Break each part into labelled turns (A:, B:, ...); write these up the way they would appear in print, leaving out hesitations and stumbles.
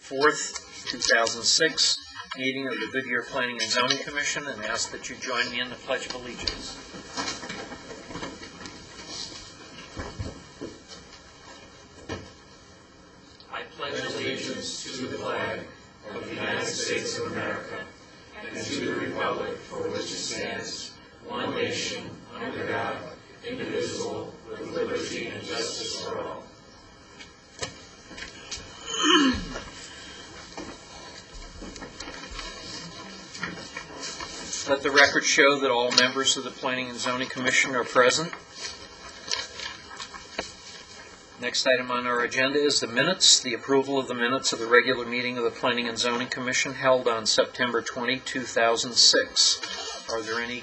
A: 4th, 2006 meeting of the Goodyear Planning and Zoning Commission, and ask that you join me in the Pledge of Allegiance. I pledge allegiance to the flag of the United States of America and to the republic for which it stands, one nation, under God, indivisible, with liberty and justice for all. Let the record show that all members of the Planning and Zoning Commission are present. Next item on our agenda is the minutes, the approval of the minutes of the regular meeting of the Planning and Zoning Commission held on September 20, 2006. Are there any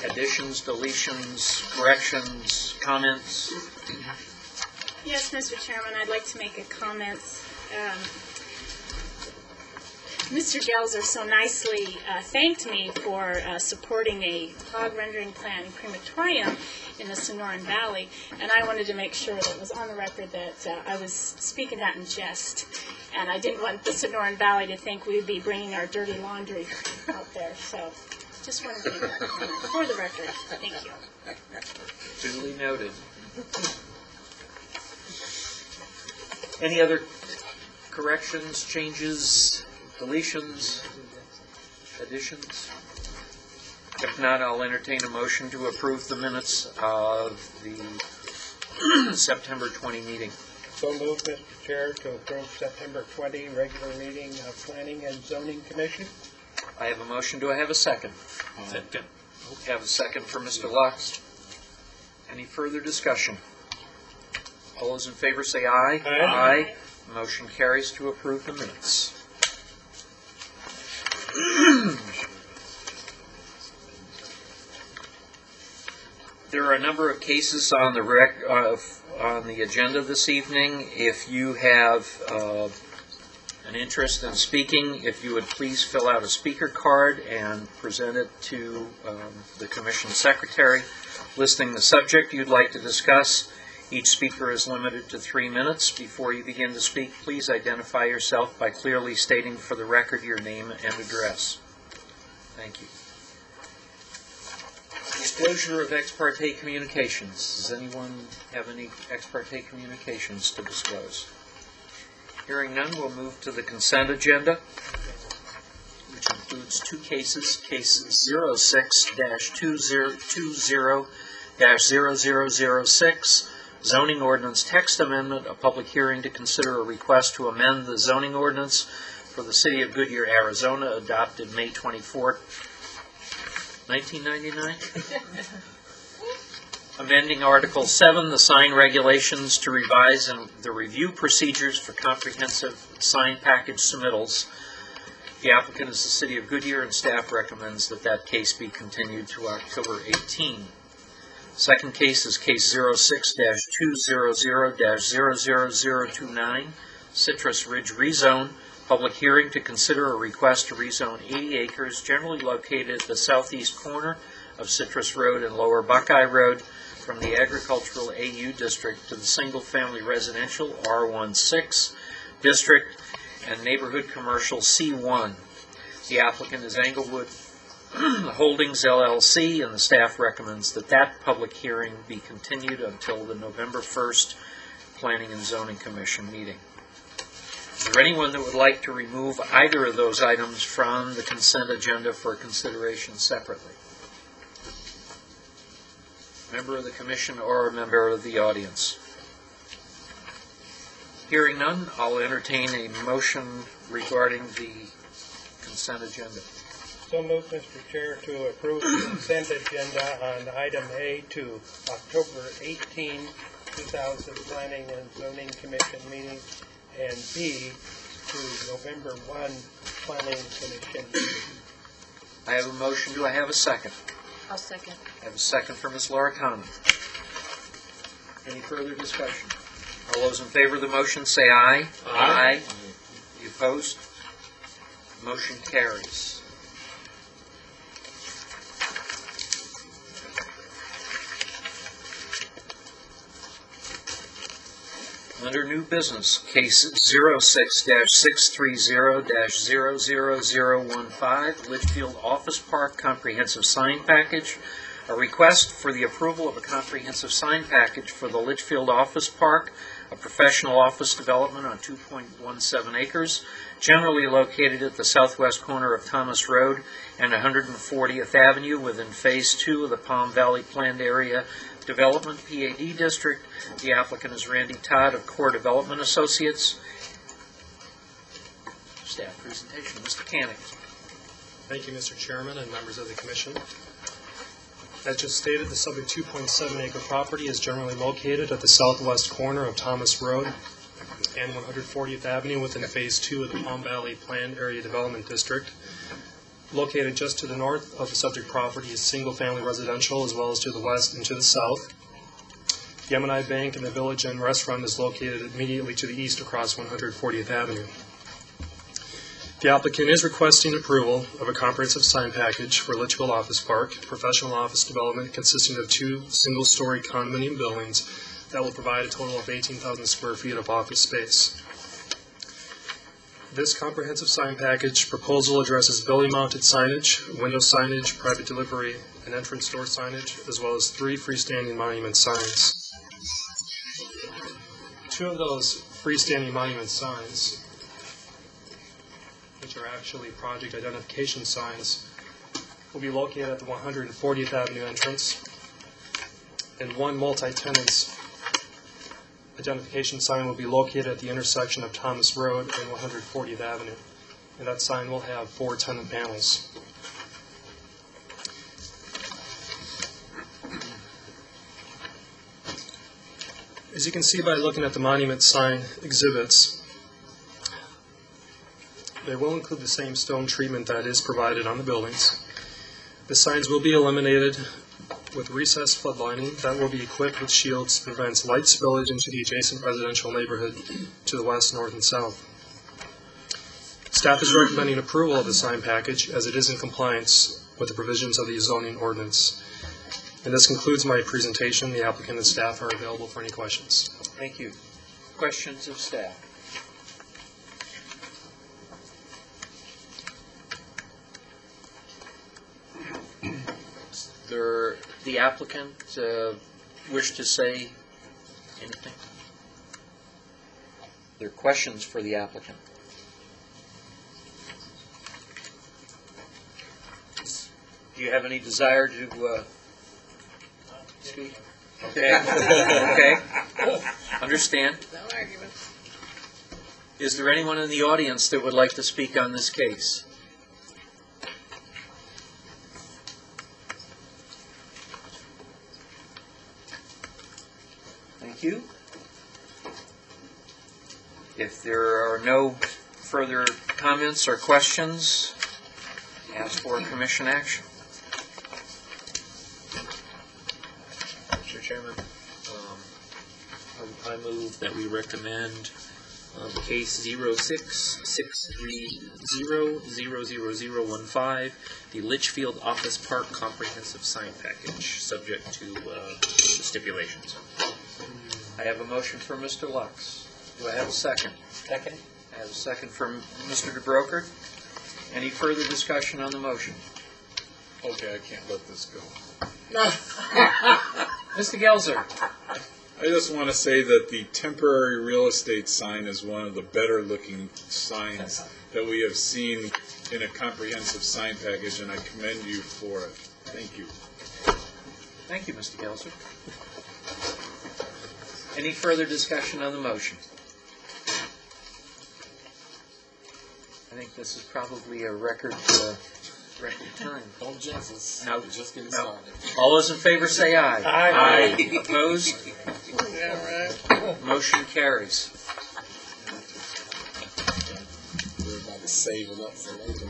A: additions, deletions, corrections, comments?
B: Yes, Mr. Chairman, I'd like to make a comment. Mr. Gelzer so nicely thanked me for supporting a hog rendering plan in crematorium in the Sonoran Valley, and I wanted to make sure that it was on the record that I was speaking that in jest, and I didn't want the Sonoran Valley to think we would be bringing our dirty laundry out there, so just wanted to make that comment for the record. Thank you.
A: Duly noted. Any other corrections, changes, deletions, additions? If not, I'll entertain a motion to approve the minutes of the September 20 meeting.
C: So moved, Mr. Chair, to approve September 20 regular meeting of Planning and Zoning Commission.
A: I have a motion. Do I have a second? Second. I have a second for Mr. Lux. Any further discussion? All those in favor say aye.
C: Aye.
A: Aye. Motion carries to approve the minutes. There are a number of cases on the agenda this evening. If you have an interest in speaking, if you would please fill out a speaker card and present it to the Commission Secretary, listing the subject you'd like to discuss. Each speaker is limited to 3 minutes. Before you begin to speak, please identify yourself by clearly stating for the record your name and address. Thank you. Disclosure of ex parte communications. Does anyone have any ex parte communications to disclose? Hearing none, we'll move to the consent agenda, which includes 2 cases. Case 06-2020-0006, zoning ordinance text amendment, a public hearing to consider a request to amend the zoning ordinance for the city of Goodyear, Arizona, adopted May 24, 1999. Amending Article 7, the sign regulations to revise and the review procedures for comprehensive sign package submittals. The applicant is the city of Goodyear, and staff recommends that that case be continued to October 18. Second case is case 06-200-00029, Citrus Ridge rezone. Public hearing to consider a request to rezone 80 acres generally located at the southeast corner of Citrus Road and Lower Buckeye Road from the agricultural AU district to the single-family residential R16 district and neighborhood commercial C1. The applicant is Englewood Holdings LLC, and the staff recommends that that public hearing be continued until the November 1st Planning and Zoning Commission meeting. Is there anyone that would like to remove either of those items from the consent agenda for consideration separately? Member of the Commission or a member of the audience? Hearing none, I'll entertain a motion regarding the consent agenda.
C: So moved, Mr. Chair, to approve the consent agenda on item A to October 18, 2000 Planning and Zoning Commission meeting, and B to November 1 Planning Commission meeting.
A: I have a motion. Do I have a second?
B: I'll second.
A: I have a second for Ms. Laura Conlon. Any further discussion? All those in favor of the motion say aye. Aye. Any opposed? Motion carries. Under new business, case 06-630-00015, Litchfield Office Park Comprehensive Sign Package. A request for the approval of a comprehensive sign package for the Litchfield Office Park, a professional office development on 2.17 acres, generally located at the southwest corner of Thomas Road and 140th Avenue within Phase 2 of the Palm Valley Planned Area Development PAD District. The applicant is Randy Todd of Core Development Associates. Staff presentation, Mr. Koenig.
D: Thank you, Mr. Chairman and members of the Commission. As just stated, the subject 2.7-acre property is generally located at the southwest corner of Thomas Road and 140th Avenue within Phase 2 of the Palm Valley Planned Area Development District. Located just to the north of the subject property is single-family residential, as well as to the west and to the south. The M&I Bank and the Village Inn Restaurant is located immediately to the east across 140th Avenue. The applicant is requesting approval of a comprehensive sign package for Litchfield Office Park, professional office development consisting of 2 single-story condominium buildings that will provide a total of 18,000 square feet of office space. This comprehensive sign package proposal addresses building-mounted signage, window signage, private delivery, and entrance door signage, as well as 3 freestanding monument signs. 2 of those freestanding monument signs, which are actually project identification signs, will be located at the 140th Avenue entrance, and 1 multi-tenants identification sign will be located at the intersection of Thomas Road and 140th Avenue, and that sign will have 4 tenant panels. As you can see by looking at the monument sign exhibits, they will include the same stone treatment that is provided on the buildings. The signs will be illuminated with recessed flood lining that will be equipped with shields to prevent light spillage into the adjacent residential neighborhood to the west, north, and south. Staff is recommending approval of the sign package as it is in compliance with the provisions of the zoning ordinance. And this concludes my presentation. The applicant and staff are available for any questions.
A: Thank you. Questions of staff? The applicant wish to say anything? There are questions for the applicant. Do you have any desire to speak? Okay. Okay. Understand.
E: No argument.
A: Is there anyone in the audience that would like to speak on this case? Thank you. If there are no further comments or questions, ask for commission action.
E: Mr. Chairman, I move that we recommend case 06-630-00015, the Litchfield Office Park Comprehensive Sign Package, subject to the stipulations.
A: I have a motion from Mr. Lux. Do I have a second?
C: Second.
A: I have a second from Mr. DeBroker. Any further discussion on the motion?
F: Okay, I can't let this go.
A: Mr. Gelzer.
F: I just want to say that the temporary real estate sign is one of the better looking signs that we have seen in a comprehensive sign package, and I commend you for it. Thank you.
A: Thank you, Mr. Gelzer. Any further discussion on the motion? I think this is probably a record time.
E: Don't jinx us.
A: No.
E: We're just getting
A: No.
E: started.
A: All those in favor say aye.
C: Aye.
A: Opposed?
E: Yeah, right.
A: Motion carries.
E: Everybody's saving up for later.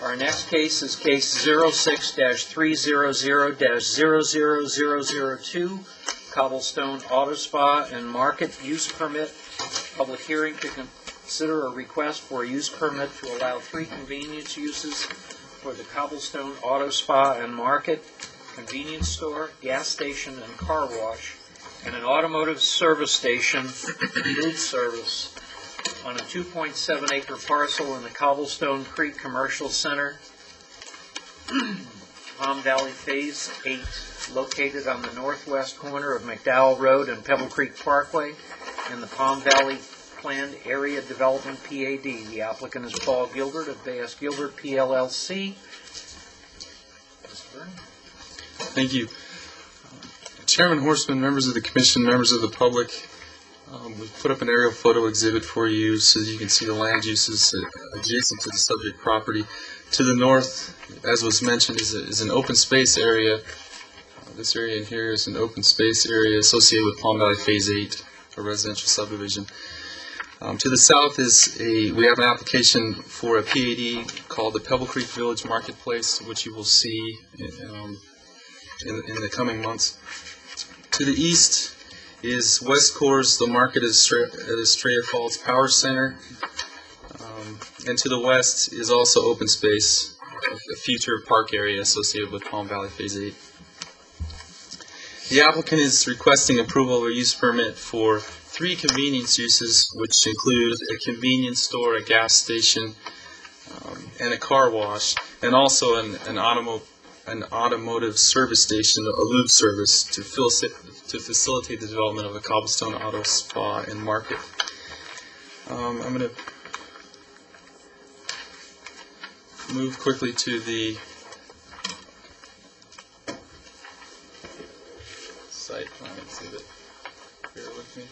A: Our next case is case 06-300-00002, Cobblestone Auto Spa and Market Use Permit. Public hearing to consider a request for a use permit to allow 3 convenience uses for the Cobblestone Auto Spa and Market convenience store, gas station, and car wash, and an automotive service station, food service, on a 2.7 acre parcel in the Cobblestone Creek Commercial Center, Palm Valley Phase 8, located on the northwest corner of McDowell Road and Pebble Creek Parkway, in the Palm Valley Planned Area Development PAD. The applicant is Paul Gilbert of Bayes Gilbert PLLC. Mr. Byrne?
G: Thank you. Chairman Horstman, members of the commission, members of the public, we've put up an aerial photo exhibit for you so that you can see the land uses adjacent to the subject property. To the north, as was mentioned, is an open space area. This area in here is an open space area associated with Palm Valley Phase 8, a residential subdivision. To the south we have an application for a PAD called the Pebble Creek Village Marketplace, which you will see in the coming months. To the east is West Course, the market at Estrella Falls Power Center. And to the west is also open space, a future park area associated with Palm Valley Phase 8. The applicant is requesting approval of a use permit for 3 convenience uses, which include a convenience store, a gas station, and a car wash, and also an automotive service station, a lube service, to facilitate the development of a Cobblestone Auto Spa and Market. I'm going to move quickly to the site plan exhibit. Bear with me.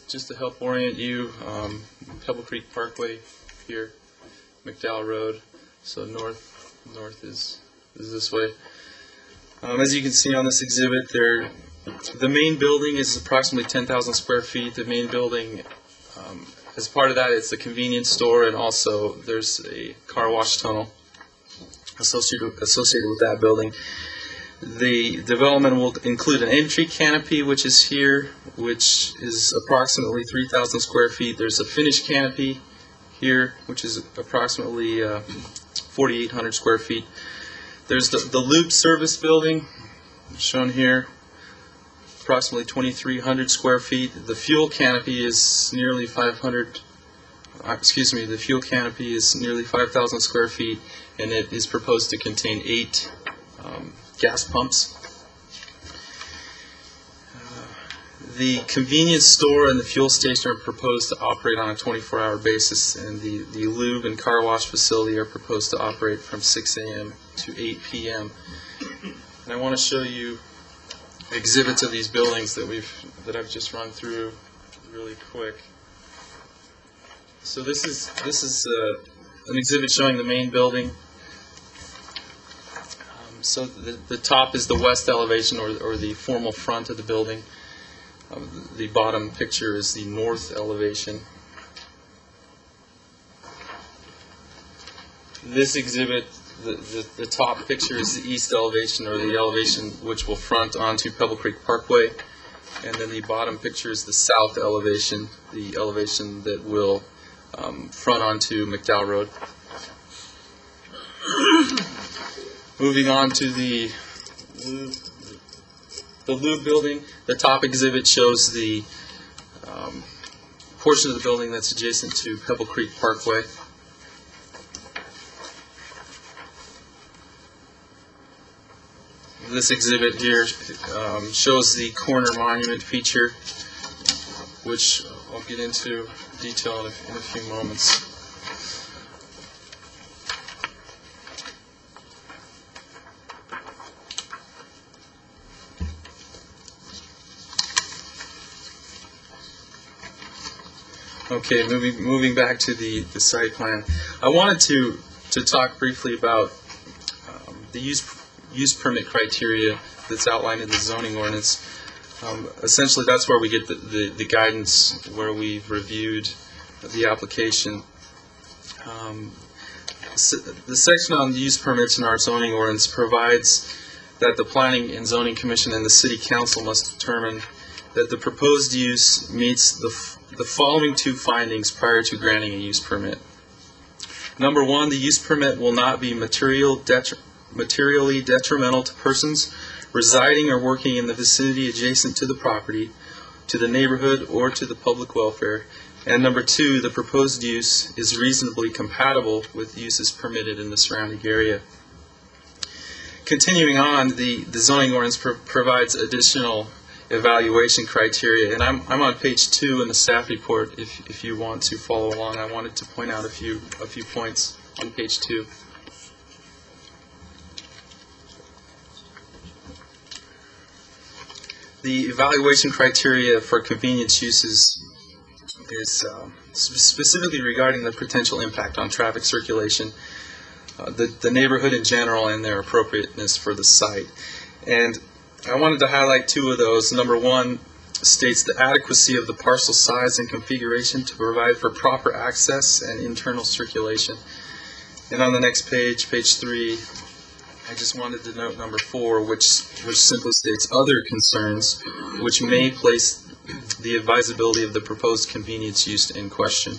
G: Just to help orient you, Pebble Creek Parkway here, McDowell Road. So north is this way. As you can see on this exhibit, the main building is approximately 10,000 square feet. The main building, as part of that, it's a convenience store, and also there's a car wash tunnel associated with that building. The development will include an entry canopy, which is here, which is approximately 3,000 square feet. There's a finished canopy here, which is approximately 4,800 square feet. There's the lube service building, shown here, approximately 2,300 square feet. The fuel canopy is nearly 5,000 square feet, and it is proposed to contain 8 gas pumps. The convenience store and the fuel station are proposed to operate on a 24-hour basis, and the lube and car wash facility are proposed to operate from 6 a.m. to 8 p.m. And I want to show you exhibits of these buildings that I've just run through really quick. So this is an exhibit showing the main building. So the top is the west elevation, or the formal front of the building. The bottom picture is the north elevation. This exhibit, the top picture is the east elevation, or the elevation which will front onto Pebble Creek Parkway. And then the bottom picture is the south elevation, the elevation that will front onto McDowell Road. Moving on to the lube building, the top exhibit shows the portion of the building that's adjacent to Pebble Creek Parkway. This exhibit here shows the corner monument feature, which I'll get into detail in a few moments. Okay, moving back to the site plan. I wanted to talk briefly about the use permit criteria that's outlined in the zoning ordinance. Essentially, that's where we get the guidance, where we've reviewed the application. The section on use permits in our zoning ordinance provides that the Planning and Zoning Commission and the City Council must determine that the proposed use meets the following 2 findings prior to granting a use permit. Number one, the use permit will not be materially detrimental to persons residing or working in the vicinity adjacent to the property, to the neighborhood, or to the public welfare. And number two, the proposed use is reasonably compatible with uses permitted in the surrounding area. Continuing on, the zoning ordinance provides additional evaluation criteria, and I'm on page 2 in the staff report. If you want to follow along, I wanted to point out a few points on page 2. The evaluation criteria for convenience uses is specifically regarding the potential impact on traffic circulation, the neighborhood in general, and their appropriateness for the site. And I wanted to highlight 2 of those. Number 1 states the adequacy of the parcel size and configuration to provide for proper access and internal circulation. And on the next page, page 3, I just wanted to note number 4, which simply states other concerns which may place the advisability of the proposed convenience use in question.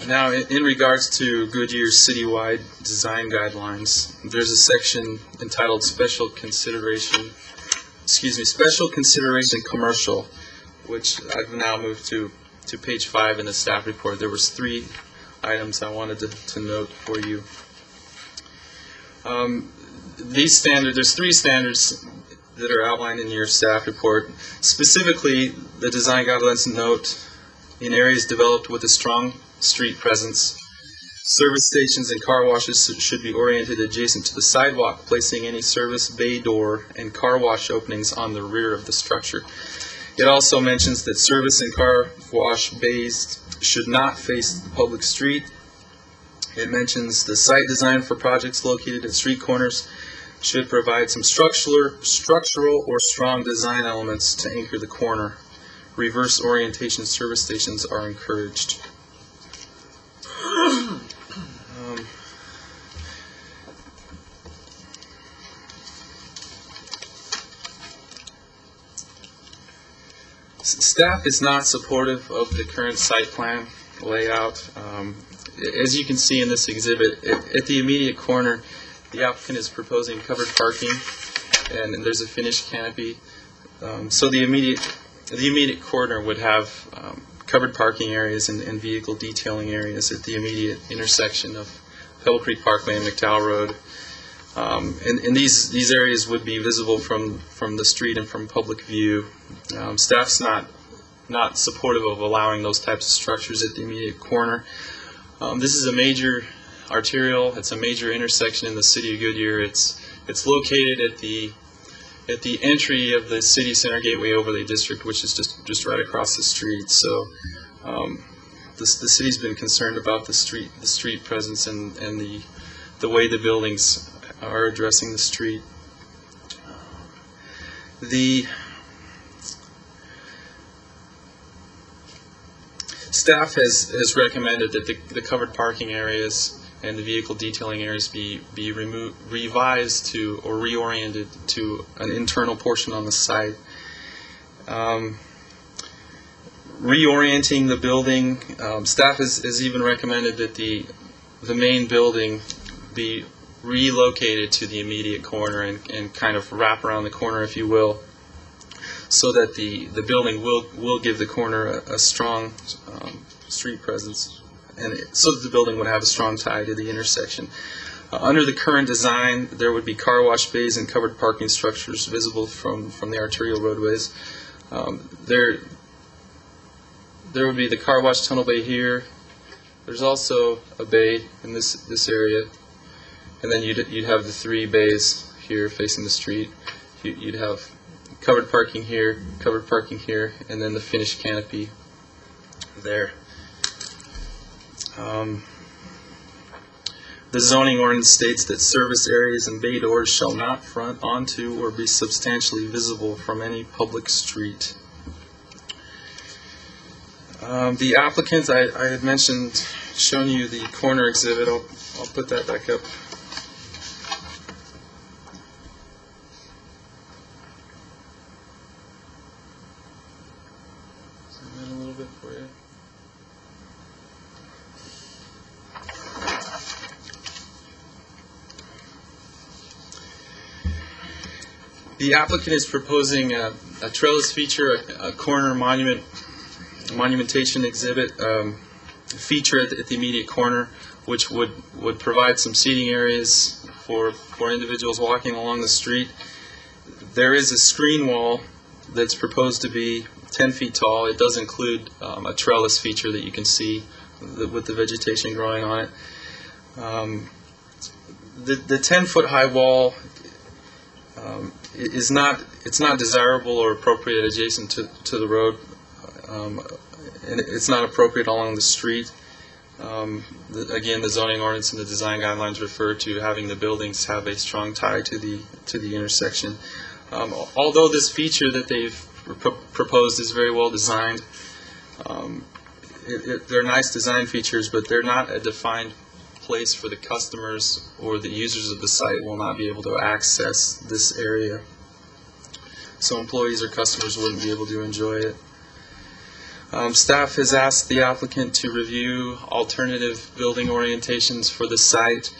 G: Now, in regards to Goodyear's citywide design guidelines, there's a section entitled Special Consideration Commercial, which I've now moved to page 5 in the staff report. There was 3 items I wanted to note for you. There's 3 standards that are outlined in your staff report. Specifically, the design guidelines note in areas developed with a strong street presence, service stations and car washes should be oriented adjacent to the sidewalk, placing any service bay door and car wash openings on the rear of the structure. It also mentions that service and car wash bays should not face the public street. It mentions the site design for projects located at street corners should provide some structural or strong design elements to anchor the corner. Reverse orientation service stations are encouraged. Staff is not supportive of the current site plan layout. As you can see in this exhibit, at the immediate corner, the applicant is proposing covered parking, and there's a finished canopy. So the immediate corner would have covered parking areas and vehicle detailing areas at the immediate intersection of Pebble Creek Parkway and McDowell Road. And these areas would be visible from the street and from public view. Staff's not supportive of allowing those types of structures at the immediate corner. This is a major arterial. It's a major intersection in the city of Goodyear. It's located at the entry of the City Center Gateway Overlay District, which is just right across the street. So the city's been concerned about the street presence and the way the buildings are addressing the street. The staff has recommended that the covered parking areas and the vehicle detailing areas be revised to or reoriented to an internal portion on the site. Reorienting the building, staff has even recommended that the main building be relocated to the immediate corner and kind of wrap around the corner, if you will, so that the building will give the corner a strong street presence, and so that the building would have a strong tie to the intersection. Under the current design, there would be car wash bays and covered parking structures visible from the arterial roadways. There would be the car wash tunnel bay here. There's also a bay in this area, and then you'd have the 3 bays here facing the street. You'd have covered parking here, and then the finished canopy there. The zoning ordinance states that service areas and bay doors shall not front onto or be substantially visible from any public street. The applicant, I had mentioned, shown you the corner exhibit. I'll put that back up. The applicant is proposing a trellis feature, a corner monumentation exhibit feature at the immediate corner, which would provide some seating areas for individuals walking along the street. There is a screen wall that's proposed to be 10 feet tall. It does include a trellis feature that you can see with the vegetation growing on it. The 10-foot high wall it's not desirable or appropriate adjacent to the road, and it's not appropriate along the street. Again, the zoning ordinance and the design guidelines refer to having the buildings have a strong tie to the intersection. Although this feature that they've proposed is very well designed, they're nice design features, but they're not a defined place for the customers, or the users of the site will not be able to access this area. So employees or customers wouldn't be able to enjoy it. Staff has asked the applicant to review alternative building orientations for the site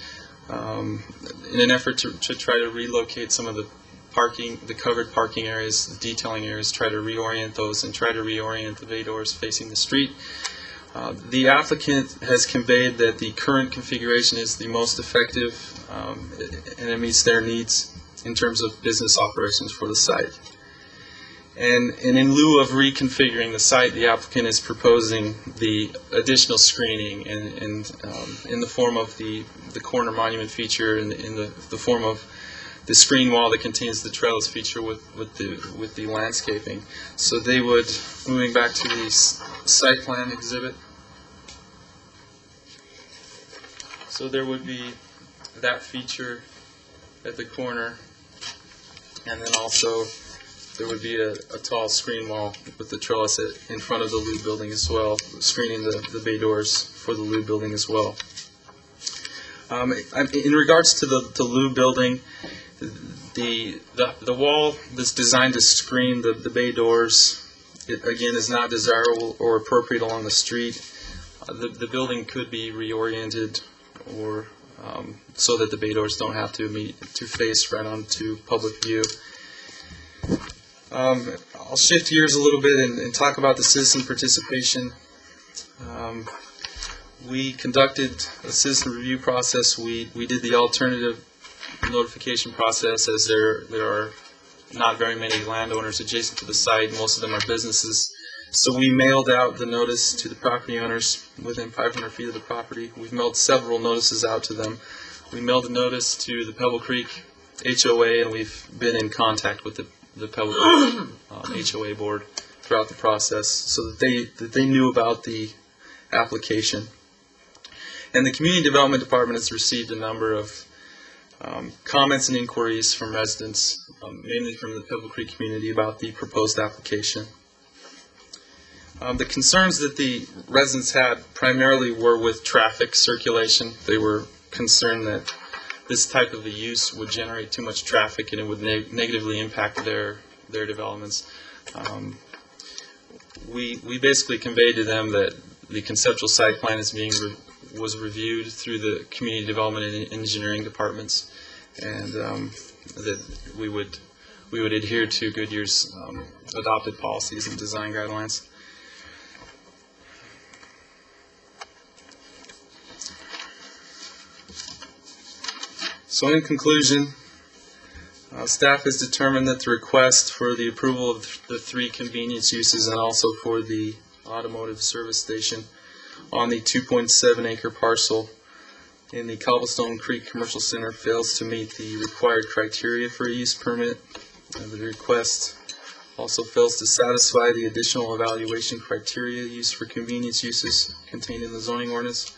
G: in an effort to try to relocate some of the covered parking areas, the detailing areas, try to reorient those and try to reorient the bay doors facing the street. The applicant has conveyed that the current configuration is the most effective and it meets their needs in terms of business operations for the site. And in lieu of reconfiguring the site, the applicant is proposing the additional screening in the form of the corner monument feature, and in the form of the screen wall that contains the trellis feature with the landscaping. So they would, moving back to the site plan exhibit, so there would be that feature at the corner, and then also there would be a tall screen wall with the trellis in front of the lube building as well, screening the bay doors for the lube building as well. In regards to the lube building, the wall that's designed to screen the bay doors, again, is not desirable or appropriate along the street. The building could be reoriented, or so that the bay doors don't have to face right onto public view. I'll shift gears a little bit and talk about the citizen participation. We conducted a citizen review process. We did the alternative notification process, as there are not very many landowners adjacent to the site. Most of them are businesses. So we mailed out the notice to the property owners within 500 feet of the property. We've mailed several notices out to them. We mailed a notice to the Pebble Creek HOA, and we've been in contact with the Pebble Creek HOA board throughout the process, so that they knew about the application. And the Community Development Department has received a number of comments and inquiries from residents, mainly from the Pebble Creek community, about the proposed application. The concerns that the residents had primarily were with traffic circulation. They were concerned that this type of a use would generate too much traffic and it would negatively impact their developments. We basically conveyed to them that the conceptual site plan was reviewed through the community development and engineering departments, and that we would adhere to Goodyear's adopted policies and design guidelines. So in conclusion, staff has determined that the request for the approval of the 3 convenience uses and also for the automotive service station on the 2.7 acre parcel in the Cobblestone Creek Commercial Center fails to meet the required criteria for a use permit. The request also fails to satisfy the additional evaluation criteria used for convenience uses contained in the zoning ordinance.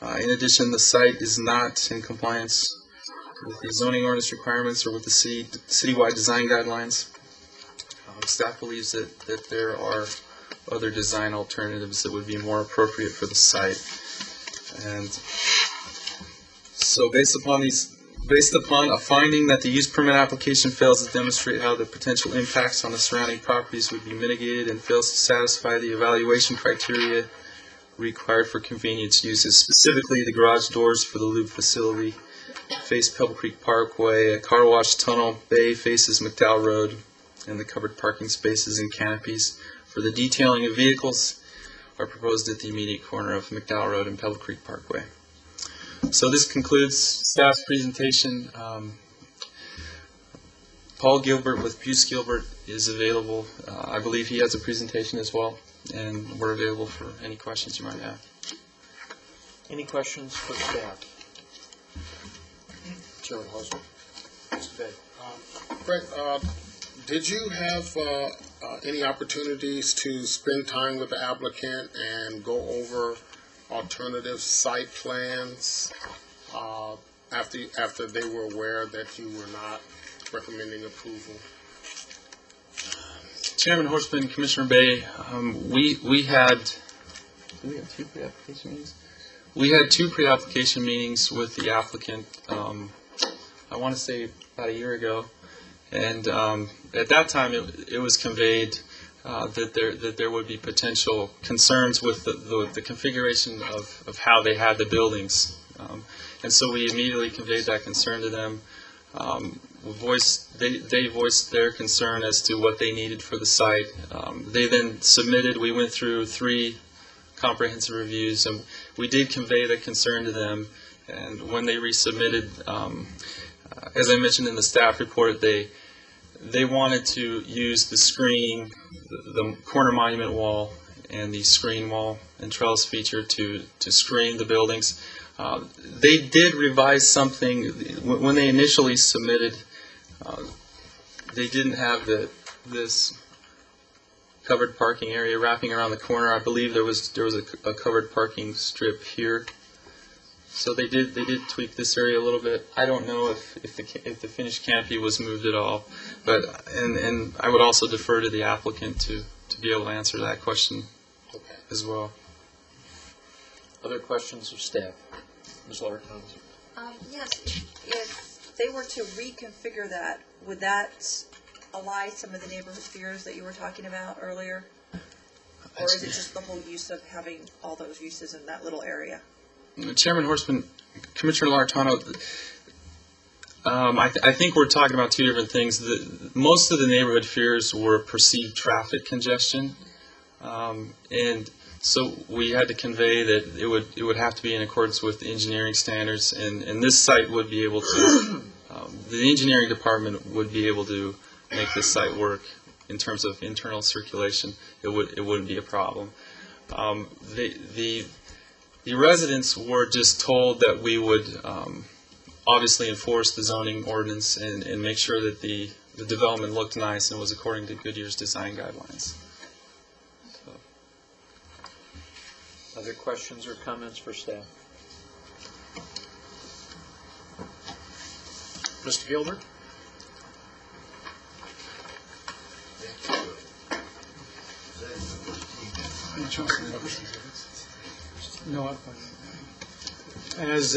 G: In addition, the site is not in compliance with the zoning ordinance requirements or with the citywide design guidelines. Staff believes that there are other design alternatives that would be more appropriate for the site. And so based upon a finding that the use permit application fails to demonstrate how the potential impacts on the surrounding properties would be mitigated and fails to satisfy the evaluation criteria required for convenience uses, specifically the garage doors for the lube facility face Pebble Creek Parkway, a car wash tunnel bay faces McDowell Road, and the covered parking spaces and canopies for the detailing of vehicles are proposed at the immediate corner of McDowell Road and Pebble Creek Parkway. So this concludes staff's presentation. Paul Gilbert with Buse Gilbert is available. I believe he has a presentation as well, and we're available for any questions you might have.
A: Any questions for staff? Chairman Hosmer. Mr. Bay.
H: Frank, did you have any opportunities to spend time with the applicant and go over alternative site plans after they were aware that you were not recommending approval?
G: Chairman Horstman, Commissioner Bay, we had two pre-application meetings? We had two pre-application meetings with the applicant, I want to say about a year ago. And at that time, it was conveyed that there would be potential concerns with the configuration of how they had the buildings. And so we immediately conveyed that concern to them. They voiced their concern as to what they needed for the site. They then submitted, we went through 3 comprehensive reviews, and we did convey the concern to them. And when they resubmitted, as I mentioned in the staff report, they wanted to use the screening, the corner monument wall and the screen wall and trellis feature to screen the buildings. They did revise something. When they initially submitted, they didn't have this covered parking area wrapping around the corner. I believe there was a covered parking strip here. So they did tweak this area a little bit. I don't know if the finished canopy was moved at all, but and I would also defer to the applicant to be able to answer that question as well.
A: Other questions of staff? Ms. Larkin?
I: Yes, if they were to reconfigure that, would that allay some of the neighborhood fears that you were talking about earlier? Or is it just the whole use of having all those uses in that little area?
G: Chairman Horstman, Commissioner Lartano, I think we're talking about 2 different things. Most of the neighborhood fears were perceived traffic congestion, and so we had to convey that it would have to be in accordance with the engineering standards, and this site would be able to, the engineering department would be able to make this site work in terms of internal circulation. It wouldn't be a problem. The residents were just told that we would obviously enforce the zoning ordinance and make sure that the development looked nice and was according to Goodyear's design guidelines. So.
A: Other questions or comments for staff? Mr. Gilbert?
J: No, as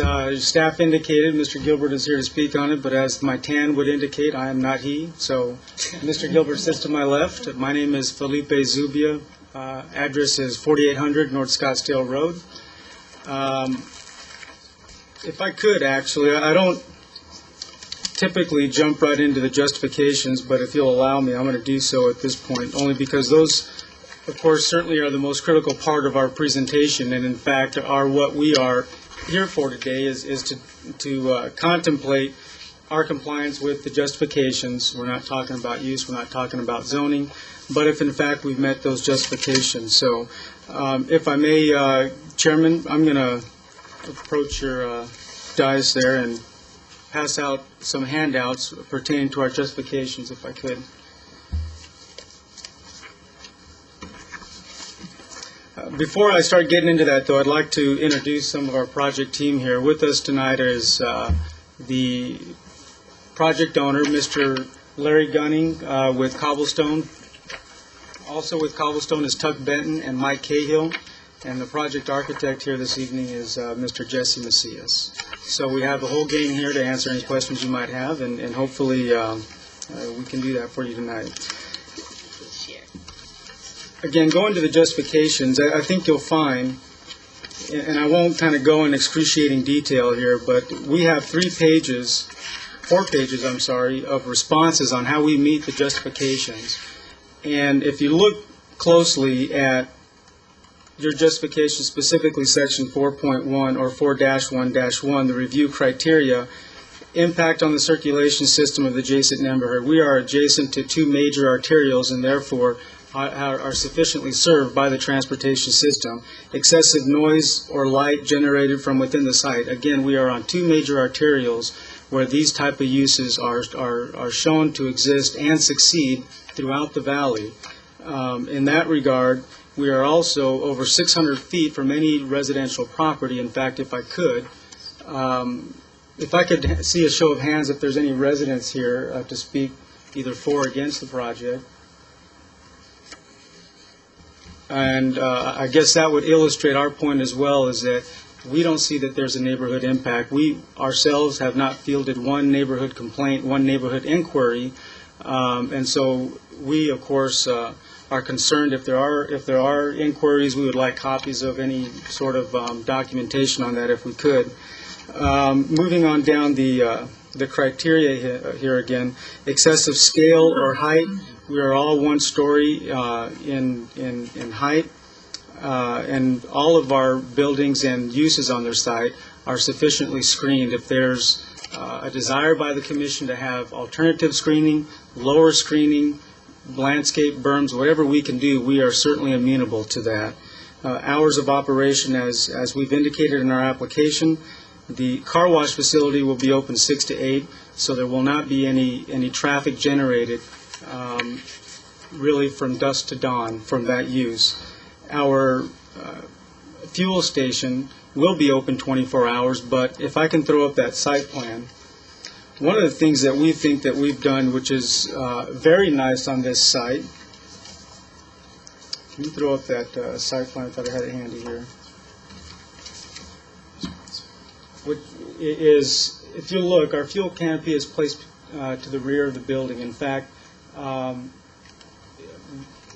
J: staff indicated, Mr. Gilbert is here to speak on it, but as my tan would indicate, I am not he. So Mr. Gilbert sits to my left. My name is Felipe Zubia. Address is 4800 North Scottsdale Road. If I could, actually, I don't typically jump right into the justifications, but if you'll allow me, I'm going to do so at this point, only because those, of course, certainly are the most critical part of our presentation, and in fact are what we are here for today is to contemplate our compliance with the justifications. We're not talking about use, we're not talking about zoning, but if in fact we've met those justifications. So if I may, Chairman, I'm going to approach your dais there and pass out some handouts pertaining to our justifications, if I could. Before I start getting into that, though, I'd like to introduce some of our project team here. With us tonight is the project owner, Mr. Larry Gunning with Cobblestone. Also with Cobblestone is Tuck Benton and Mike Cahill. And the project architect here this evening is Mr. Jesse Macias. So we have the whole gang here to answer any questions you might have, and hopefully we can do that for you tonight. Again, going to the justifications, I think you'll find and I won't kind of go in excruciating detail here, but we have 4 pages, of responses on how we meet the justifications. And if you look closely at your justification, specifically section 4.1 or 4-1-1, the review criteria, impact on the circulation system of the adjacent neighborhood. We are adjacent to 2 major arterials and therefore are sufficiently served by the transportation system. Excessive noise or light generated from within the site. Again, we are on 2 major arterials where these type of uses are shown to exist and succeed throughout the valley. In that regard, we are also over 600 feet from any residential property. In fact, if I could see a show of hands if there's any residents here to speak either for or against the project. And I guess that would illustrate our point as well, is that we don't see that there's a neighborhood impact. We ourselves have not fielded one neighborhood complaint, one neighborhood inquiry, and so we, of course, are concerned if there are inquiries. We would like copies of any sort of documentation on that if we could. Moving on down the criteria here again, excessive scale or height. We are all 1 story in height, and all of our buildings and uses on their site are sufficiently screened. If there's a desire by the commission to have alternative screening, lower screening, landscape berms, whatever we can do, we are certainly amenable to that. Hours of operation, as we've indicated in our application, the car wash facility will be open 6 to 8, so there will not be any traffic generated really from dusk to dawn from that use. Our fuel station will be open 24 hours, but if I can throw up that site plan, one of the things that we think that we've done, which is very nice on this site, can you throw up that site plan? I thought I had it handy here. Which is, if you look, our fuel canopy is placed to the rear of the building. In fact,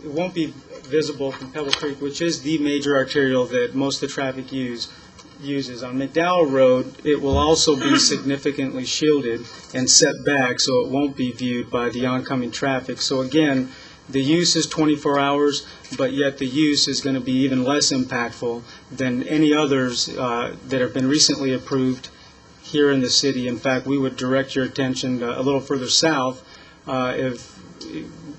J: it won't be visible from Pebble Creek, which is the major arterial that most of the traffic uses. On McDowell Road, it will also be significantly shielded and set back, so it won't be viewed by the oncoming traffic. So again, the use is 24 hours, but yet the use is going to be even less impactful than any others that have been recently approved here in the city. In fact, we would direct your attention a little further south if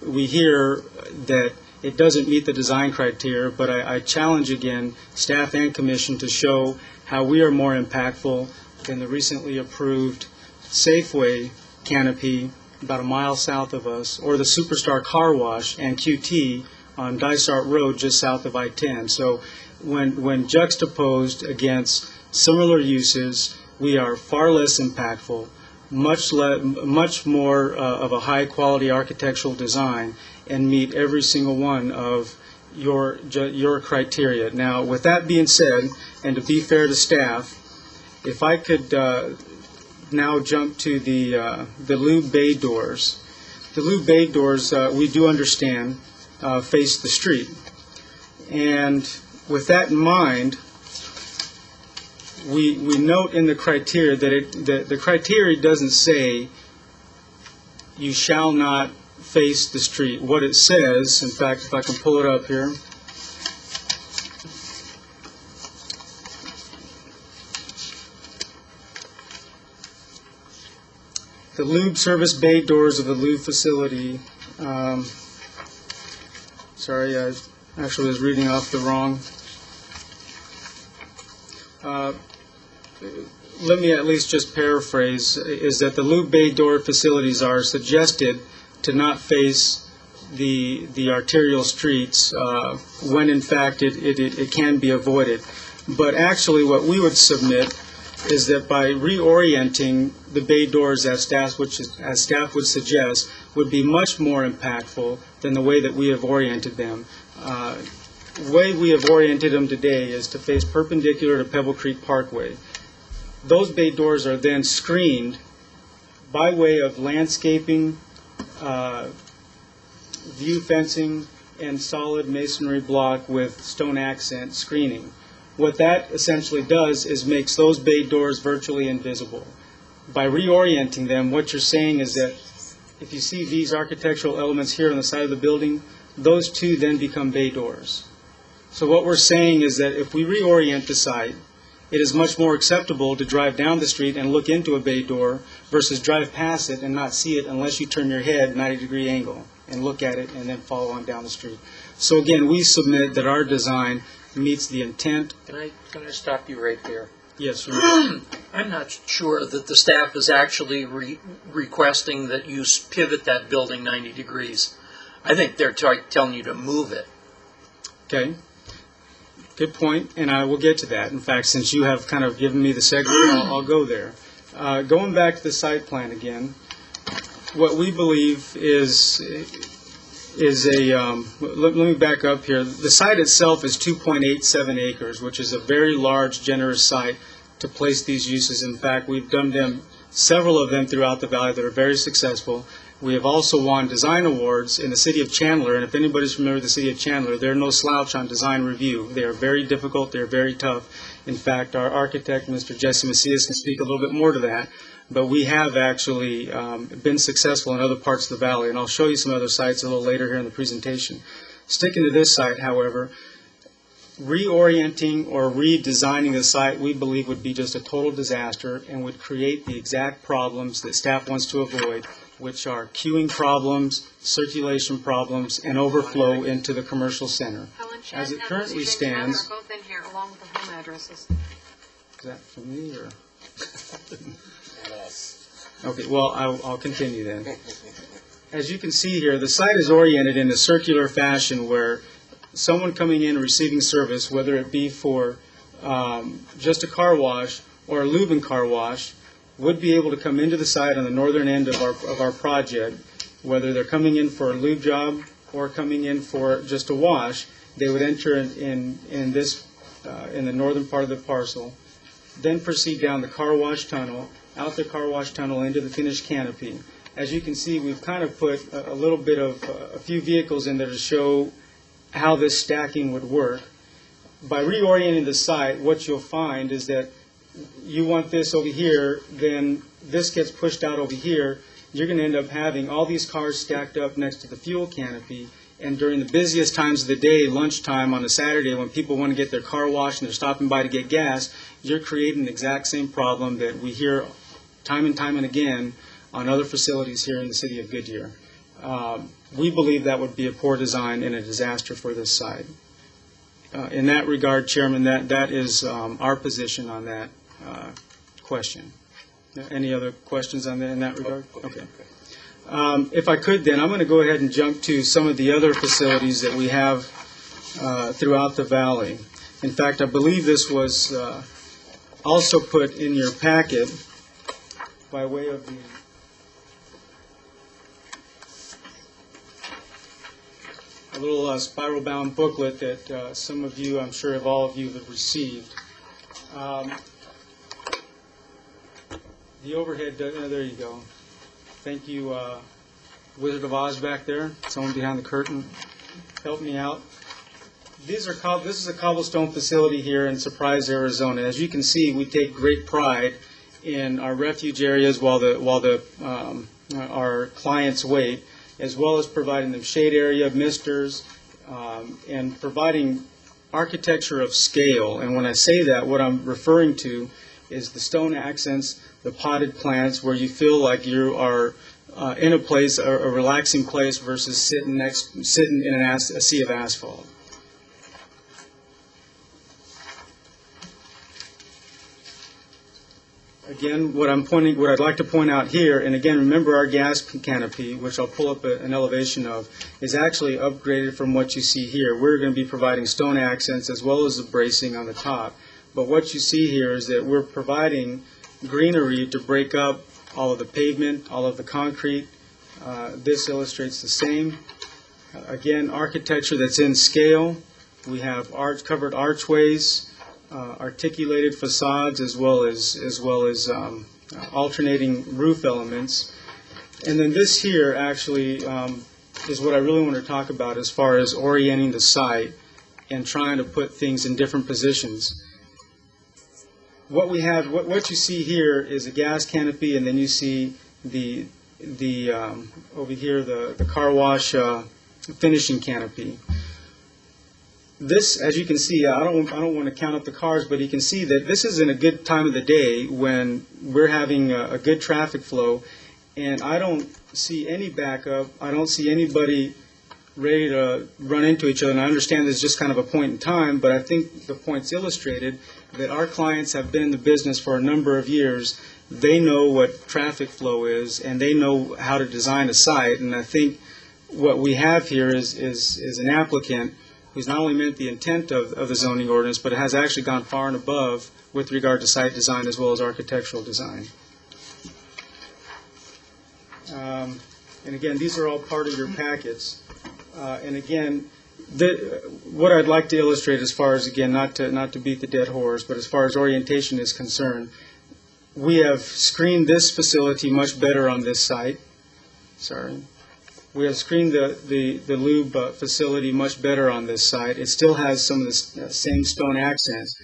J: we hear that it doesn't meet the design criteria, but I challenge again staff and commission to show how we are more impactful than the recently approved Safeway canopy about a mile south of us, or the Superstar Car Wash and QT on Dysart Road just south of I-10. So when juxtaposed against similar uses, we are far less impactful, much more of a high-quality architectural design, and meet every single one of your criteria. Now, with that being said, and to be fair to staff, if I could now jump to the lube bay doors. The lube bay doors, we do understand, face the street. And with that in mind, we note in the criteria that the criteria doesn't say you shall not face the street. What it says, in fact, if I can pull it up here, the lube service bay doors of the lube facility, sorry, I actually was reading off the wrong. Let me at least just paraphrase, is that the lube bay door facilities are suggested to not face the arterial streets when in fact it can be avoided. But actually what we would submit is that by reorienting the bay doors as staff would suggest would be much more impactful than the way that we have oriented them. The way we have oriented them today is to face perpendicular to Pebble Creek Parkway. Those bay doors are then screened by way of landscaping, view fencing, and solid masonry block with stone accent screening. What that essentially does is makes those bay doors virtually invisible. By reorienting them, what you're saying is that if you see these architectural elements here on the side of the building, those two then become bay doors. So what we're saying is that if we reorient the site, it is much more acceptable to drive down the street and look into a bay door versus drive past it and not see it unless you turn your head 90-degree angle and look at it and then follow on down the street. So again, we submit that our design meets the intent.
A: Can I stop you right there?
J: Yes, sir.
A: I'm not sure that the staff is actually requesting that you pivot that building 90 degrees. I think they're telling you to move it.
J: Okay. Good point, and I will get to that. In fact, since you have kind of given me the segue, I'll go there. Going back to the site plan again, what we believe is let me back up here. The site itself is 2.87 acres, which is a very large, generous site to place these uses. In fact, we've done several of them throughout the valley that are very successful. We have also won design awards in the city of Chandler, and if anybody's familiar with the city of Chandler, they're no slouch on design review. They are very difficult. They're very tough. In fact, our architect, Mr. Jesse Macias, can speak a little bit more to that. But we have actually been successful in other parts of the valley, and I'll show you some other sites a little later here in the presentation. Sticking to this site, however, reorienting or redesigning the site, we believe, would be just a total disaster and would create the exact problems that staff wants to avoid, which are queuing problems, circulation problems, and overflow into the commercial center. As it currently stands,
K: are both in here along with the home addresses.
J: is that for me or? Okay, well, I'll continue then. As you can see here, the site is oriented in a circular fashion where someone coming in and receiving service, whether it be for just a car wash or a lube and car wash, would be able to come into the site on the northern end of our project, whether they're coming in for a lube job or coming in for just a wash. They would enter in the northern part of the parcel, then proceed down the car wash tunnel, out the car wash tunnel into the finished canopy. As you can see, we've kind of put a little bit of a few vehicles in there to show how this stacking would work. By reorienting the site, what you'll find is that you want this over here, then this gets pushed out over here. You're going to end up having all these cars stacked up next to the fuel canopy. And during the busiest times of the day, lunchtime on a Saturday, when people want to get their car washed and they're stopping by to get gas, you're creating the exact same problem that we hear time and again on other facilities here in the city of Goodyear. We believe that would be a poor design and a disaster for this site. In that regard, Chairman, that is our position on that question. Any other questions on that in that regard? Okay. If I could, then, I'm going to go ahead and jump to some of the other facilities that we have throughout the valley. In fact, I believe this was also put in your packet by way of a little spiral-bound booklet that some of you, I'm sure all of you have received. The overhead, there you go. Thank you, Wizard of Oz back there, someone behind the curtain. Help me out. This is a cobblestone facility here in Surprise, Arizona. As you can see, we take great pride in our refuge areas while our clients wait, as well as providing them shade area, misters, and providing architecture of scale. And when I say that, what I'm referring to is the stone accents, the potted plants, where you feel like you are in a place, a relaxing place, versus sitting in a sea of asphalt. Again, what I'd like to point out here, and again, remember our gas canopy, which I'll pull up an elevation of, is actually upgraded from what you see here. We're going to be providing stone accents as well as the bracing on the top. But what you see here is that we're providing greenery to break up all of the pavement, all of the concrete. This illustrates the same. Again, architecture that's in scale. We have covered archways, articulated facades, as well as alternating roof elements. And then this here actually is what I really want to talk about as far as orienting the site and trying to put things in different positions. what we have, what you see here is a gas canopy, and then you see the over here, the car wash finishing canopy. This, as you can see, I don't want to count up the cars, but you can see that this is in a good time of the day when we're having a good traffic flow, and I don't see any backup. I don't see anybody ready to run into each other. And I understand this is just kind of a point in time, but I think the point's illustrated that our clients have been in the business for a number of years. They know what traffic flow is, and they know how to design a site. And I think what we have here is an applicant who's not only meant the intent of the zoning ordinance, but has actually gone far and above with regard to site design as well as architectural design. And again, these are all part of your packets. And again, what I'd like to illustrate, as far as, again, not to beat the dead horse, but as far as orientation is concerned, we have screened this facility much better on this site. Sorry. We have screened the lube facility much better on this site. It still has some of the same stone accents.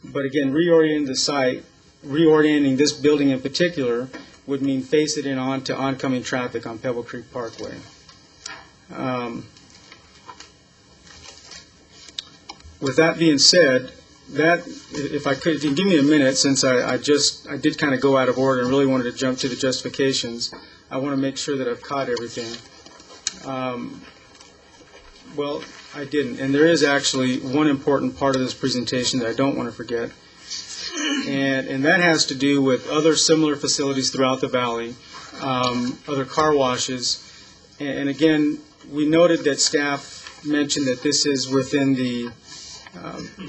J: But again, reorienting the site, reorienting this building in particular, would mean face it in onto oncoming traffic on Pebble Creek Parkway. With that being said, if you give me a minute, since I did kind of go out of order and really wanted to jump to the justifications, I want to make sure that I've caught everything. Well, I didn't, and there is actually one important part of this presentation that I don't want to forget, and that has to do with other similar facilities throughout the valley, other car washes, and again, we noted that staff mentioned that this is within the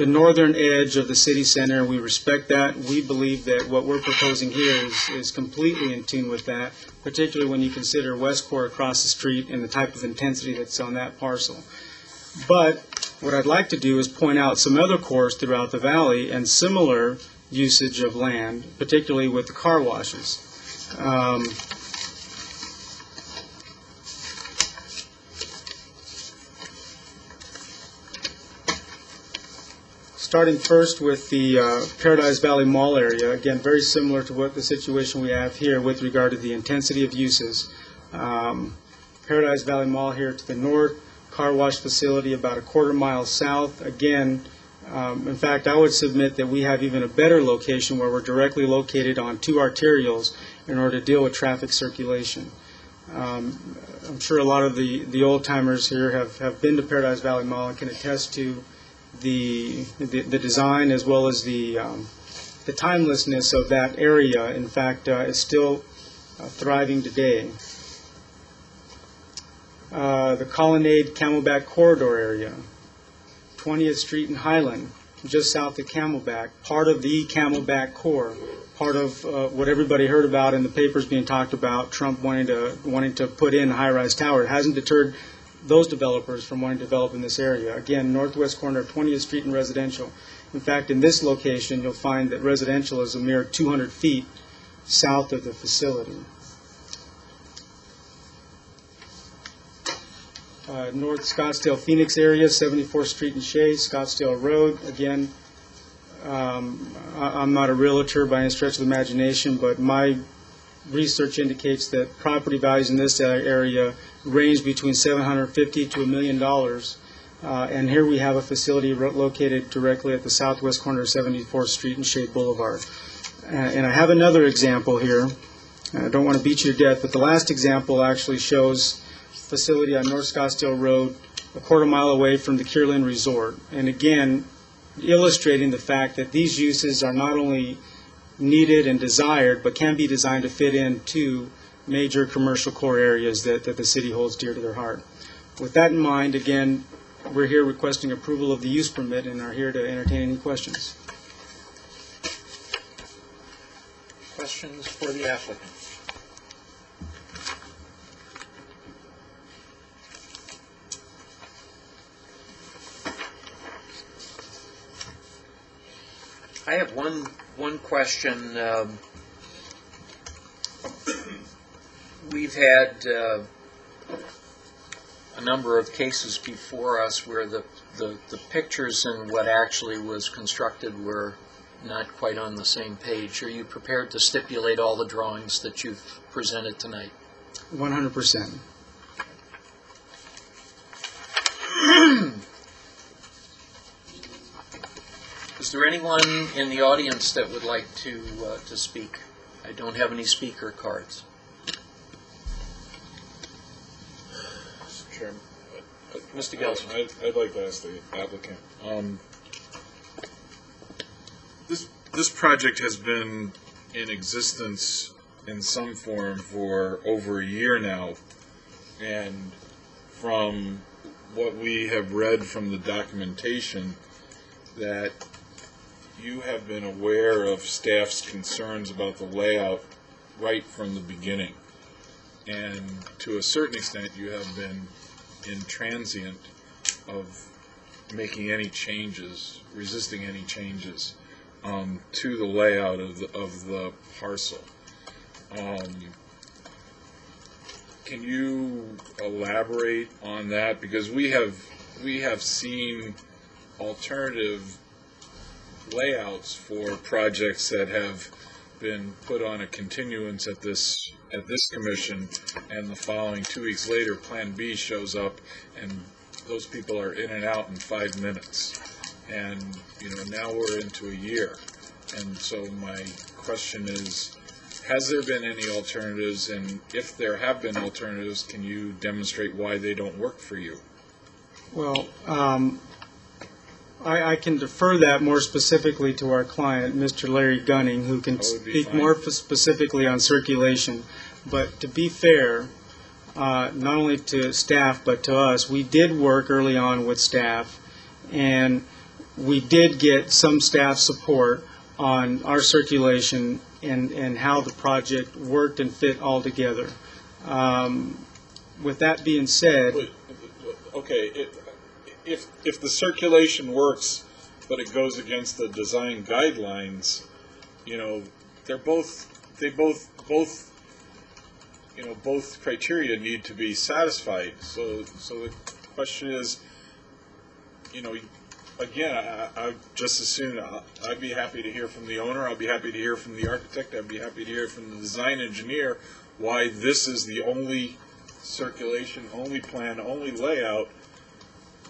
J: northern edge of the city center, and we respect that. We believe that what we're proposing here is completely in tune with that, particularly when you consider Westcor across the street and the type of intensity that's on that parcel. But what I'd like to do is point out some other cores throughout the valley and similar usage of land, particularly with the car washes. Starting first with the Paradise Valley Mall area, again, very similar to what the situation we have here with regard to the intensity of uses. Paradise Valley Mall here to the north, car wash facility about a quarter-mile south. Again, in fact, I would submit that we have even a better location where we're directly located on two arterials in order to deal with traffic circulation. I'm sure a lot of the old-timers here have been to Paradise Valley Mall and can attest to the design as well as the timelessness of that area. In fact, is still thriving today. The Colonnade Camelback Corridor area, 20th Street and Highland, just south of Camelback, part of the Camelback core, part of what everybody heard about in the papers being talked about, Trump wanting to put in a high-rise tower. It hasn't deterred those developers from wanting to develop in this area. Again, northwest corner of 20th Street and residential. In fact, in this location, you'll find that residential is a mere 200 feet south of the facility. North Scottsdale Phoenix area, 74th Street and Shea, Scottsdale Road. Again, I'm not a realtor by any stretch of the imagination, but my research indicates that property values in this area range between $750,000 to $1 million. And here we have a facility located directly at the southwest corner of 74th Street and Shea Boulevard. And I have another example here. I don't want to beat you to death, but the last example actually shows facility on North Scottsdale Road, a quarter-mile away from the Kierland Resort. And again, illustrating the fact that these uses are not only needed and desired, but can be designed to fit into major commercial core areas that the city holds dear to their heart. With that in mind, again, we're here requesting approval of the use permit and are here to entertain any questions.
A: Questions for the applicant? I have one question. We've had a number of cases before us where the pictures and what actually was constructed were not quite on the same page. Are you prepared to stipulate all the drawings that you've presented tonight?
J: 100%.
A: Is there anyone in the audience that would like to speak? I don't have any speaker cards.
F: Mr. Chairman,
A: Mr. Gelson.
F: I'd like to ask the applicant. This project has been in existence in some form for over a year now, and from what we have read from the documentation, that you have been aware of staff's concerns about the layout right from the beginning. And to a certain extent, you have been intransient of making any changes, resisting any changes to the layout of the parcel. Can you elaborate on that? Because we have seen alternative layouts for projects that have been put on a continuance at this commission, and the following 2 weeks later, Plan B shows up, and those people are in and out in 5 minutes. And now we're into a year, and so my question is, has there been any alternatives, and if there have been alternatives, can you demonstrate why they don't work for you?
J: Well, I can defer that more specifically to our client, Mr. Larry Gunning, who can speak
F: fine.
J: more specifically on circulation. But to be fair, not only to staff but to us, we did work early on with staff, and we did get some staff support on our circulation and how the project worked and fit all together. With that being said,
F: Okay, if the circulation works, but it goes against the design guidelines, both criteria need to be satisfied. So the question is, again, I just as soon, I'd be happy to hear from the owner, I'd be happy to hear from the architect, I'd be happy to hear from the design engineer why this is the only circulation, only plan, only layout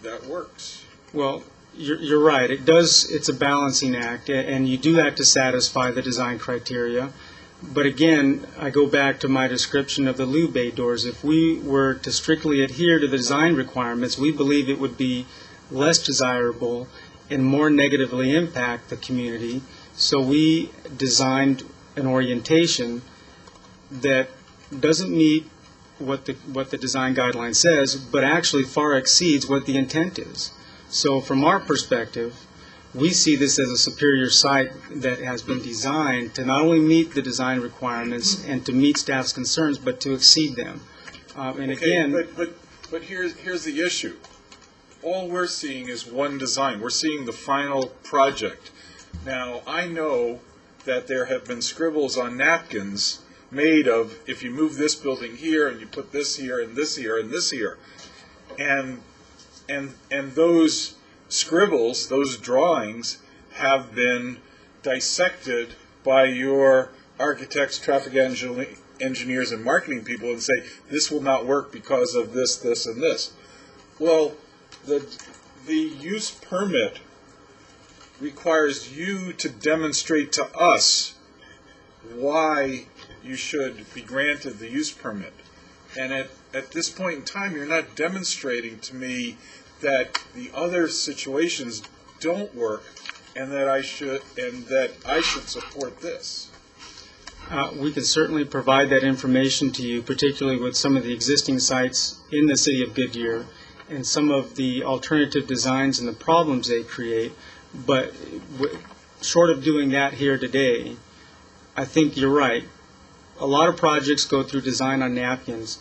F: that works.
J: well, you're right. It's a balancing act, and you do have to satisfy the design criteria. But again, I go back to my description of the loo bay doors. If we were to strictly adhere to the design requirements, we believe it would be less desirable and more negatively impact the community. So we designed an orientation that doesn't meet what the design guideline says, but actually far exceeds what the intent is. So from our perspective, we see this as a superior site that has been designed to not only meet the design requirements and to meet staff's concerns, but to exceed them. And again,
F: but here's the issue. All we're seeing is one design. We're seeing the final project. Now, I know that there have been scribbles on napkins made of, if you move this building here and you put this here and this here and this here, and those scribbles, those drawings, have been dissected by your architects, traffic engineers, and marketing people, and say this will not work because of this, this, and this. Well, the use permit requires you to demonstrate to us why you should be granted the use permit. And at this point in time, you're not demonstrating to me that the other situations don't work, and that I should support this.
J: we can certainly provide that information to you, particularly with some of the existing sites in the city of Goodyear and some of the alternative designs and the problems they create. But short of doing that here today, I think you're right. A lot of projects go through design on napkins.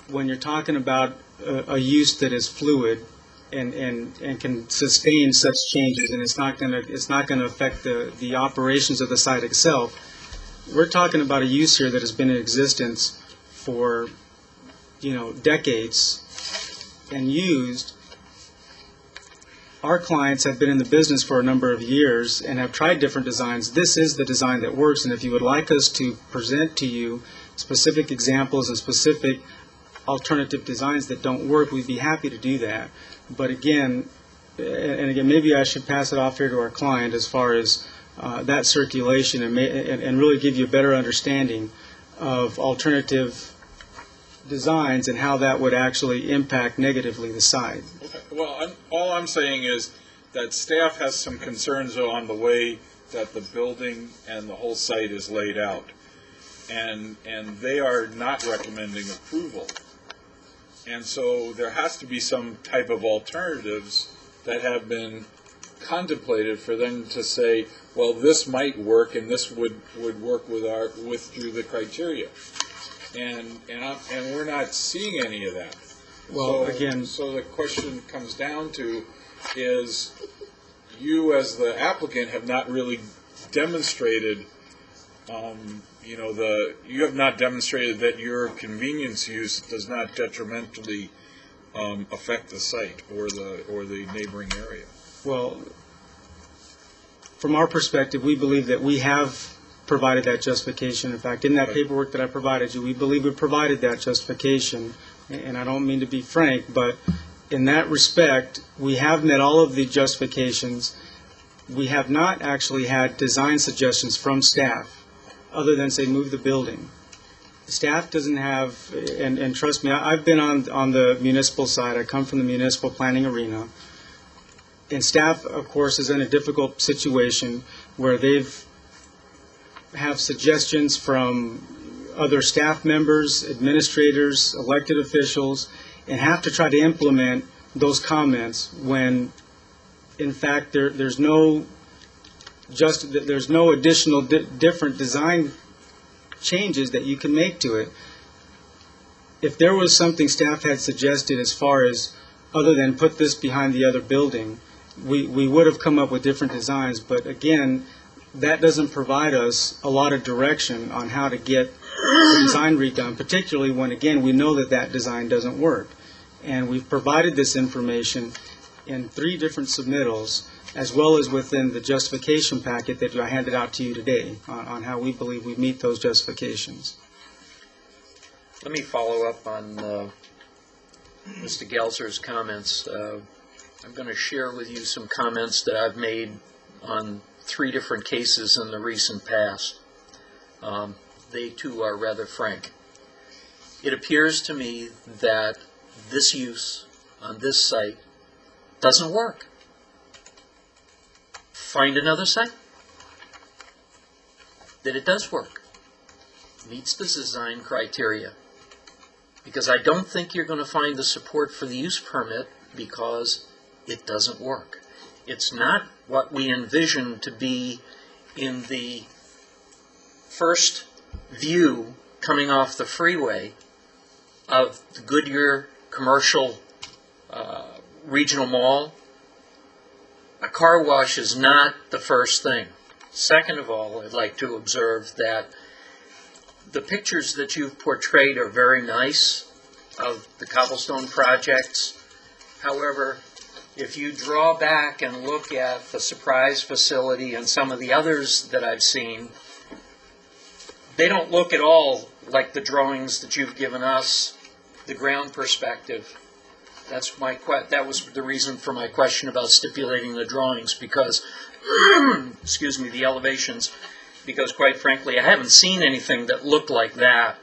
J: When you're talking about a use that is fluid and can sustain such changes, and it's not going to affect the operations of the site itself, we're talking about a use here that has been in existence for decades and used our clients have been in the business for a number of years and have tried different designs. This is the design that works, and if you would like us to present to you specific examples and specific alternative designs that don't work, we'd be happy to do that. But again, maybe I should pass it off here to our client as far as that circulation and really give you a better understanding of alternative designs and how that would actually impact negatively the site.
F: Okay. Well, all I'm saying is that staff has some concerns on the way that the building and the whole site is laid out. And they are not recommending approval. And so there has to be some type of alternatives that have been contemplated for them to say, well, this might work and this would work through the criteria. And we're not seeing any of that.
J: Well,
F: so the question comes down to is you as the applicant have not really demonstrated, you have not demonstrated that your convenience use does not detrimentally affect the site or the neighboring area.
J: Well, from our perspective, we believe that we have provided that justification. In fact, in that paperwork that I provided you, we believe we provided that justification. And I don't mean to be frank, but in that respect, we have met all of the justifications. We have not actually had design suggestions from staff, other than, say, move the building. Staff doesn't have, and trust me, I've been on the municipal side. I come from the municipal planning arena. And staff, of course, is in a difficult situation where they've have suggestions from other staff members, administrators, elected officials, and have to try to implement those comments when, in fact, there's no additional different design changes that you can make to it. If there was something staff had suggested as far as other than put this behind the other building, we would have come up with different designs. But again, that doesn't provide us a lot of direction on how to get the design redone, particularly when, again, we know that design doesn't work. And we've provided this information in 3 different submittals, as well as within the justification packet that I handed out to you today on how we believe we meet those justifications.
A: Let me follow up on Mr. Gelser's comments. I'm going to share with you some comments that I've made on 3 different cases in the recent past. They, too, are rather frank. It appears to me that this use on this site doesn't work. Find another site that it does work, meets the design criteria. Because I don't think you're going to find the support for the use permit because it doesn't work. It's not what we envisioned to be in the first view coming off the freeway of the Goodyear Commercial Regional Mall. A car wash is not the first thing. Second of all, I'd like to observe that the pictures that you've portrayed are very nice of the cobblestone projects. However, if you draw back and look at the Surprise facility and some of the others that I've seen, they don't look at all like the drawings that you've given us, the ground perspective. That was the reason for my question about stipulating the drawings, because, excuse me, the elevations, because quite frankly, I haven't seen anything that looked like that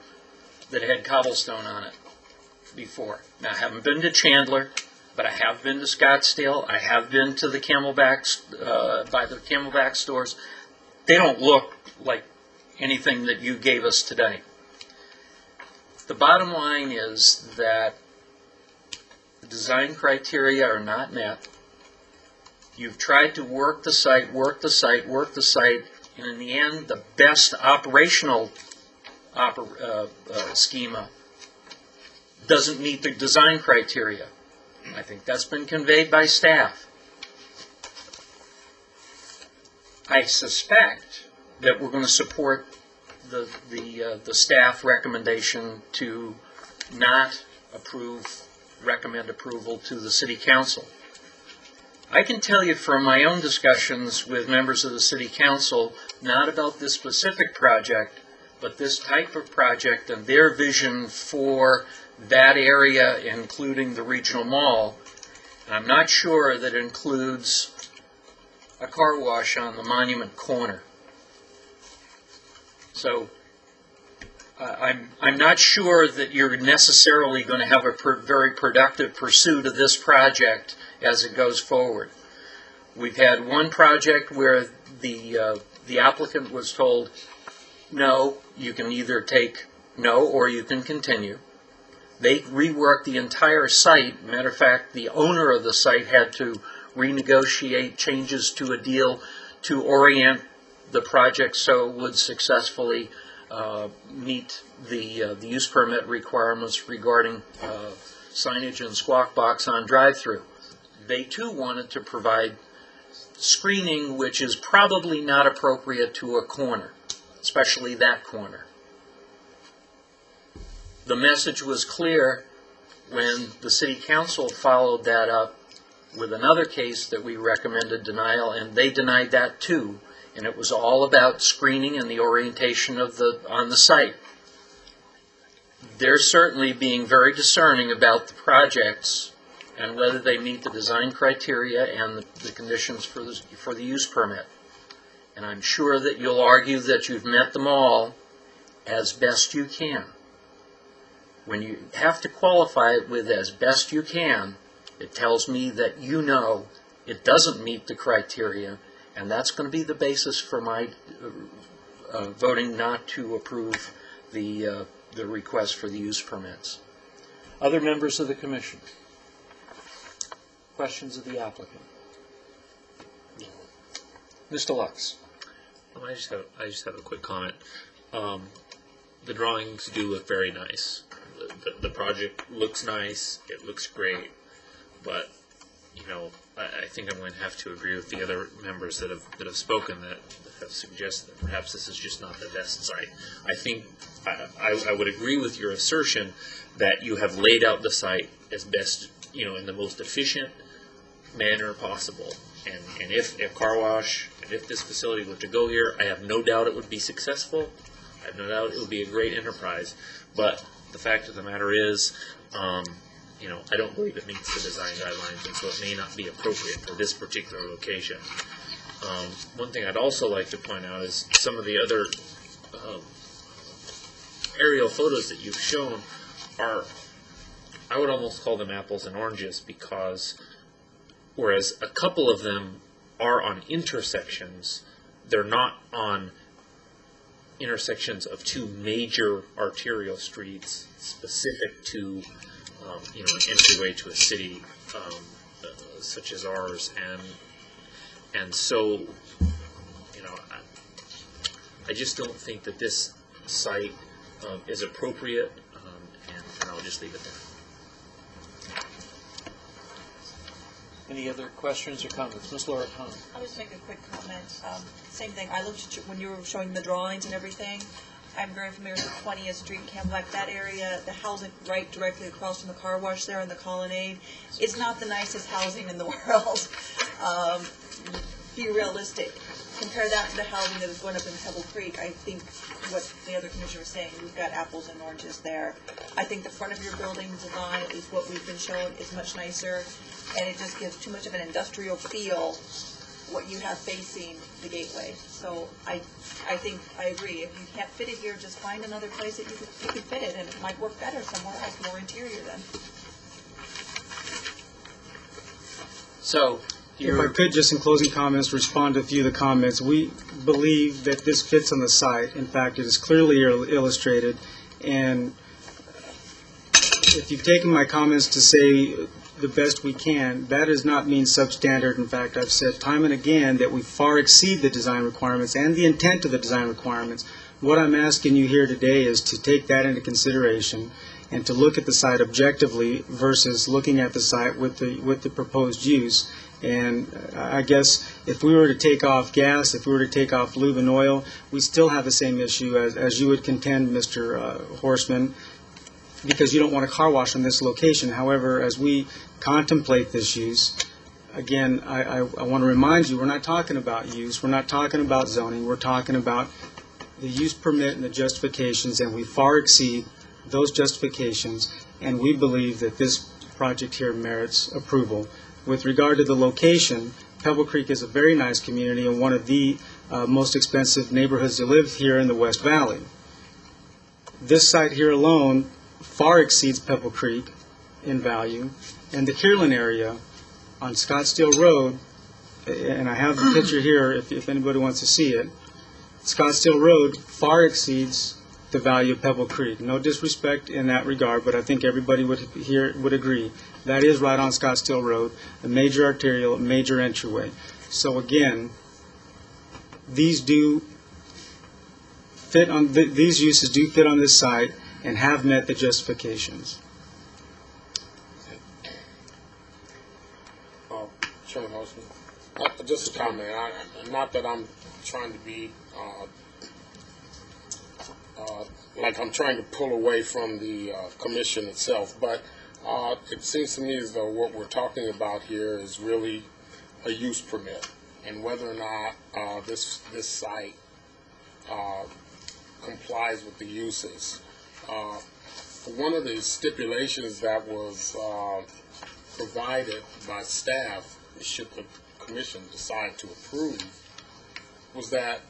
A: had cobblestone on it before. Now, I haven't been to Chandler, but I have been to Scottsdale. I have been to the Camelback, by the Camelback stores. They don't look like anything that you gave us today. The bottom line is that the design criteria are not met. You've tried to work the site, and in the end, the best operational schema doesn't meet the design criteria. I think that's been conveyed by staff. I suspect that we're going to support the staff recommendation to not recommend approval to the City Council. I can tell you from my own discussions with members of the city council, not about this specific project, but this type of project and their vision for that area, including the regional mall. And I'm not sure that it includes a car wash on the Monument Corner. So I'm not sure that you're necessarily going to have a very productive pursuit of this project as it goes forward. We've had one project where the applicant was told, no, you can either take no or you can continue. They reworked the entire site. Matter of fact, the owner of the site had to renegotiate changes to a deal to orient the project so it would successfully meet the use permit requirements regarding signage and squawk box on drive-through. They too wanted to provide screening, which is probably not appropriate to a corner, especially that corner. The message was clear when the city council followed that up with another case that we recommended denial, and they denied that too. And it was all about screening and the orientation of on the site. They're certainly being very discerning about the projects and whether they meet the design criteria and the conditions for the use permit. And I'm sure that you'll argue that you've met them all as best you can. When you have to qualify it with as best you can, it tells me that you know it doesn't meet the criteria, and that's going to be the basis for my voting not to approve the request for the use permits. Other members of the commission? Questions of the applicant? Mr. Lux.
E: Well, I just have a quick comment. The drawings do look very nice. The project looks nice. It looks great. But, you know, I think I'm going to have to agree with the other members that have spoken that have suggested that perhaps this is just not the best site. I think I would agree with your assertion that you have laid out the site as best, you know, in the most efficient manner possible. And if a car wash, and if this facility were to go here, I have no doubt it would be successful. I have no doubt it would be a great enterprise. But the fact of the matter is, you know, I don't believe it meets the design guidelines, and so it may not be appropriate for this particular location. One thing I'd also like to point out is some of the other aerial photos that you've shown are, I would almost call them apples and oranges, because whereas a couple of them are on intersections, they're not on intersections of two major arterial streets specific to you know, an entryway to a city such as ours, and so, you know, I just don't think that this site is appropriate, and I'll just leave it there.
A: Any other questions or comments? Ms. Laura Hahn.
I: I'll just make a quick comment. Same thing. I looked at when you were showing the drawings and everything. I'm very familiar with 20th Street, Camelback, that area, the housing right directly across from the car wash there in the colonnade. It's not the nicest housing in the world. Be realistic. Compare that to the housing that is going up in Pebble Creek. I think what the other commissioner was saying, we've got apples and oranges there. I think the front of your building design, at least what we've been shown, is much nicer, and it just gives too much of an industrial feel what you have facing the gateway. So I think I agree. If you can't fit it here, just find another place that you could fit it, and it might work better somewhere else, more interior then.
A: So,
J: If I could, just in closing comments, respond to a few of the comments. We believe that this fits on the site. In fact, it is clearly illustrated. And if you've taken my comments to say the best we can, that does not mean substandard. In fact, I've said time and again that we far exceed the design requirements and the intent of the design requirements. What I'm asking you here today is to take that into consideration and to look at the site objectively versus looking at the site with the proposed use. And I guess if we were to take off gas, if we were to take off lube and oil, we still have the same issue as you would contend, Mr. Horstman, because you don't want a car wash in this location. However, as we contemplate this use, again, I want to remind you, we're not talking about use, we're not talking about zoning, we're talking about the use permit and the justifications, and we far exceed those justifications, and we believe that this project here merits approval. With regard to the location, Pebble Creek is a very nice community and one of the most expensive neighborhoods to live here in the West Valley. This site here alone far exceeds Pebble Creek in value, and the Kierland area on Scottsdale Road, and I have the picture here if anybody wants to see it, Scottsdale Road far exceeds the value of Pebble Creek. No disrespect in that regard, but I think everybody would agree. That is right on Scottsdale Road, a major arterial, a major entryway. So again, these uses do fit on this site and have met the justifications.
H: Chairman Horstman, just a comment. Not that I'm trying to be like I'm trying to pull away from the commission itself, but it seems to me as though what we're talking about here is really a use permit, and whether or not this site complies with the uses. One of the stipulations that was provided by staff, should the commission decide to approve, was that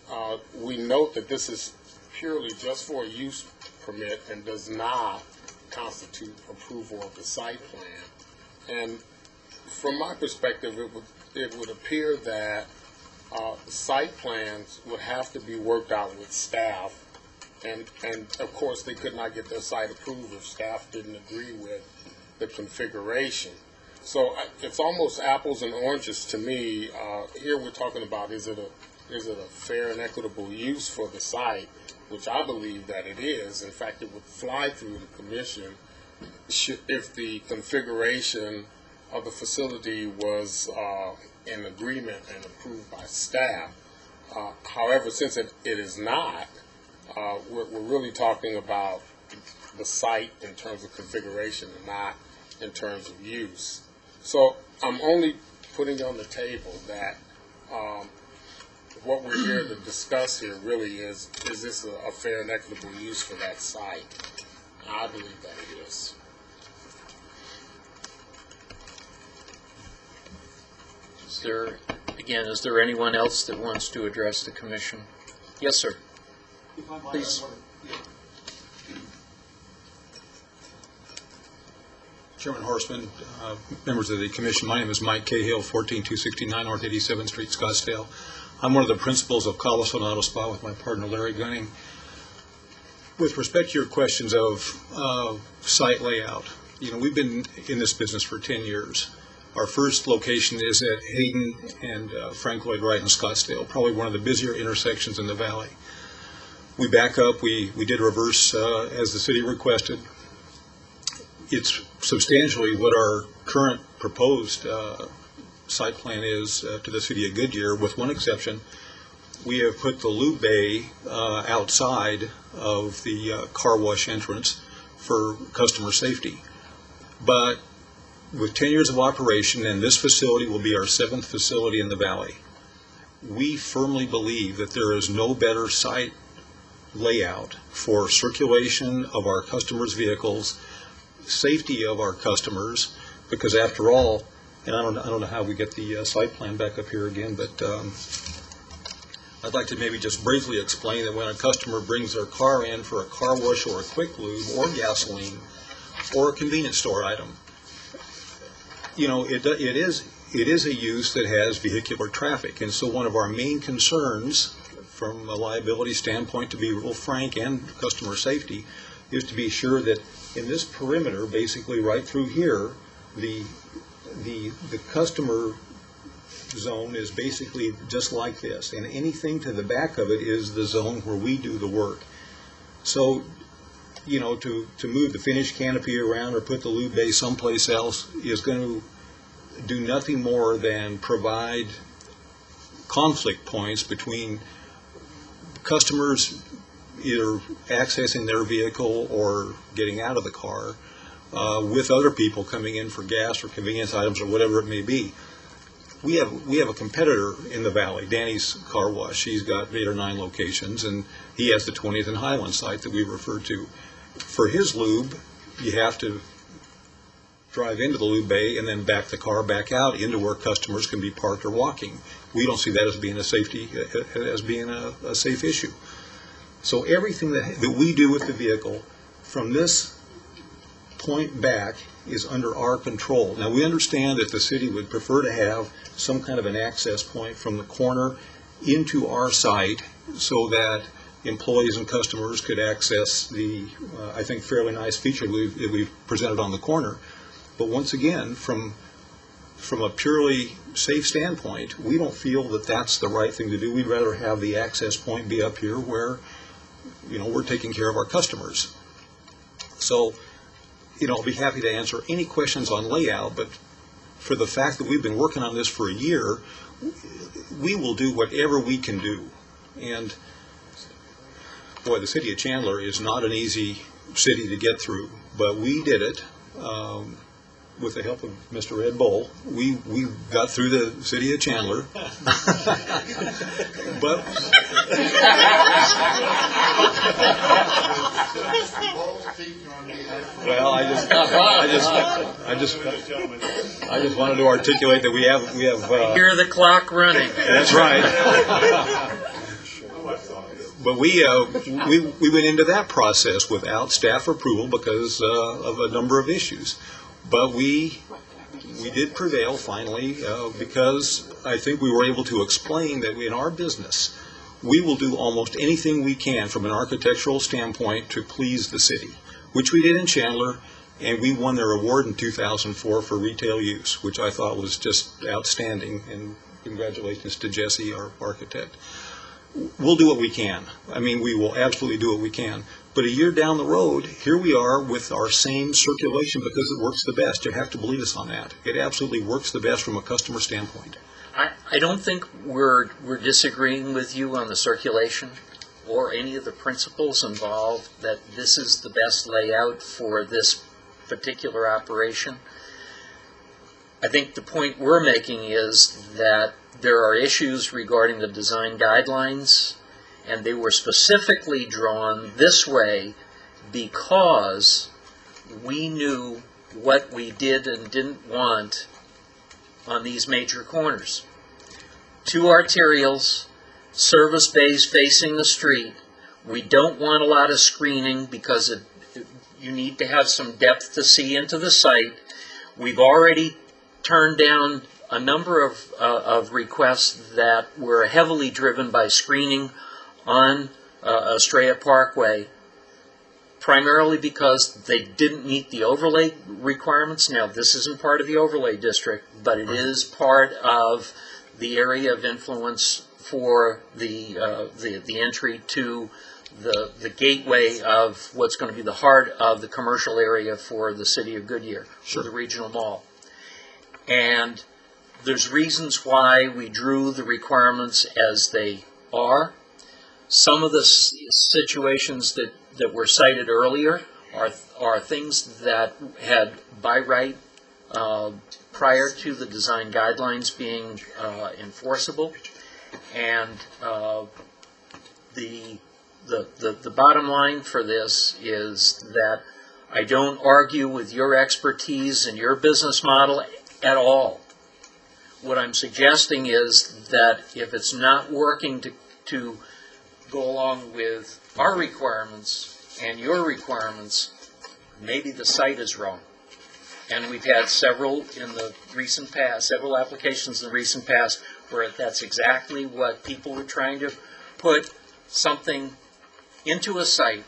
H: we note that this is purely just for a use permit and does not constitute approval of the site plan. And from my perspective, it would appear that site plans would have to be worked out with staff, and of course they could not get their site approved if staff didn't agree with the configuration. So it's almost apples and oranges to me. Here we're talking about is it a fair and equitable use for the site, which I believe that it is. In fact, it would fly through the commission if the configuration of the facility was in agreement and approved by staff. However, since it is not, we're really talking about the site in terms of configuration and not in terms of use. So I'm only putting on the table that what we're here to discuss here really is this a fair and equitable use for that site? I believe that it is.
A: Is there anyone else that wants to address the commission? Yes, sir. Please.
L: Chairman Horstman, members of the commission, my name is Mike Cahill, 14269 North 87th Street, Scottsdale. I'm one of the principals of Coliseau Auto Spa with my partner Larry Gunning. With respect to your questions of site layout, we've been in this business for 10 years. Our first location is at Hayden and Frank Lloyd Wright in Scottsdale, probably one of the busier intersections in the valley. We back up, we did reverse as the city requested. It's substantially what our current proposed site plan is to the city of Goodyear, with one exception. We have put the lube bay outside of the car wash entrance for customer safety. But with 10 years of operation, and this facility will be our 7th facility in the valley, we firmly believe that there is no better site layout for circulation of our customers' vehicles, safety of our customers, because after all, and I don't know how we get the site plan back up here again, but I'd like to maybe just briefly explain that when a customer brings their car in for a car wash or a quick lube or gasoline or a convenience store item, it is a use that has vehicular traffic, and so one of our main concerns from a liability standpoint, to be real frank, and customer safety, is to be sure that in this perimeter, basically right through here, the customer zone is basically just like this, and anything to the back of it is the zone where we do the work. So, to move the finished canopy around or put the lube bay someplace else is going to do nothing more than provide conflict points between customers either accessing their vehicle or getting out of the car with other people coming in for gas or convenience items or whatever it may be. we have a competitor in the valley, Danny's Car Wash. He's got 8 or 9 locations, and he has the 20th and Highland site that we refer to. For his lube, you have to drive into the lube bay and then back the car back out into where customers can be parked or walking. We don't see that as being a safe issue. So everything that we do with the vehicle from this point back is under our control. Now, we understand that the city would prefer to have some kind of an access point from the corner into our site so that employees and customers could access the, I think, fairly nice feature that we've presented on the corner. But once again, from a purely safe standpoint, we don't feel that that's the right thing to do. We'd rather have the access point be up here where, we're taking care of our customers. So, I'll be happy to answer any questions on layout, but for the fact that we've been working on this for a year, we will do whatever we can do. And, boy, the city of Chandler is not an easy city to get through, but we did it. With the help of Mr. Red Bull, we got through the city of Chandler. But well, I just wanted to articulate that we have.
A: Hear the clock running.
L: That's right. But we went into that process without staff approval because of a number of issues. But we did prevail finally because I think we were able to explain that in our business, we will do almost anything we can from an architectural standpoint to please the city, which we did in Chandler, and we won their award in 2004 for retail use, which I thought was just outstanding, and congratulations to Jesse, our architect. We'll do what we can. I mean, we will absolutely do what we can. But a year down the road, here we are with our same circulation because it works the best. You have to believe us on that. It absolutely works the best from a customer standpoint.
A: I don't think we're disagreeing with you on the circulation or any of the principles involved, that this is the best layout for this particular operation. I think the point we're making is that there are issues regarding the design guidelines, and they were specifically drawn this way because we knew what we did and didn't want on these major corners. 2 arterials, service bays facing the street. We don't want a lot of screening because you need to have some depth to see into the site. We've already turned down a number of requests that were heavily driven by screening on Estrella Parkway, primarily because they didn't meet the overlay requirements. Now, this isn't part of the overlay district, but it is part of the area of influence for the entry to the gateway of what's going to be the heart of the commercial area for the city of Goodyear, for the regional mall. And there's reasons why we drew the requirements as they are. Some of the situations that were cited earlier are things that had by right prior to the design guidelines being enforceable. And the bottom line for this is that I don't argue with your expertise and your business model at all. What I'm suggesting is that if it's not working to go along with our requirements and your requirements, maybe the site is wrong. And we've had several applications in the recent past where that's exactly what people were trying to put something into a site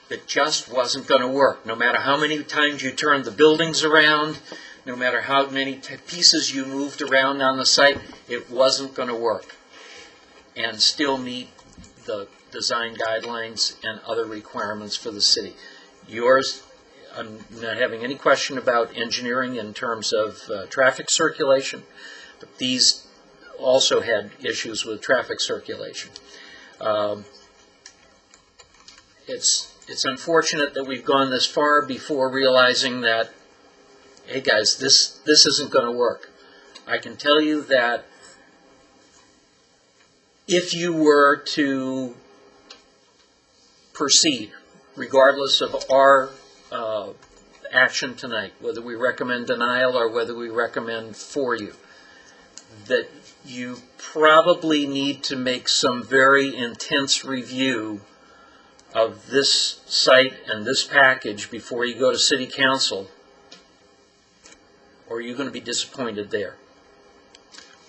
A: that just wasn't going to work. No matter how many times you turned the buildings around, no matter how many pieces you moved around on the site, it wasn't going to work and still meet the design guidelines and other requirements for the city. Yours, I'm not having any question about engineering in terms of traffic circulation, but these also had issues with traffic circulation. It's unfortunate that we've gone this far before realizing that, hey guys, this isn't going to work. I can tell you that if you were to proceed, regardless of our action tonight, whether we recommend denial or whether we recommend for you, that you probably need to make some very intense review of this site and this package before you go to City Council, or you're going to be disappointed there.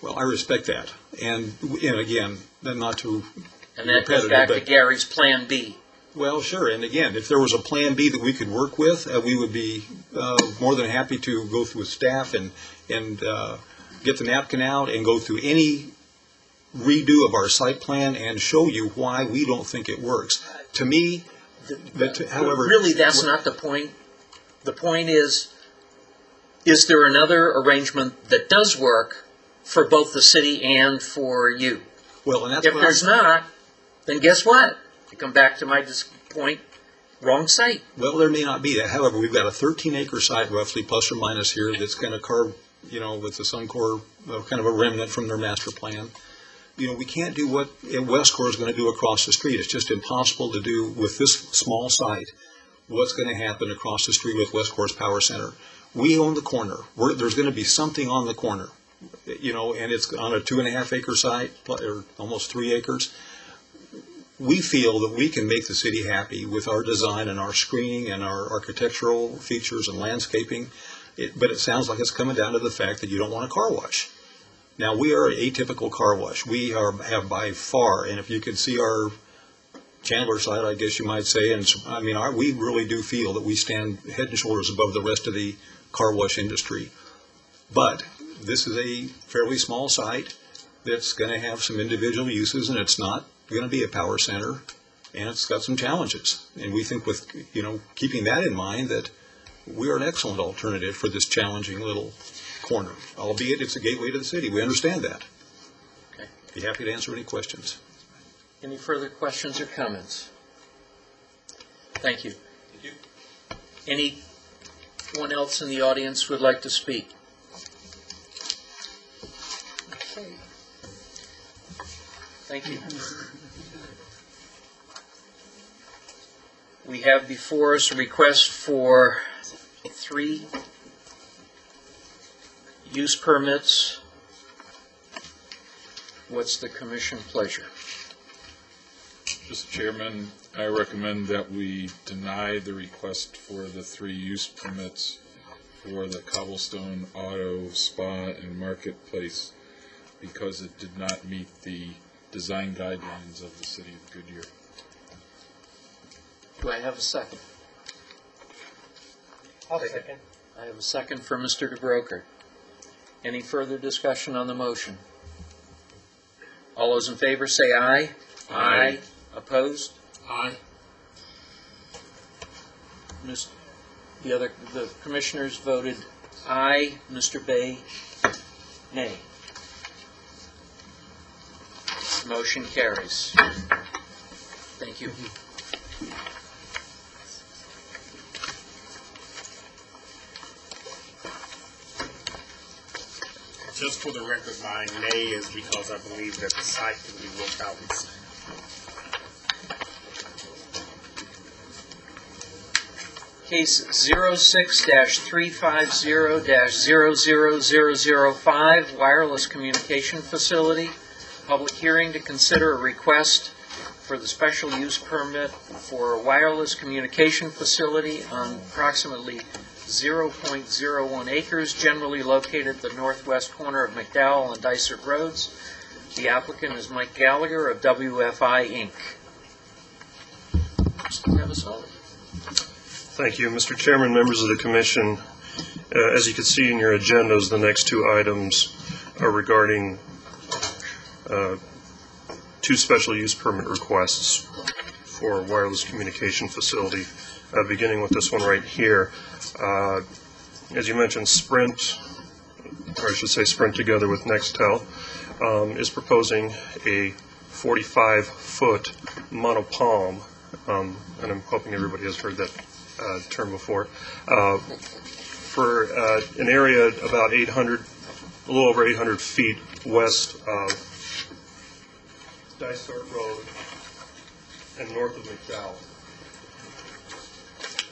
L: Well, I respect that. And again, not to
A: And that goes back to Gary's Plan B.
L: Well, sure. And again, if there was a Plan B that we could work with, we would be more than happy to go through with staff and get the napkin out and go through any redo of our site plan and show you why we don't think it works. To me, however...
A: Really, that's not the point. The point is there another arrangement that does work for both the city and for you?
L: Well, and that's
A: if there's not, then guess what? I come back to my point, wrong site.
L: Well, there may not be that. However, we've got a 13-acre site, roughly, plus or minus here, that's kind of carved, with the Suncor, kind of a remnant from their master plan. We can't do what Westcor is going to do across the street. It's just impossible to do with this small site what's going to happen across the street with Westcor's power center. We own the corner. There's going to be something on the corner, and it's on a 2.5-acre site, or almost 3 acres. We feel that we can make the city happy with our design and our screening and our architectural features and landscaping, but it sounds like it's coming down to the fact that you don't want a car wash. Now, we are an atypical car wash. We have by far, and if you could see our Chandler site, I guess you might say, and we really do feel that we stand head and shoulders above the rest of the car wash industry. But this is a fairly small site that's going to have some individual uses, and it's not going to be a power center, and it's got some challenges. And we think with, keeping that in mind, that we are an excellent alternative for this challenging little corner, albeit it's a gateway to the city. We understand that.
A: Okay.
L: Be happy to answer any questions.
A: Any further questions or comments? Thank you.
F: Thank you.
A: Anyone else in the audience would like to speak? Okay. Thank you. We have before us a request for 3 use permits. What's the commission pleasure?
F: Mr. Chairman, I recommend that we deny the request for the 3 use permits for the Cobblestone Auto Spa and Marketplace because it did not meet the design guidelines of the city of Goodyear.
A: Do I have a second?
C: I'll second.
A: I have a second for Mr. DeBroker. Any further discussion on the motion? All those in favor say aye.
F: Aye.
A: Opposed?
E: Aye.
A: The commissioners voted aye. Mr. Bay, nay. Motion carries. Thank you.
H: Just for the record, my nay is because I believe that the site can be worked out.
A: Case 06-350-00005, Wireless Communication Facility. Public hearing to consider a request for the special use permit for a wireless communication facility on approximately 0.01 acres, generally located at the northwest corner of McDowell and Dysart Roads. The applicant is Mike Gallagher of WFI Inc. Mr. Travisoli.
M: Thank you, Mr. Chairman, members of the commission. As you can see in your agendas, the next 2 items are regarding 2 special use permit requests for a wireless communication facility, beginning with this one right here. As you mentioned, Sprint, or I should say Sprint together with Nextel, is proposing a 45-foot monopalm, and I'm hoping everybody has heard that term before, for an area about 800 a little over 800 feet west of Dysart Road and north of McDowell.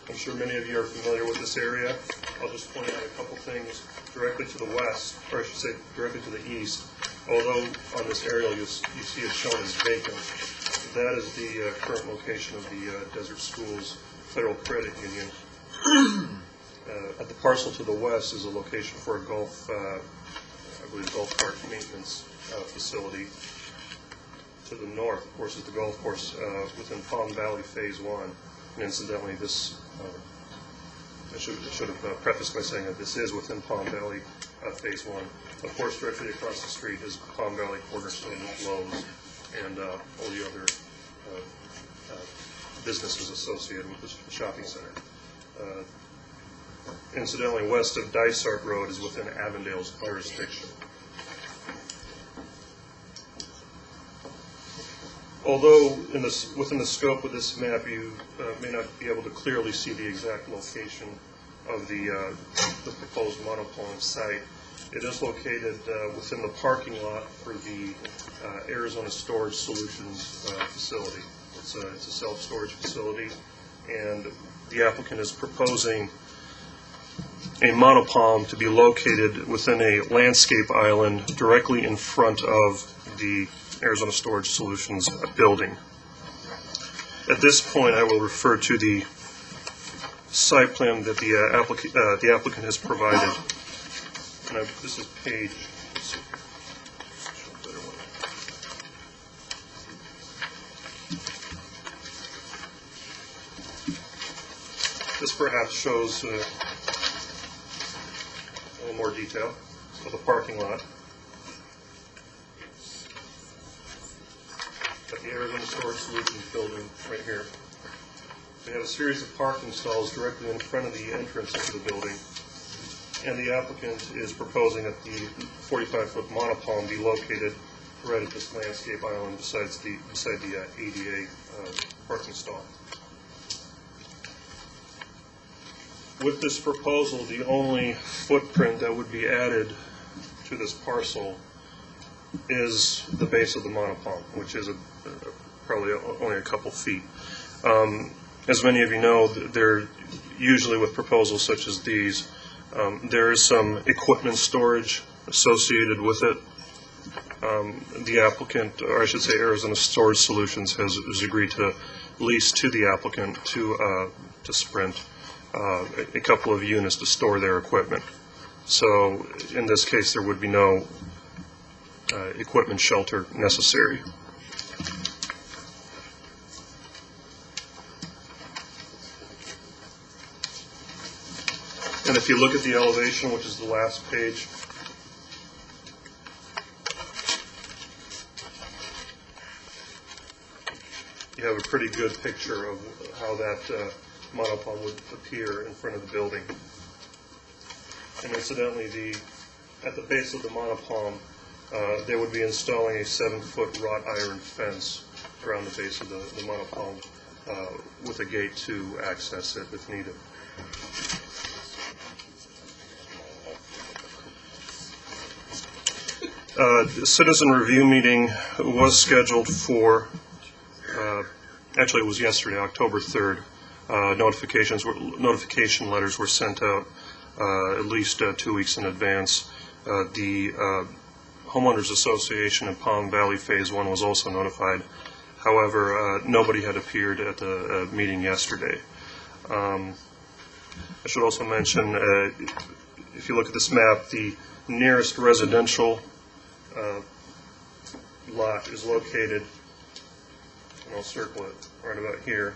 M: I'm sure many of you are familiar with this area. I'll just point out a couple things directly to the west, or I should say directly to the east. Although on this aerial you see it shown as vacant, that is the current location of the Desert Schools Federal Credit Union. At the parcel to the west is a location for a golf, I believe, golf cart maintenance facility. To the north, of course, is the golf course within Palm Valley Phase 1. And incidentally, this, I should have prefaced by saying that this is within Palm Valley Phase 1. Of course, directly across the street is Palm Valley Cornerstone Lowe's and all the other businesses associated with the shopping center. Incidentally, west of Dysart Road is within Avondale's jurisdiction. Although within the scope of this map, you may not be able to clearly see the exact location of the proposed monopole site, it is located within the parking lot for the Arizona Storage Solutions facility. It's a self-storage facility, and the applicant is proposing a monopalm to be located within a landscape island directly in front of the Arizona Storage Solutions building. At this point, I will refer to the site plan that the applicant has provided. And this is page. This perhaps shows a little more detail of the parking lot. At the Arizona Storage Solutions building right here. We have a series of parking stalls directly in front of the entrance into the building. And the applicant is proposing that the 45-foot monopalm be located right at this landscape island beside the ADA parking stall. With this proposal, the only footprint that would be added to this parcel is the base of the monopalm, which is probably only a couple feet. As many of you know, there usually with proposals such as these, there is some equipment storage associated with it. The applicant, or I should say Arizona Storage Solutions, has agreed to lease to the applicant to Sprint a couple of units to store their equipment. So in this case, there would be no equipment shelter necessary. And if you look at the elevation, which is the last page, you have a pretty good picture of how that monopalm would appear in front of the building. And incidentally, at the base of the monopalm, they would be installing a 7-foot wrought iron fence around the base of the monopalm with a gate to access it if needed. The citizen review meeting was scheduled for, actually it was yesterday, October 3rd. Notification letters were sent out at least 2 weeks in advance. The Homeowners Association in Palm Valley Phase 1 was also notified. However, nobody had appeared at the meeting yesterday. I should also mention, if you look at this map, the nearest residential lot is located, and I'll circle it right about here.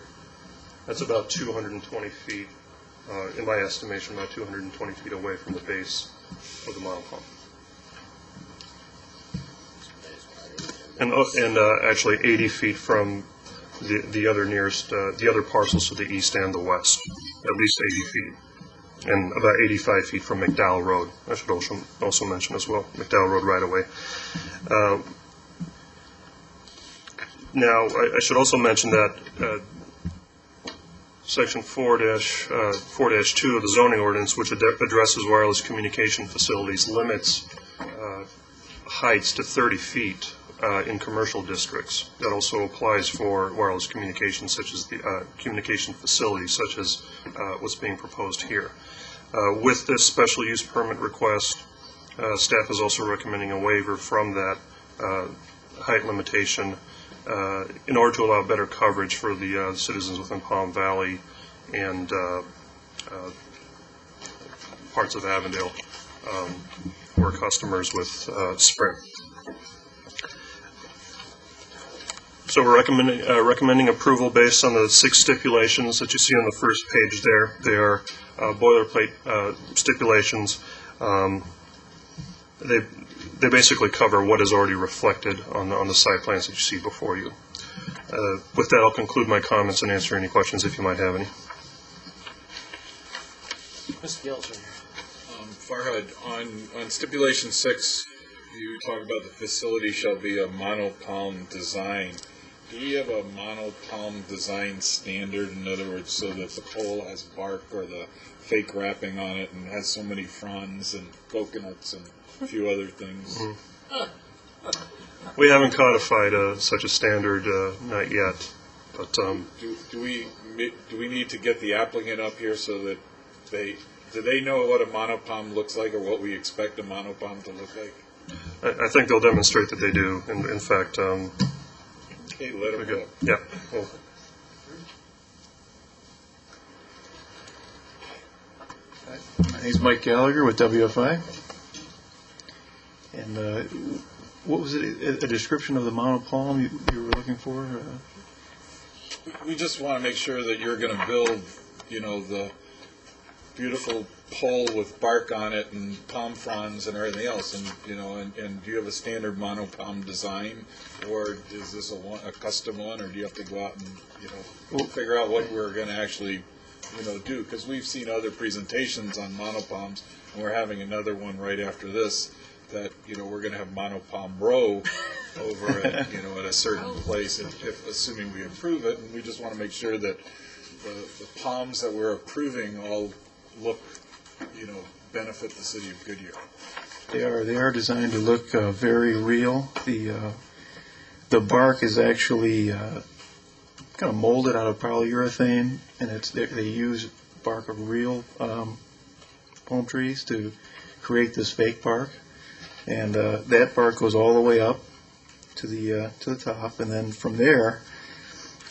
M: That's about 220 feet, in my estimation, about 220 feet away from the base of the monopalm. And actually 80 feet from the other nearest, the other parcels to the east and the west, at least 80 feet. And about 85 feet from McDowell Road. I should also mention as well, McDowell Road right away. Now, I should also mention that Section 4-2 of the zoning ordinance, which addresses wireless communication facilities, limits heights to 30 feet in commercial districts. That also applies for wireless communications, such as the communication facilities, such as what's being proposed here. With this special use permit request, staff is also recommending a waiver from that height limitation in order to allow better coverage for the citizens within Palm Valley and parts of Avondale who are customers with Sprint. So we're recommending approval based on the 6 stipulations that you see on the first page there. They are boilerplate stipulations. They basically cover what is already reflected on the site plans that you see before you. With that, I'll conclude my comments and answer any questions if you might have any.
A: Mr. Gelser.
F: Farhad, on stipulation 6, you talk about the facility shall be a monopalm design. Do we have a monopalm design standard, in other words, so that the pole has bark or the fake wrapping on it and has so many fronds and coconuts and a few other things?
M: We haven't codified such a standard, not yet. But
F: do we need to get the applicant up here so that do they know what a monopalm looks like or what we expect a monopalm to look like?
M: I think they'll demonstrate that they do. In fact,
F: okay, let them go.
M: Yeah. Well,
N: my name's Mike Gallagher with WFI. And what was it, a description of the monopalm you were looking for?
F: We just want to make sure that you're going to build, the beautiful pole with bark on it and palm fronds and everything else, and do you have a standard monopalm design, or is this a custom one, or do you have to go out and figure out what we're going to actually do? Because we've seen other presentations on monopalms, and we're having another one right after this that we're going to have monopalm row over at at a certain place, if assuming we approve it, and we just want to make sure that the palms that we're approving all look, benefit the city of Goodyear.
N: They are designed to look very real. The bark is actually kind of molded out of polyurethane, and they use bark of real palm trees to create this fake bark, and that bark goes all the way up to the top, and then from there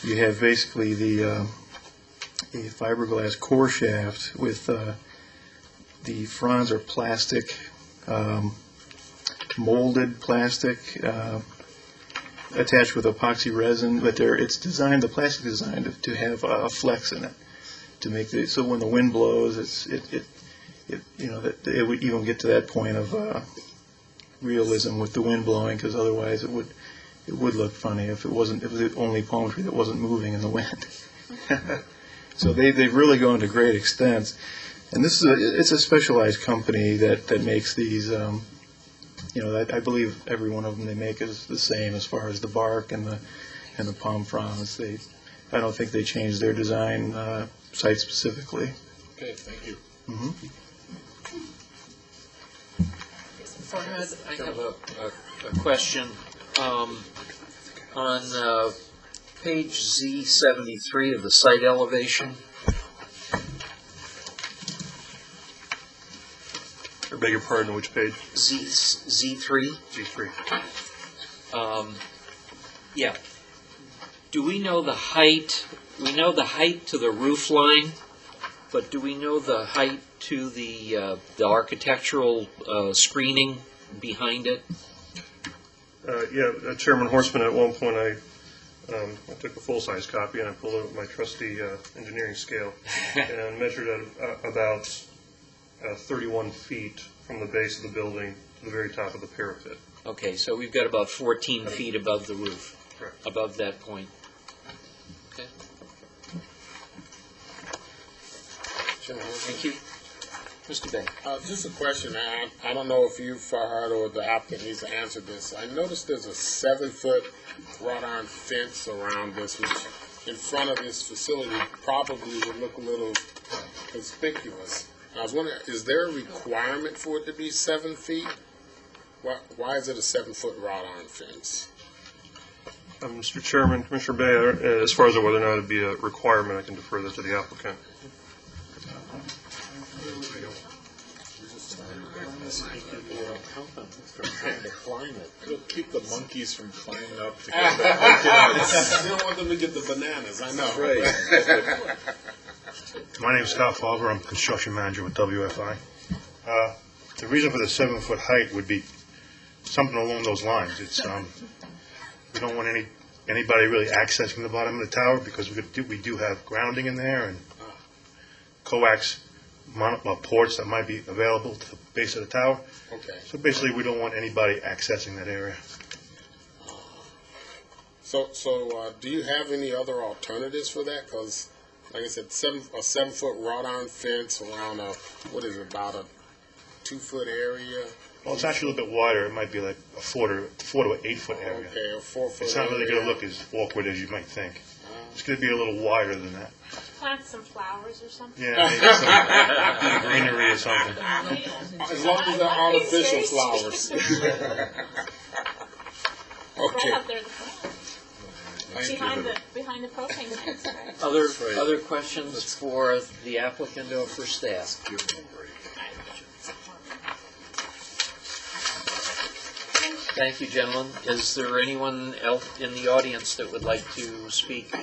N: you have basically a fiberglass core shaft with the fronds are plastic, molded plastic, attached with epoxy resin, but the plastic is designed to have a flex in it to make so when the wind blows, it would even get to that point of realism with the wind blowing, because otherwise it would look funny if it was the only palm tree that wasn't moving in the wind. So they've really gone to great extents, and it's a specialized company that makes these. I believe every one of them they make is the same as far as the bark and the palm fronds. I don't think they changed their design site specifically.
F: Okay, thank you.
N: Mm-hmm.
A: Farhad, I have a question. On page Z73 of the site elevation,
M: I beg your pardon, which page?
A: Z3.
M: G3.
A: Yeah. Do we know the height? We know the height to the roof line, but do we know the height to the architectural screening behind it?
M: Chairman Horstman, at one point I took a full-size copy and I pulled out my trusty engineering scale and measured at about 31 feet from the base of the building to the very top of the parapet.
A: Okay, so we've got about 14 feet above the roof.
M: Correct.
A: Above that point. Okay. Thank you. Mr. Bay.
H: Just a question. I don't know if you, Farhad, or the applicant needs to answer this. I noticed there's a 7-foot wrought iron fence around this, which in front of this facility probably would look a little conspicuous. I was wondering, is there a requirement for it to be 7 feet? Why is it a 7-foot wrought iron fence?
M: Mr. Chairman, Commissioner Bay, as far as whether or not it'd be a requirement, I can defer that to the applicant.
F: It'll keep the monkeys from climbing up to get the
H: You don't want them to get the bananas, I know.
F: Right.
O: My name is Scott Falver. I'm construction manager with WFI. The reason for the 7-foot height would be something along those lines. It's we don't want anybody really accessing the bottom of the tower because we do have grounding in there and coax ports that might be available to the base of the tower.
H: Okay.
O: So basically, we don't want anybody accessing that area.
H: So do you have any other alternatives for that? Because, like I said, a 7-foot wrought iron fence around what is it, about a 2-foot area?
O: Well, it's actually a little bit wider. It might be like a 4 to 8-foot area.
H: Okay, a 4-foot.
O: It's not really
H: area.
O: going to look as awkward as you might think. It's going to be a little wider than that.
B: Plant some flowers or something?
O: Yeah, maybe some greenery or something.
H: As long as they're artificial flowers. Okay.
B: Right out there, the plant. Behind the propane tanks, right?
A: Other questions for the applicant or for staff? Thank you, gentlemen. Is there anyone else in the audience that would like to speak?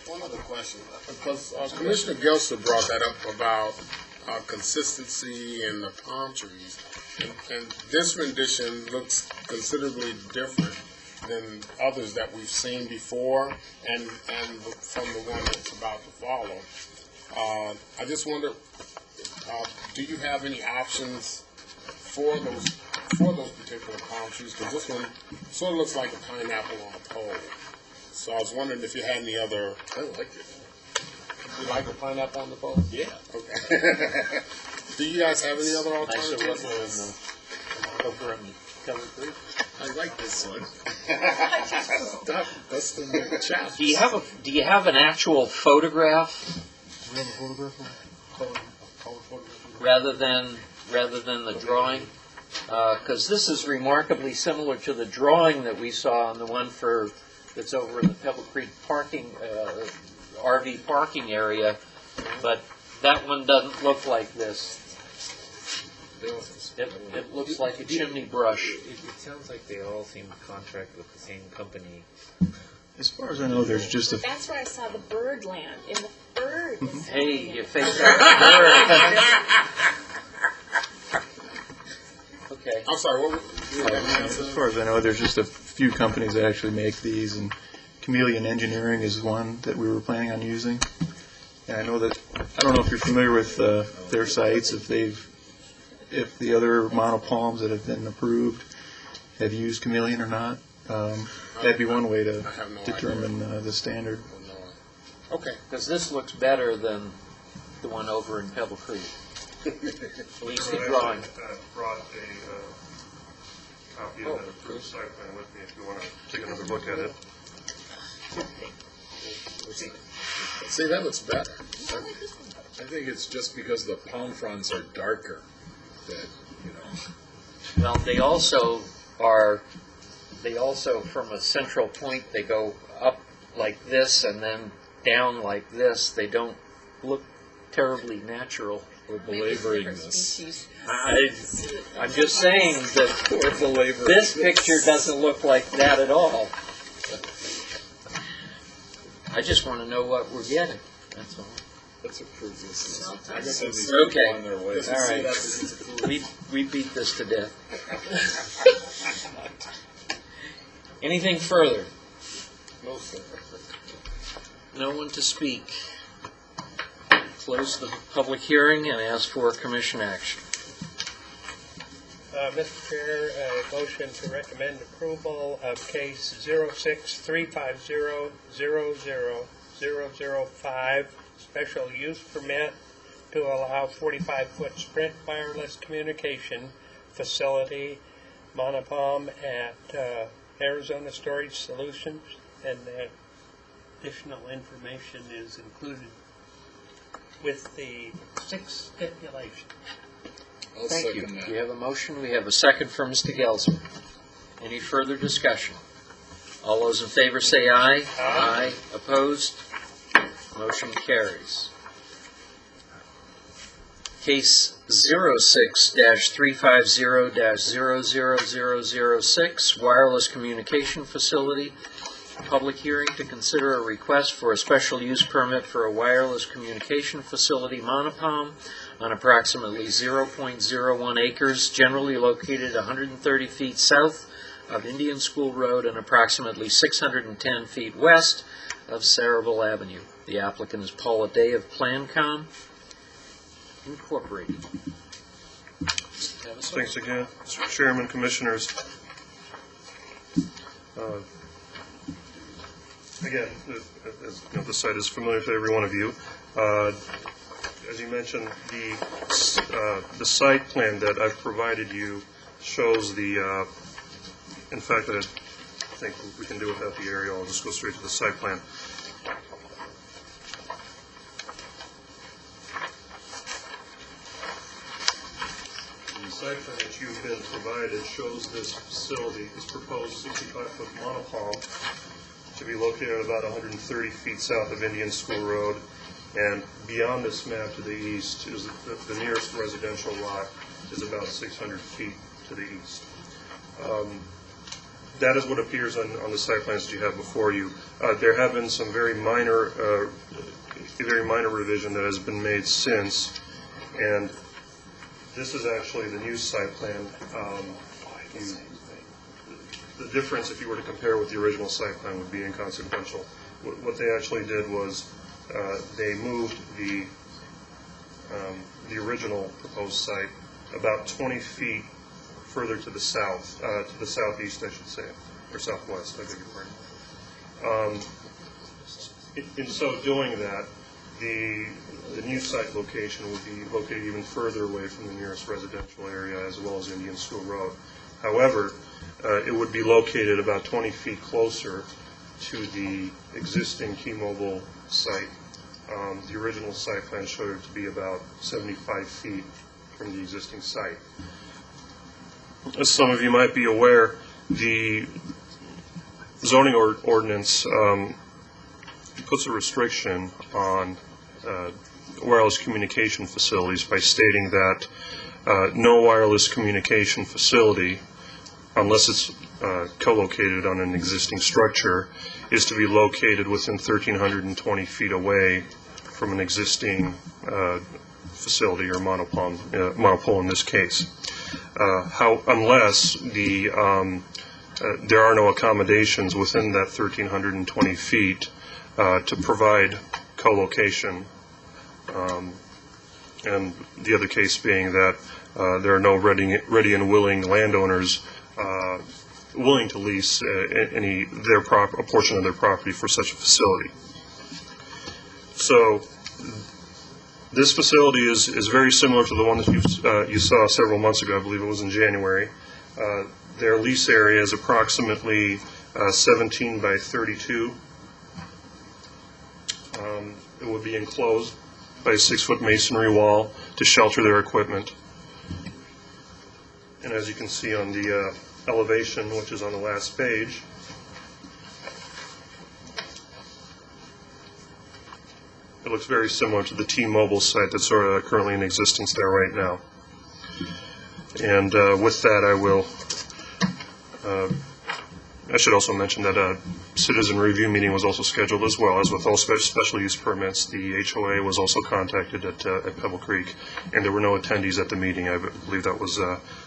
H: One other question, because Commissioner Gelster brought that up about consistency in the palm trees, and this rendition looks considerably different than others that we've seen before, and from the one that's about to follow. I just wonder, do you have any options for those particular palm trees? Because this one sort of looks like a pineapple on a pole. So I was wondering if you had any other.
F: I like it.
H: You like a pineapple on the pole?
F: Yeah.
H: Okay. Do you guys have any other alternatives?
A: Over in Kelly Creek.
F: I like this one. Stop busting my chops.
A: Do you have an actual photograph rather than the drawing? Because this is remarkably similar to the drawing that we saw on the one that's over in the Pebble Creek parking RV parking area, but that one doesn't look like this. It looks like a chimney brush.
E: It sounds like they all seem to contract with the same company.
N: As far as I know, there's just a
B: That's where I saw the bird land, in the birds.
A: Hey, you face that bird. Okay.
H: I'm sorry, what
N: as far as I know, there's just a few companies that actually make these, and Chameleon Engineering is one that we were planning on using. And I know that, I don't know if you're familiar with their sites, if the other monopalms that have been approved have used Chameleon or not. That'd be one way to determine the standard.
H: Okay.
A: Because this looks better than the one over in Pebble Creek. At least the drawing.
M: Brought a copy of that approved site plan with me if you want to take another look at it.
H: See, that looks better.
F: I think it's just because the palm fronds are darker that,
A: Well, they also from a central point, they go up like this and then down like this. They don't look terribly natural.
F: we're belaboring this.
A: I'm just saying that this picture doesn't look like that at all. I just want to know what we're getting, that's all.
F: Let's approve this. I guess these
A: Okay.
F: people on their way.
A: All right. We beat this to death. Anything further?
H: No, sir.
A: No one to speak. Close the public hearing and ask for commission action.
C: Mr. Chair, a motion to recommend approval of case 06-350-00005, special use permit to allow 45-foot Sprint wireless communication facility, monopalm at Arizona Storage Solutions, and additional information is included with the 6 stipulation.
F: I'll
A: Thank you.
F: second that.
A: We have a motion, we have a second from Mr. Gelser. Any further discussion? All those in favor say aye. Aye. Opposed? Motion carries. Case 06-350-00006, Wireless Communication Facility. Public hearing to consider a request for a special use permit for a wireless communication facility monopom on approximately 0.01 acres, generally located 130 feet south of Indian School Road and approximately 610 feet west of Saraville Avenue. The applicant is Paula Day of Plancom Incorporated.
M: Thanks again, Mr. Chairman, Commissioners. Again, as you know, the site is familiar to every one of you. As you mentioned, the site plan that I've provided you shows the, in fact, I think we can do without the aerial. I'll just go straight to the site plan. The site plan that you've been provided shows this facility, this proposed 65-foot monopole, to be located about 130 feet south of Indian School Road, and beyond this map to the east is the nearest residential lot is about 600 feet to the east. That is what appears on the site plans that you have before you. There have been some very minor revision that has been made since, and this is actually the new site plan. The difference, if you were to compare with the original site plan, would be inconsequential. What they actually did was they moved the original proposed site about 20 feet further to the south, to the southeast, I should say, or southwest, I beg your pardon. In so doing that, the new site location would be located even further away from the nearest residential area as well as Indian School Road. However, it would be located about 20 feet closer to the existing T-Mobile site. The original site plan showed it to be about 75 feet from the existing site. As some of you might be aware, the zoning ordinance puts a restriction on wireless communication facilities by stating that no wireless communication facility, unless it's co-located on an existing structure, is to be located within 1,320 feet away from an existing facility or monopole in this case. Unless there are no accommodations within that 1,320 feet to provide co-location, and the other case being that there are no ready and willing landowners willing to lease a portion of their property for such a facility. So this facility is very similar to the one that you saw several months ago. I believe it was in January. Their lease area is approximately 17 by 32. It would be enclosed by a 6-foot masonry wall to shelter their equipment. And as you can see on the elevation, which is on the last page, it looks very similar to the T-Mobile site that's currently in existence there right now. And with that, I should also mention that a citizen review meeting was also scheduled as well. As with all special use permits, the HOA was also contacted at Pebble Creek, and there were no attendees at the meeting. I believe that was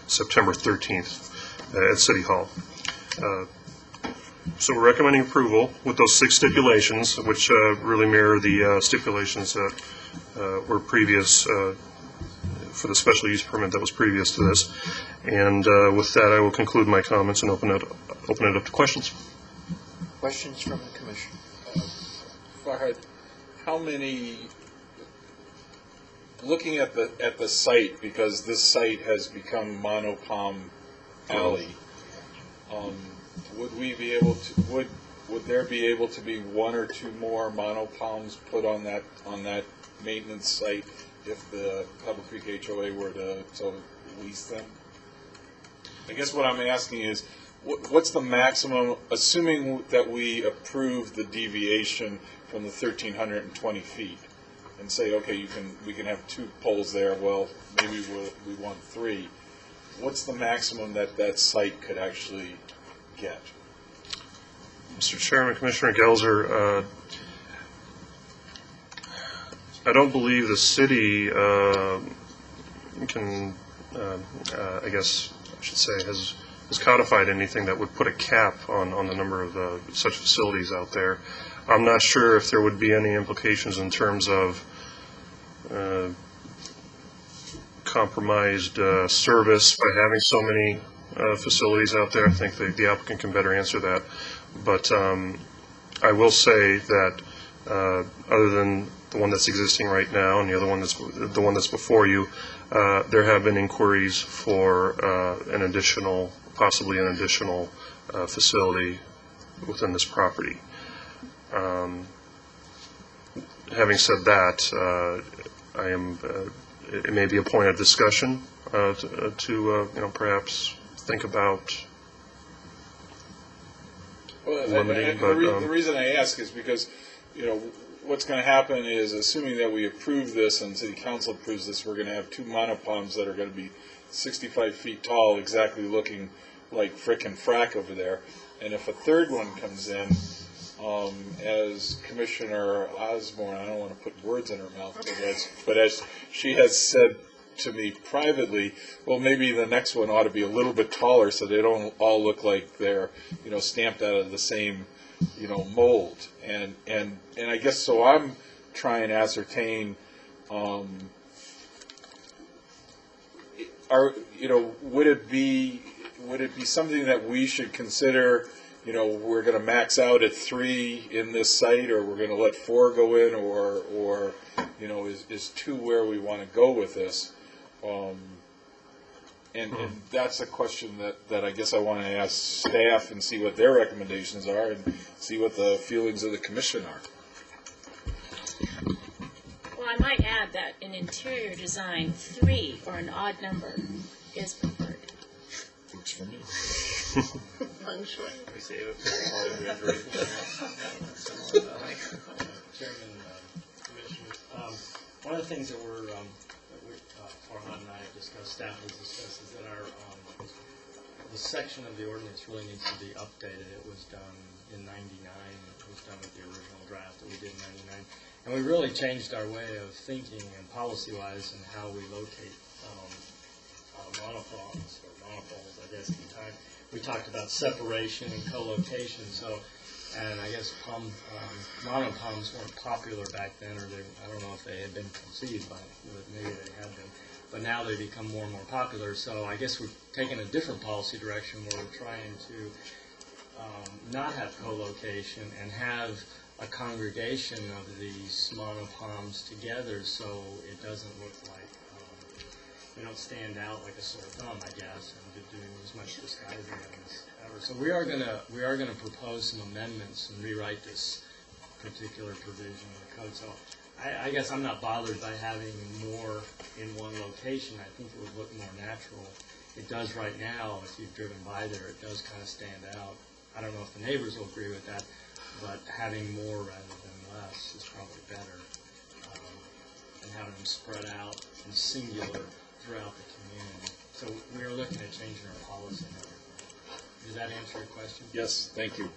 M: September 13th at City Hall. So we're recommending approval with those 6 stipulations, which really mirror the stipulations that were previous for the special use permit that was previous to this. And with that, I will conclude my comments and open it up to questions.
A: Questions from the commission?
F: Farhad, how many, looking at the site, because this site has become Monopom Alley, would we be able to, would there be able to be 1 or 2 more monopoms put on that maintenance site if the Pebble Creek HOA were to so lease them? I guess what I'm asking is, what's the maximum, assuming that we approve the deviation from the 1,320 feet, and say, okay, we can have 2 poles there, well, maybe we want 3. What's the maximum that that site could actually get?
M: Mr. Chairman, Commissioner Gelzer, I don't believe the city can, I guess I should say, has codified anything that would put a cap on the number of such facilities out there. I'm not sure if there would be any implications in terms of compromised service by having so many facilities out there. I think the applicant can better answer that. But I will say that other than the one that's existing right now and the other one that's the one that's before you, there have been inquiries for possibly an additional facility within this property. Having said that, it may be a point of discussion to perhaps think about limiting.
F: The reason I ask is because, what's going to happen is, assuming that we approve this and City Council approves this, we're going to have 2 monopalms that are going to be 65 feet tall, exactly looking like frickin' frack over there. And if a third one comes in, as Commissioner Osborne, I don't want to put words in her mouth, but as she has said to me privately, well, maybe the next one ought to be a little bit taller so they don't all look like they're, stamped out of the same, mold. And I guess so I'm trying to ascertain, would it be something that we should consider, we're going to max out at 3 in this site, or we're going to let 4 go in, or is 2 where we want to go with this? And that's a question that I guess I want to ask staff and see what their recommendations are and see what the feelings of the commission are.
B: Well, I might add that in interior design, 3 or an odd number is preferred.
F: Works for me.
B: Feng shui.
P: Chairman, Commissioners, one of the things that Farhan and I have discussed, staff has discussed, is that the section of the ordinance really needs to be updated. It was done in '99. It was done with the original draft that we did in '99. And we really changed our way of thinking and policy-wise and how we locate monopoles, I guess, at the time. We talked about separation and co-location, and I guess monopoles weren't popular back then, or I don't know if they had been conceived by it, but maybe they had been. But now they become more and more popular, so I guess we've taken a different policy direction where we're trying to not have co-location and have a congregation of these monopoles together, so it doesn't look like they don't stand out like a sore thumb, I guess, and to do as much disguising as ever. So we are gonna propose some amendments and rewrite this particular provision of the code. So I guess I'm not bothered by having more in one location. I think it would look more natural. It does right now. If you've driven by there, it does kind of stand out. I don't know if the neighbors will agree with that, but having more rather than less is probably better. And having them spread out and singular throughout the community. So we are looking at changing our policy and everything. Does that answer your question?
F: Yes, thank you.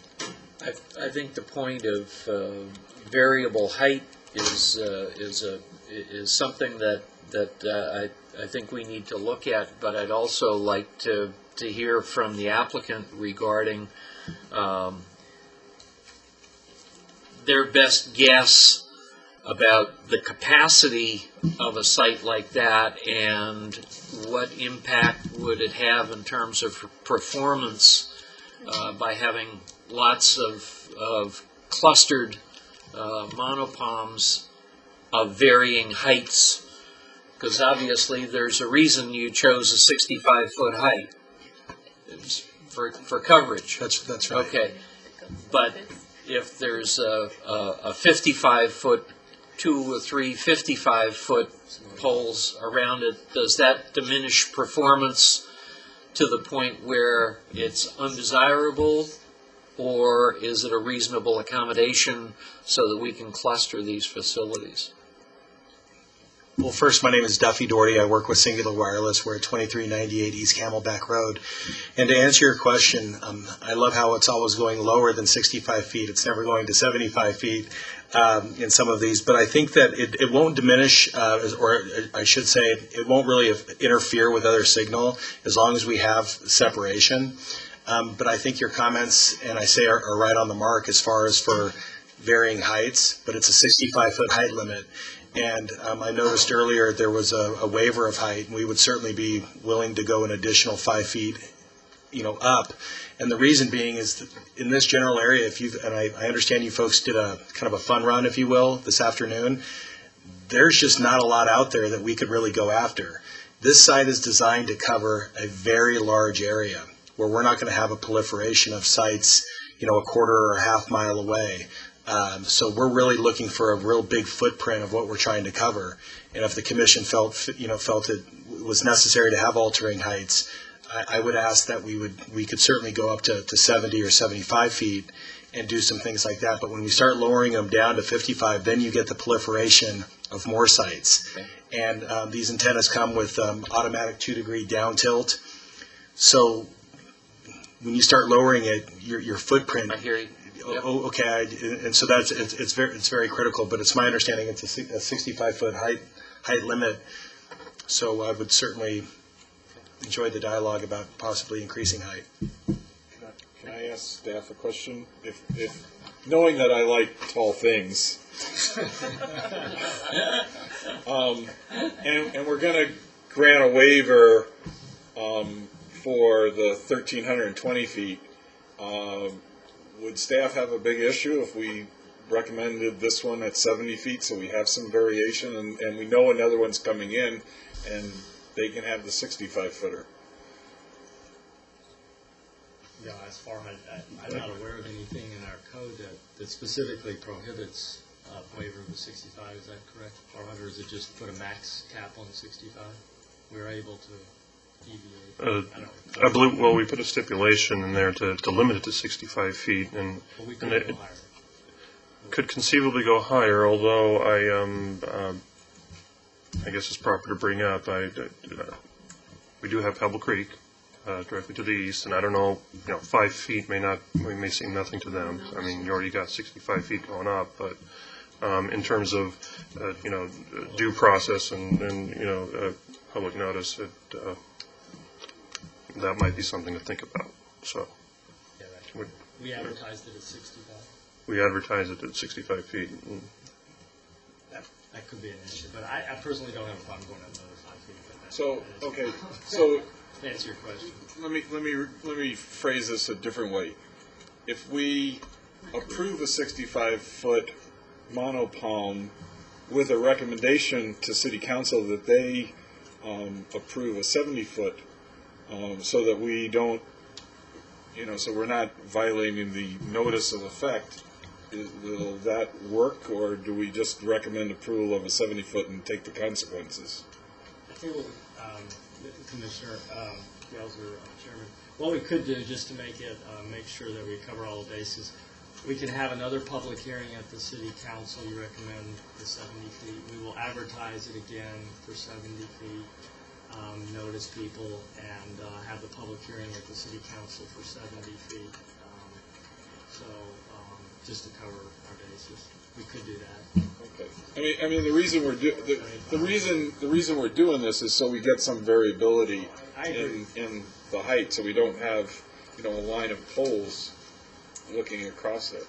A: I think the point of variable height is something that I think we need to look at, but I'd also like to hear from the applicant regarding their best guess about the capacity of a site like that and what impact would it have in terms of performance by having lots of clustered monopalms of varying heights, because obviously there's a reason you chose a 65-foot height. It's for coverage.
L: That's right.
A: Okay, but if there's a 55-foot 2 or 3 55-foot poles around it, does that diminish performance to the point where it's undesirable, or is it a reasonable accommodation so that we can cluster these facilities?
Q: Well, first, my name is Duffy Doherty. I work with Singular Wireless. We're at 2398 East Camelback Road. And to answer your question, I love how it's always going lower than 65 feet. It's never going to 75 feet in some of these. But I think that it won't diminish, or I should say, it won't really interfere with other signal as long as we have separation. But I think your comments, and I say, are right on the mark as far as for varying heights. But it's a 65-foot height limit. And I noticed earlier there was a waiver of height, and we would certainly be willing to go an additional 5 feet, up. And the reason being is that in this general area, and I understand you folks did a kind of a fun run, if you will, this afternoon, there's just not a lot out there that we could really go after. This site is designed to cover a very large area where we're not going to have a proliferation of sites, a quarter or a half mile away. So we're really looking for a real big footprint of what we're trying to cover. And if the commission felt it was necessary to have altering heights, I would ask that we could certainly go up to 70 or 75 feet and do some things like that. But when we start lowering them down to 55, then you get the proliferation of more sites. Okay. And these antennas come with automatic 2-degree down tilt. So when you start lowering it, your footprint. I hear you. Yep. Oh, okay. And so it's very critical. But it's my understanding it's a 65-foot height limit. So I would certainly enjoy the dialogue about possibly increasing height.
F: Can I ask staff a question? If knowing that I like tall things, and we're going to grant a waiver for the 1,320 feet. Would staff have a big issue if we recommended this one at 70 feet so we have some variation and we know another one's coming in and they can have the 65-footer?
P: Yeah, as far as I'm not aware of anything in our code that specifically prohibits waiver of the 65. Is that correct? Or is it just put a max cap on 65? We're able to deviate.
M: I believe. Well, we put a stipulation in there to limit it to 65 feet, and it could conceivably go higher. Although I guess it's proper to bring up. We do have Pebble Creek directly to the east, and I don't know. 5 feet may seem nothing to them. I mean, you already got 65 feet going up, but in terms of due process and public notice, that might be something to think about. So
P: we advertised it at 65.
M: We advertised it at 65 feet.
P: That could be an issue, but I personally don't have a problem going another 5 feet.
F: So okay, so
P: to answer your question,
F: let me phrase this a different way. If we approve a 65-foot monopalm with a recommendation to City Council that they approve a 70-foot, so that we don't, so we're not violating the notice of effect, will that work, or do we just recommend approval of a 70-foot and take the consequences?
P: I think what Commissioner Gelser, Chairman, what we could do just to make sure that we cover all the bases, we can have another public hearing at the City Council. You recommend the 70 feet. We will advertise it again for 70 feet. Notice people and have the public hearing at the City Council for 70 feet. Just to cover our bases, we could do that.
F: Okay. I mean, the reason we're doing this is so we get some variability in the height, so we don't have a line of poles looking across it.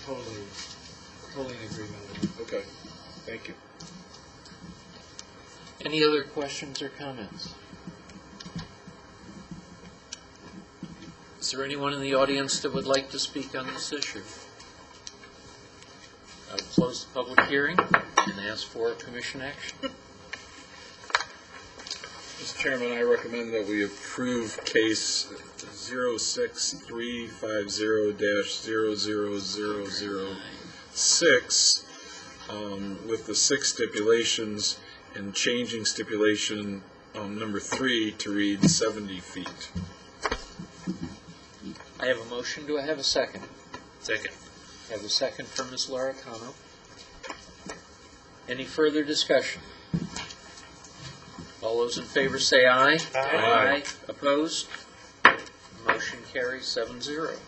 P: Totally in agreement with you.
F: Okay. Thank you.
A: Any other questions or comments? Is there anyone in the audience that would like to speak on this issue? I'll close the public hearing and ask for commission action.
F: Mr. Chairman, I recommend that we approve case 06350-00006 with the 6 stipulations and changing stipulation number 3 to read 70 feet.
A: I have a motion. Do I have a second?
E: Second.
A: I have a second from Ms. Laricano. Any further discussion? All those in favor say aye.
C: Aye.
A: Opposed? Motion carries 7-0.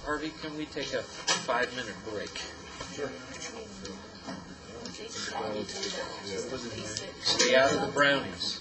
A: Harvey, can we take a 5-minute break?
B: Sure.
A: Stay out of the brownies.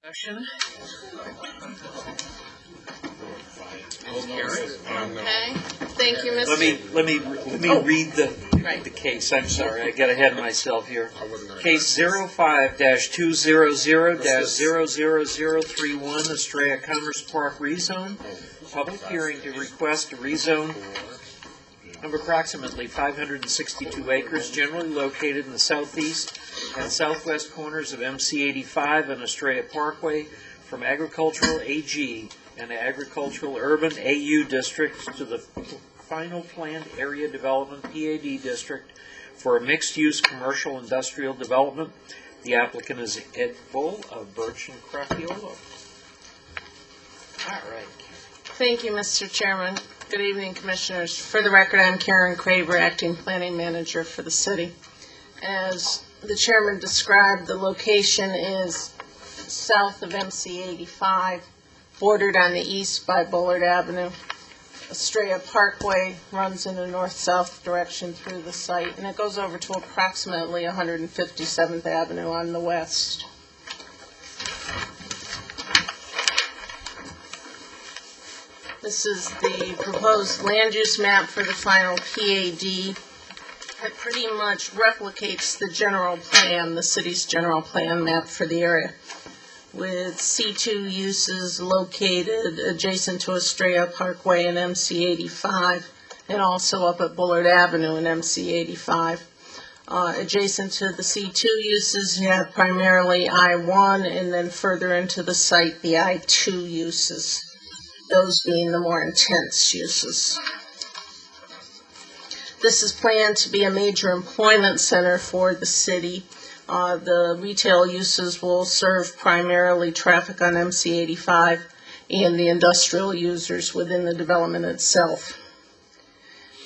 A: Discussion?
K: Okay, thank you, Mr.
A: Let me read the case. I'm sorry, I got ahead of myself here. Case 05-200-00031, Estrella Commerce Park rezone. Public hearing to request a rezone of approximately 562 acres, generally located in the southeast and southwest corners of MC 85 and Estrella Parkway, from agricultural AG and agricultural urban AU districts to the final planned area development PAD district for a mixed-use commercial industrial development. The applicant is Ed Bull of Birch and Crafiola. All right.
K: Thank you, Mr. Chairman. Good evening, Commissioners. For the record, I'm Karen Craver, Acting Planning Manager for the city. As the Chairman described, the location is south of MC 85, bordered on the east by Bullard Avenue. Estrella Parkway runs in a north-south direction through the site, and it goes over to approximately 157th Avenue on the west. This is the proposed land use map for the final PAD. It pretty much replicates the general plan, the city's general plan map for the area, with C2 uses located adjacent to Estrella Parkway and MC 85, and also up at Bullard Avenue and MC 85. Adjacent to the C2 uses, you have primarily I-1, and then further into the site, the I-2 uses, those being the more intense uses. This is planned to be a major employment center for the city. The retail uses will serve primarily traffic on MC 85 and the industrial users within the development itself.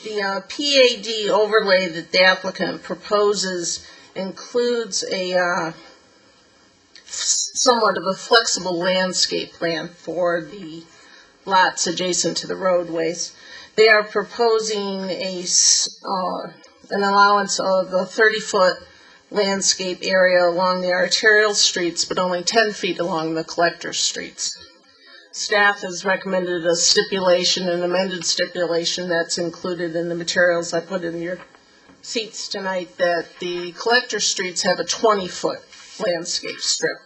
K: The PAD overlay that the applicant proposes includes a somewhat of a flexible landscape plan for the lots adjacent to the roadways. They are proposing an allowance of a 30-foot landscape area along the arterial streets, but only 10 feet along the collector streets. Staff has recommended a stipulation, an amended stipulation that's included in the materials I put in your seats tonight, that the collector streets have a 20-foot landscape strip.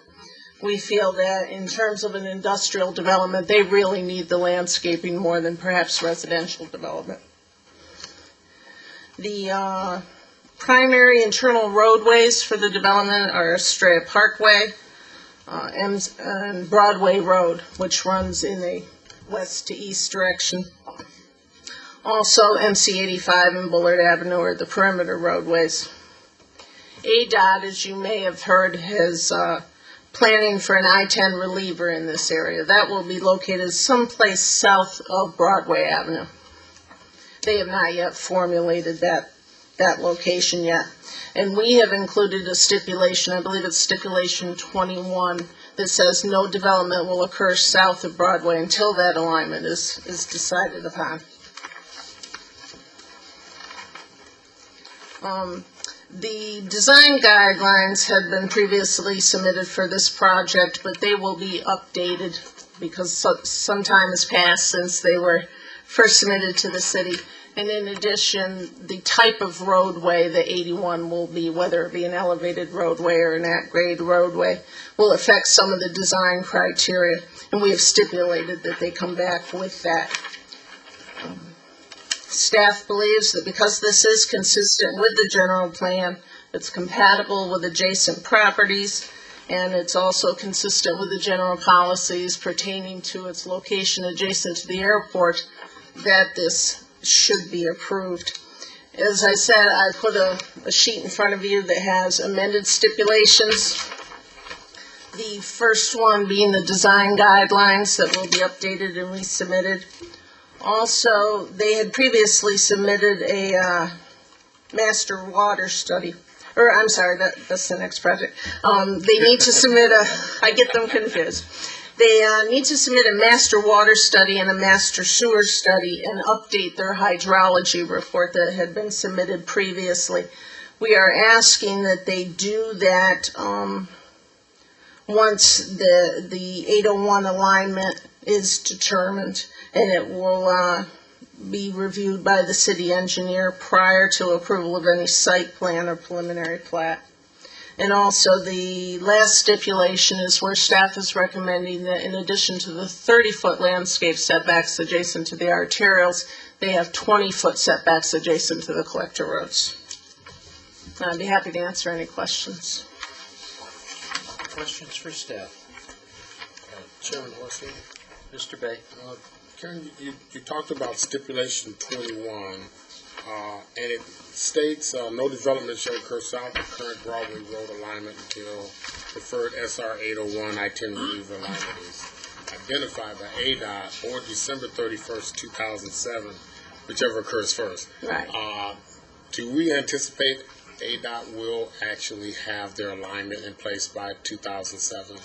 K: We feel that in terms of an industrial development, they really need the landscaping more than perhaps residential development. The primary internal roadways for the development are Estrella Parkway and Broadway Road, which runs in a west to east direction. Also, MC 85 and Bullard Avenue are the perimeter roadways. ADOT, as you may have heard, has planning for an I-10 reliever in this area. That will be located someplace south of Broadway Avenue. They have not yet formulated that location yet. And we have included a stipulation, I believe it's stipulation 21, that says no development will occur south of Broadway until that alignment is decided upon. The design guidelines had been previously submitted for this project, but they will be updated because some time has passed since they were first submitted to the city. And in addition, the type of roadway, the 81 will be, whether it be an elevated roadway or an at-grade roadway, will affect some of the design criteria. And we have stipulated that they come back with that. Staff believes that because this is consistent with the general plan, it's compatible with adjacent properties, and it's also consistent with the general policies pertaining to its location adjacent to the airport, that this should be approved. As I said, I put a sheet in front of you that has amended stipulations. The first one being the design guidelines that will be updated and resubmitted. Also, they had previously submitted a master water study. Or, I'm sorry, that's the next project. They need to submit I get them confused. They need to submit a master water study and a master sewer study and update their hydrology report that had been submitted previously. We are asking that they do that once the 801 alignment is determined, and it will be reviewed by the city engineer prior to approval of any site plan or preliminary plat. And also, the last stipulation is where staff is recommending that in addition to the 30-foot landscape setbacks adjacent to the arterials, they have 20-foot setbacks adjacent to the collector roads. I'd be happy to answer any questions.
A: Questions for staff?
H: Chairman Horsley.
A: Mr. Bay?
H: Karen, you talked about stipulation 21, and it states, no development shall occur south of current Broadway Road alignment until preferred SR 801 I-10 reliever alignment is identified by ADOT or December 31st, 2007, whichever occurs first.
K: Right.
H: Do we anticipate ADOT will actually have their alignment in place by 2007?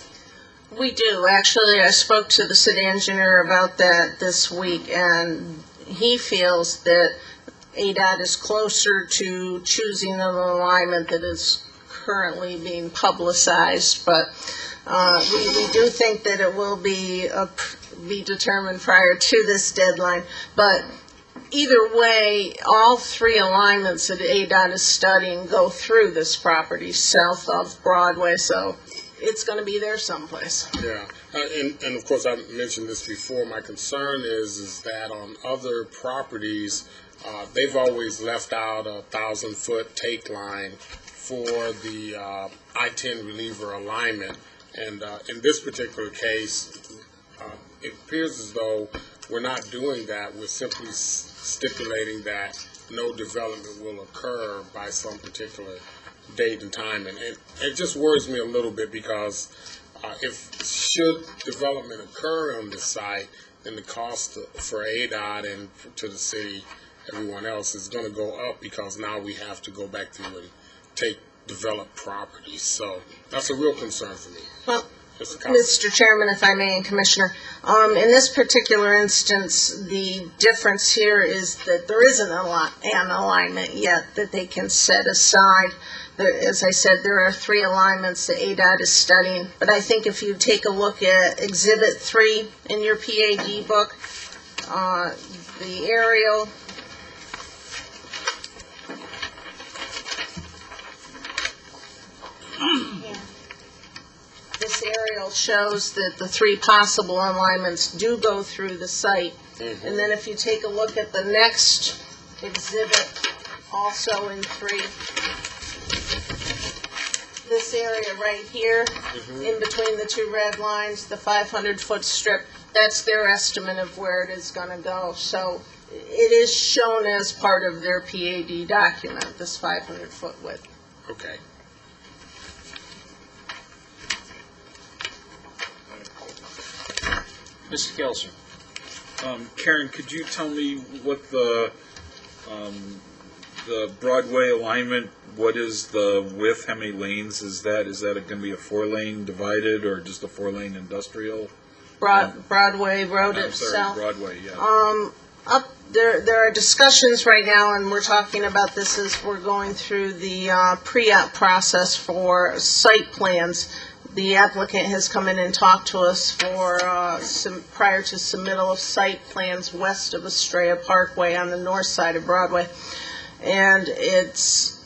K: We do. Actually, I spoke to the city engineer about that this week, and he feels that ADOT is closer to choosing an alignment that is currently being publicized, but we do think that it will be determined prior to this deadline. But either way, all three alignments that ADOT is studying go through this property south of Broadway, so it's going to be there someplace.
H: Yeah, and of course I mentioned this before. My concern is that on other properties, they've always left out a 1,000-foot take line for the I-10 reliever alignment, and in this particular case, it appears as though we're not doing that. We're simply stipulating that no development will occur by some particular date and time, and it just worries me a little bit because should development occur on this site, then the cost for ADOT and to the city, everyone else, is going to go up because now we have to go back through and take developed properties. So that's a real concern for me.
K: Well, Mr. Chairman, if I may, and Commissioner, in this particular instance, the difference here is that there isn't an alignment yet that they can set aside. As I said, there are three alignments that ADOT is studying, but I think if you take a look at Exhibit 3 in your PAD book, the aerial, this aerial shows that the three possible alignments do go through the site. Mm-hmm. And then if you take a look at the next exhibit, also in 3, this area right here, in between the two red lines, the 500-foot strip, that's their estimate of where it is going to go. So it is shown as part of their PAD document, this 500-foot width.
H: Okay.
A: Mr. Gelser?
F: Karen, could you tell me what the Broadway alignment, what is the width, how many lanes is that? Is that going to be a 4-lane divided or just a 4-lane industrial?
K: Broadway Road
F: Sorry,
K: itself.
F: Broadway, yeah.
K: There are discussions right now, and we're talking about this as we're going through the pre-app process for site plans. The applicant has come in and talked to us for prior to submittal of site plans west of Estrella Parkway on the north side of Broadway. And it's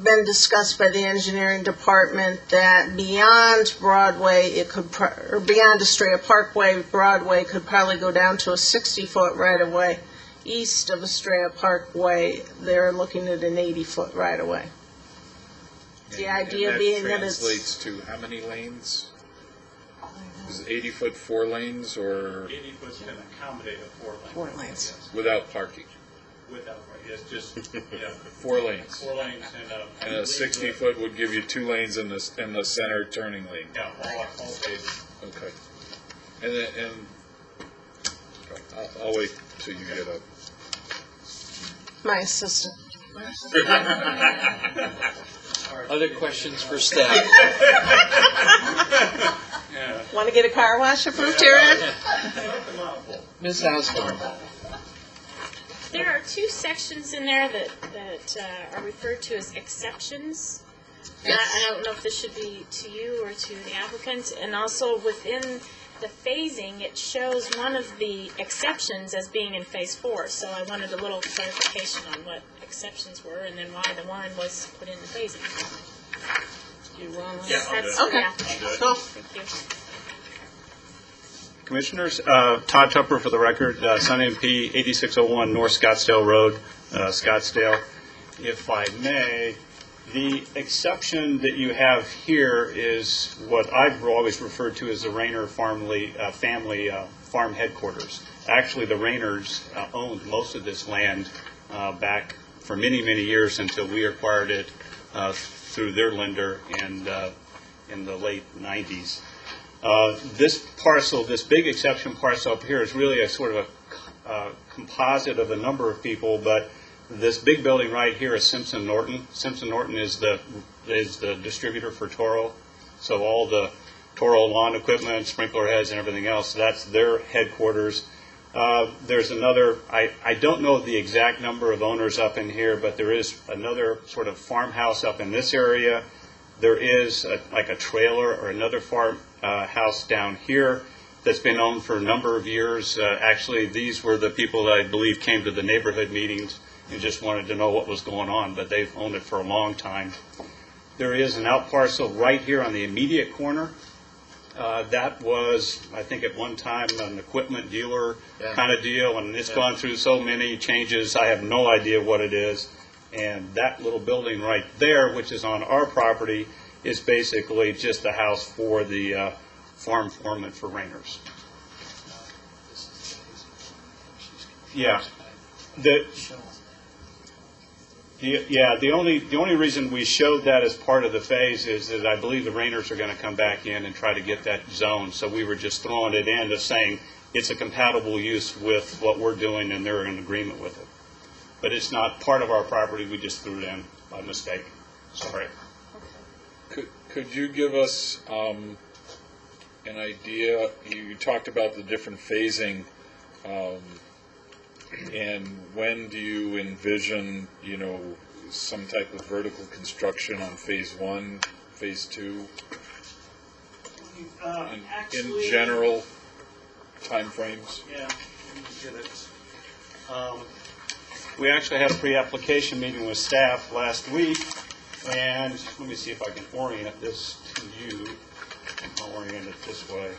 K: been discussed by the engineering department that beyond Broadway, or beyond Estrella Parkway, Broadway could probably go down to a 60-foot right-of-way. East of Estrella Parkway, they're looking at an 80-foot right-of-way. The idea being that it's...
F: translates to how many lanes? Is it 80-foot 4 lanes or?
R: 80 foot can accommodate a 4 lane.
K: 4 lanes.
R: Yes.
F: Without parking?
R: Without, it's just, yeah.
F: 4 lanes.
R: 4 lanes
F: And a 60-foot would give you 2 lanes in the center turning lane.
R: Yeah, all phases.
F: Okay. And I'll wait till you get up.
K: My assistant.
A: Other questions for staff?
K: Want to get a car wash approved here, Ed?
A: Ms. Osborne?
B: There are 2 sections in there that are referred to as exceptions. I don't know if this should be to you or to the applicant. And also within the phasing, it shows one of the exceptions as being in phase 4. So I wanted a little clarification on what exceptions were and then why the one was put in the phasing. You want to?
R: Yeah, I'll do it.
B: Okay.
R: I'll do it.
B: Cool. Thank you.
R: Commissioners, Todd Tupper for the record, Sun MP 8601 North Scottsdale Road, Scottsdale. If I may, the exception that you have here is what I've always referred to as the Rayner family farm headquarters. Actually, the Rayners owned most of this land back for many, many years until we acquired it through their lender and in the late 90s. This parcel, this big exception parcel up here is really a sort of a composite of a number of people, but this big building right here is Simpson Norton. Simpson Norton is the distributor for Toro, so all the Toro lawn equipment, sprinkler heads, and everything else, that's their headquarters. There's another, I don't know the exact number of owners up in here, but there is another sort of farmhouse up in this area. There is like a trailer or another farmhouse down here that's been owned for a number of years. Actually, these were the people that I believe came to the neighborhood meetings and just wanted to know what was going on, but they've owned it for a long time. There is an out parcel right here on the immediate corner. That was, I think at one time, an equipment dealer kind of deal, and it's gone through so many changes, I have no idea what it is. And that little building right there, which is on our property, is basically just a house for the farm foreman for Rayners. Yeah. The only reason we showed that as part of the phase is that I believe the Rayners are going to come back in and try to get that zone. So we were just throwing it in to saying it's a compatible use with what we're doing and they're in agreement with it. But it's not part of our property, we just threw it in by mistake. Sorry.
F: Could you give us an idea, you talked about the different phasing, and when do you envision, some type of vertical construction on phase 1, phase 2? In general timeframes?
R: Yeah, let me get it. We actually had a pre-application meeting with staff last week, and let me see if I can orient this to you. I'll orient it this way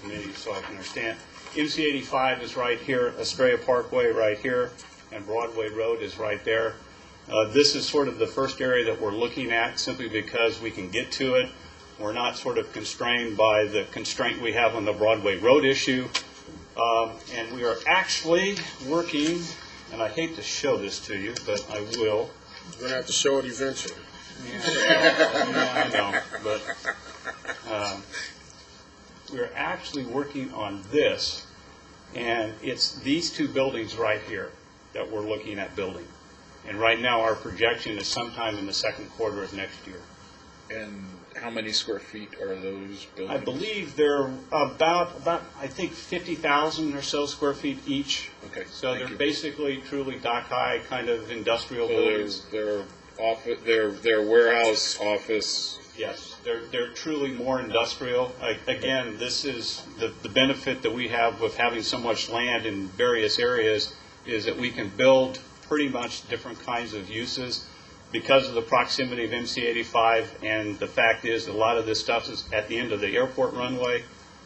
R: to me so I can understand. MC 85 is right here, Astraea Parkway right here, and Broadway Road is right there. This is sort of the first area that we're looking at simply because we can get to it. We're not sort of constrained by the constraint we have on the Broadway Road issue. And we are actually working, and I hate to show this to you, but I will.
H: You're going to have to show it eventually.
R: I know, but we're actually working on this, and it's these two buildings right here that we're looking at building. And right now, our projection is sometime in the second quarter of next year.
F: And how many square feet are those buildings?
R: I believe they're about I think 50,000 or so square feet each.
F: Okay.
R: So they're basically truly dock-high kind of industrial buildings.
F: They're warehouse, office.
R: Yes, they're truly more industrial. Again, this is the benefit that we have with having so much land in various areas is that we can build pretty much different kinds of uses because of the proximity of MC 85, and the fact is a lot of this stuff is at the end of the airport runway,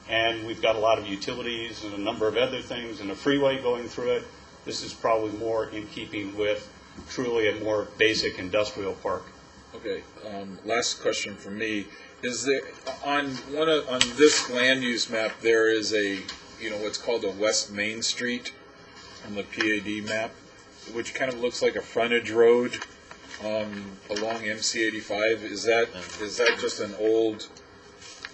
R: and we've got a lot of utilities and a number of other things and a freeway going through it. This is probably more in keeping with truly a more basic industrial park.
F: Okay, last question from me. Is there, on this land use map, there is what's called a West Main Street on the PAD map, which kind of looks like a frontage road along MC 85. Is that just an old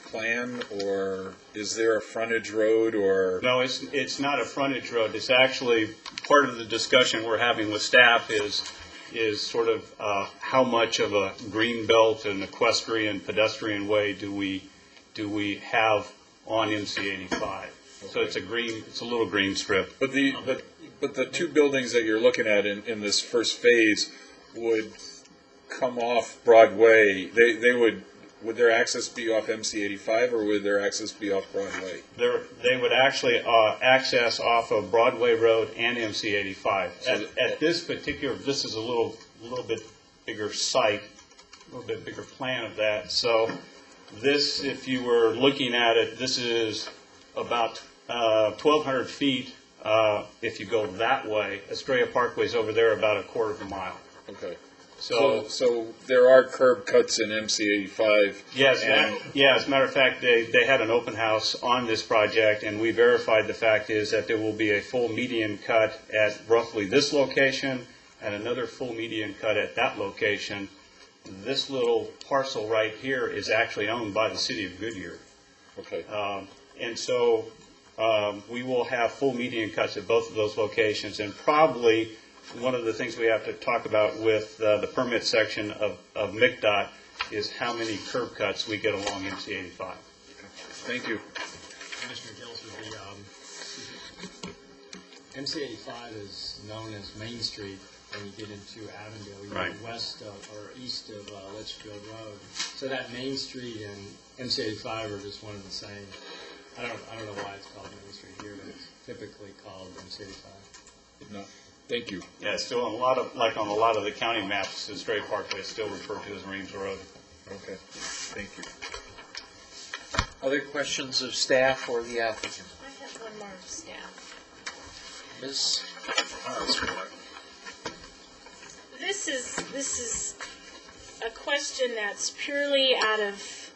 F: plan, or is there a frontage road, or?
R: No, it's not a frontage road. It's actually part of the discussion we're having with staff is sort of how much of a green belt and equestrian pedestrian way do we have on MC 85? Okay. So it's a little green strip.
F: But the two buildings that you're looking at in this first phase would come off Broadway, they would their access be off MC 85 or would their access be off Broadway?
R: They would actually access off of Broadway Road and MC 85. At this particular, this is a little bit bigger site, a little bit bigger plan of that. So this, if you were looking at it, this is about 1,200 feet if you go that way. Estrella Parkway is over there about a quarter of a mile.
F: Okay.
R: So
F: there are curb cuts in MC 85.
R: Yes, as a matter of fact, they had an open house on this project, and we verified the fact is that there will be a full median cut at roughly this location and another full median cut at that location. This little parcel right here is actually owned by the city of Goodyear.
F: Okay.
R: And so we will have full median cuts at both of those locations, and probably one of the things we have to talk about with the permit section of MCDOT is how many curb cuts we get along MC 85.
F: Thank you.
P: Commissioner Gilsey, the MC 85 is known as Main Street when you get into Avondale,
R: Right.
P: west of or east of Litchfield Road. So that Main Street and MC 85 are just one and the same. I don't know why it's called Main Street here, but it's typically called MC 85.
F: No. Thank you.
R: Yeah, it's still on a lot of the county maps, the Estrella Parkway is still referred to as Reams Road.
F: Okay. Thank you.
A: Other questions of staff or the applicant?
B: I have one more of staff.
A: Ms.
B: This is a question that's purely out of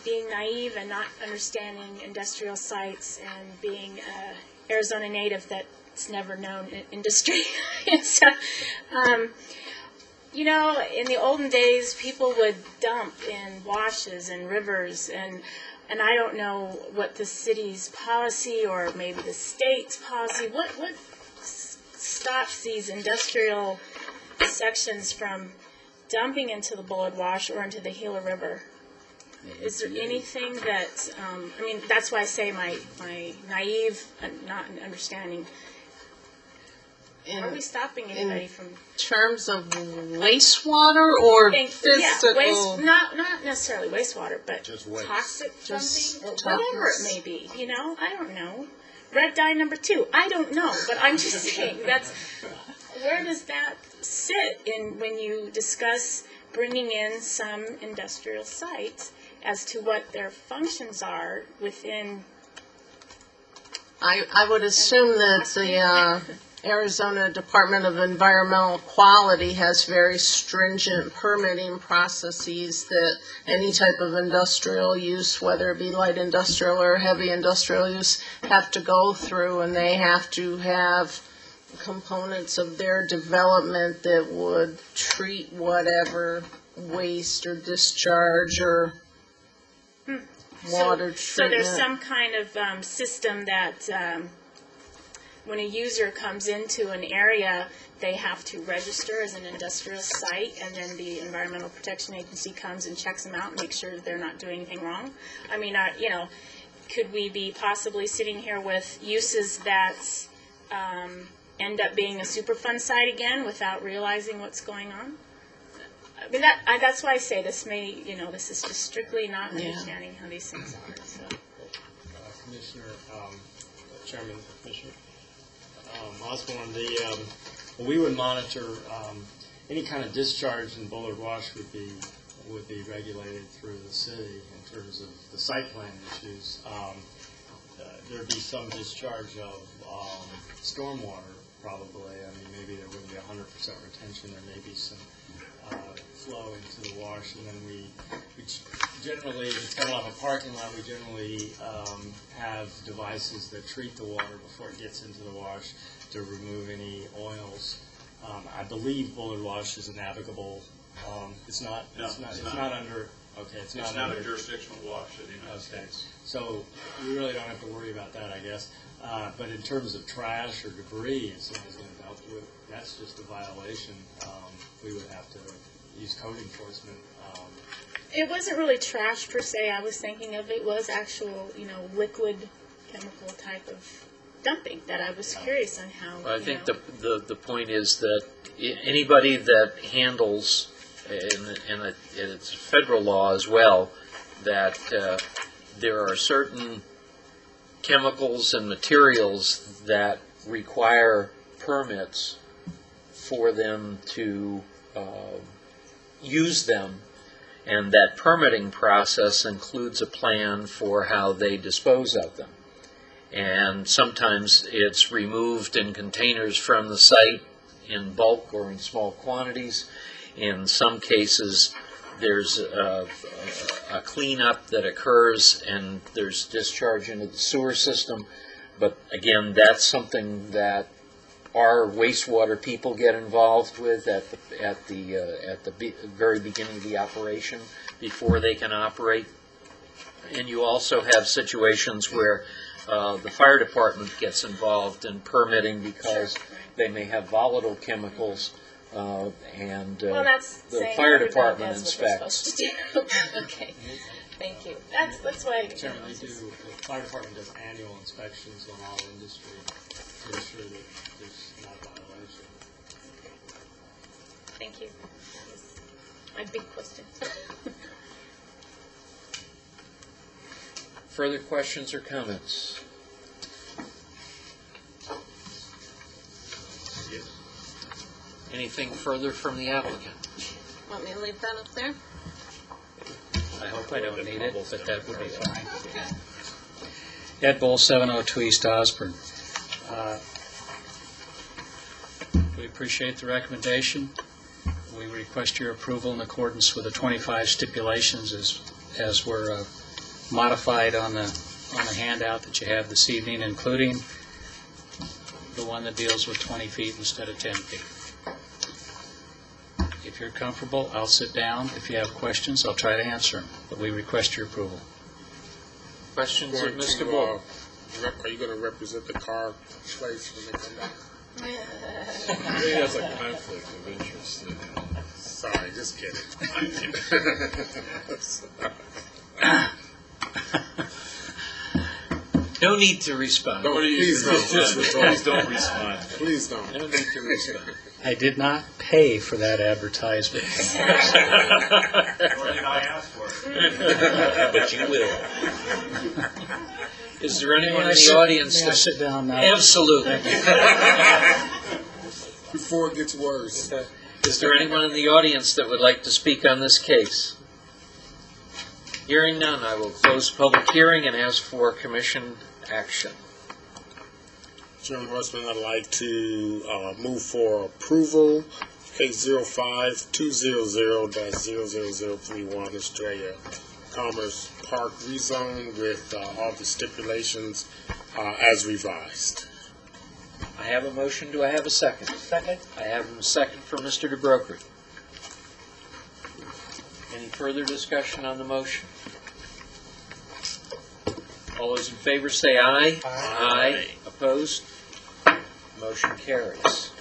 B: being naive and not understanding industrial sites and being an Arizona native that's never known industry. And so, you know, in the olden days, people would dump in washes and rivers, and I don't know what the city's policy or maybe the state's policy, what stops these industrial sections from dumping into the Bullard Wash or into the Gila River? Is there anything that, I mean, that's why I say my naive, not understanding. Are we stopping anybody from?
K: Terms of wastewater or physical?
B: Yeah, not necessarily wastewater, but
H: Just waste.
B: toxic
K: Just
B: something, whatever it may be. You know, I don't know. Red dye number 2. I don't know, but I'm just saying that's where does that sit in when you discuss bringing in some industrial sites as to what their functions are within.
K: I would assume that the Arizona Department of Environmental Quality has very stringent permitting processes that any type of industrial use, whether it be light industrial or heavy industrial use, have to go through, and they have to have components of their development that would treat whatever waste or discharge or water treatment.
B: So there's some kind of system that when a user comes into an area, they have to register as an industrial site, and then the Environmental Protection Agency comes and checks them out and makes sure that they're not doing anything wrong. I mean, you know, could we be possibly sitting here with uses that end up being a Superfund site again without realizing what's going on? I mean, that's why I say this may, you know, this is just strictly not understanding how these things are. So.
P: Commissioner, Chairman, Commissioner Osborne, we would monitor any kind of discharge in Bullard Wash would be regulated through the city in terms of the site plan issues. There'd be some discharge of stormwater, probably. I mean, maybe there wouldn't be 100% retention. There may be some flow into the wash, and then we generally, if it's coming off a parking lot, we generally have devices that treat the water before it gets into the wash to remove any oils. I believe Bullard Wash is a navigable. It's not under. Okay, it's not
F: a jurisdictional wash of the United States.
P: So we really don't have to worry about that, I guess. But in terms of trash or debris, if somebody's going to dump it, that's just a violation. We would have to use code enforcement.
B: It wasn't really trash per se. I was thinking of it was actual, you know, liquid chemical type of dumping that I was curious on how.
A: Well, I think the point is that anybody that handles and it's federal law as well, that there are certain chemicals and materials that require permits for them to use them, and that permitting process includes a plan for how they dispose of them. And sometimes it's removed in containers from the site in bulk or in small quantities. In some cases, there's a cleanup that occurs and there's discharge into the sewer system. But again, that's something that our wastewater people get involved with at the very beginning of the operation before they can operate. And you also have situations where the fire department gets involved in permitting because they may have volatile chemicals, and the fire department inspects.
B: Okay, thank you. That's why.
P: Chairman, the fire department does annual inspections on all industry to ensure that there's not a violation.
B: Thank you. That was my big question.
A: Further questions or comments? Anything further from the applicant?
K: Want me to leave that up there?
S: I hope I don't need it, but that would be fine. Ed Bull, 702 East Osborne. We appreciate the recommendation. We request your approval in accordance with the 25 stipulations as were modified on the handout that you have this evening, including the one that deals with 20 feet instead of 10 feet. If you're comfortable, I'll sit down. If you have questions, I'll try to answer them, but we request your approval.
A: Questions of Mr. Bull?
H: Are you going to represent the car place when they come back?
F: Maybe that's a conflict of interest.
H: Sorry, just kidding.
A: No need to respond.
H: Please
F: don't respond.
H: Please don't.
A: No need to respond.
S: I did not pay for that advertisement.
R: Or did I ask for it?
A: But you will. Is there anyone in the audience
S: May I sit down now?
A: Absolutely.
H: Before it gets worse.
A: Is there anyone in the audience that would like to speak on this case? Hearing none, I will close public hearing and ask for commission action.
H: Chairman Horstman, I'd like to move for approval, case 05-200-00031, Australia Commerce Park rezone with all the stipulations as revised.
A: I have a motion. Do I have a second? Second. I have a second for Mr. DeBroker. Any further discussion on the motion? All those in favor say aye. Aye. Opposed? Motion carries.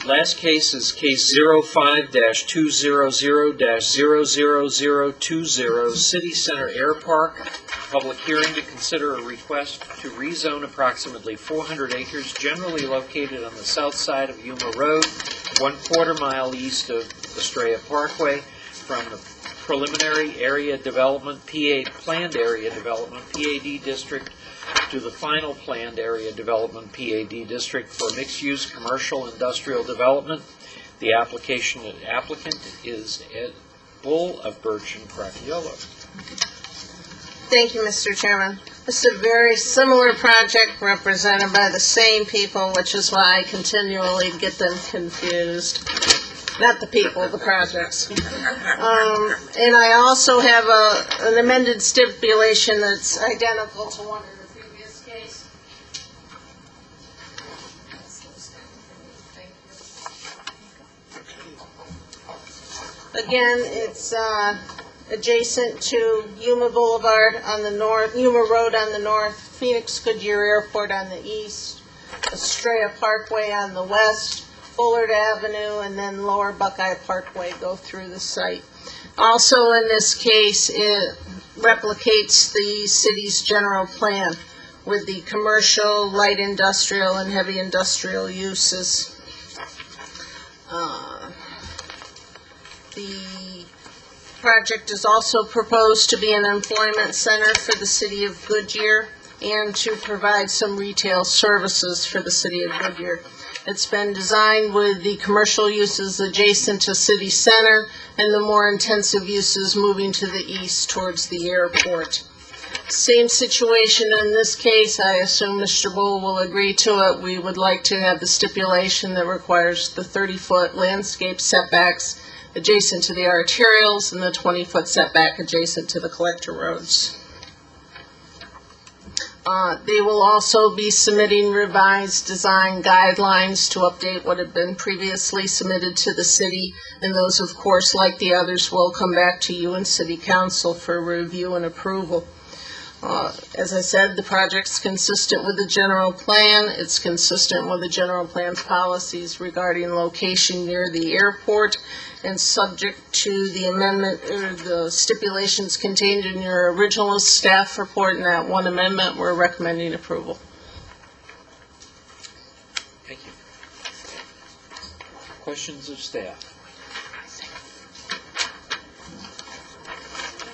A: Last case is case 05-200-00020, City Center Air Park. Public hearing to consider a request to rezone approximately 400 acres generally located on the south side of Yuma Road, 1/4 mile east of Estrella Parkway, from the preliminary area development, planned area development, PAD district, to the final planned area development, PAD district, for mixed-use commercial industrial development. The applicant is Ed Bull of Birch and Cracchiolo.
K: Thank you, Mr. Chairman. This is a very similar project represented by the same people, which is why I continually get them confused. Not the people, the projects. And I also have an amended stipulation that's identical to one of the previous case. Again, it's adjacent to Yuma Boulevard on the north, Yuma Road on the north, Phoenix Goodyear Airport on the east, Estrella Parkway on the west, Bullard Avenue, and then Lower Buckeye Parkway go through the site. Also in this case, it replicates the city's general plan with the commercial, light industrial, and heavy industrial uses The project is also proposed to be an employment center for the city of Goodyear and to provide some retail services for the city of Goodyear. It's been designed with the commercial uses adjacent to city center and the more intensive uses moving to the east towards the airport. Same situation in this case. I assume Mr. Bull will agree to it. We would like to have the stipulation that requires the 30-foot landscape setbacks adjacent to the arterials and the 20-foot setback adjacent to the collector roads. They will also be submitting revised design guidelines to update what had been previously submitted to the city, and those, of course, like the others, will come back to you and City Council for review and approval. As I said, the project's consistent with the general plan. It's consistent with the general plan's policies regarding location near the airport, and subject to the amendment or the stipulations contained in your original staff report and that one amendment, we're recommending approval.
A: Thank you. Questions of staff?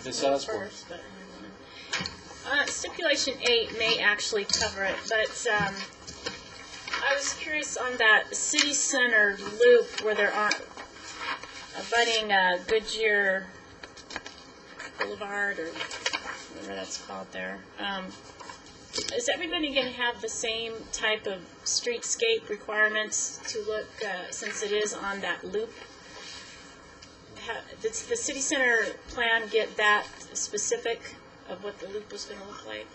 A: Ms. Osborne.
B: Stipulation 8 may actually cover it, but I was curious on that city center loop where there are abutting Goodyear Boulevard, or whatever that's called there. Is everybody going to have the same type of streetscape requirements to look, since it is on that loop? Does the city center plan get that specific of what the loop was going to look like?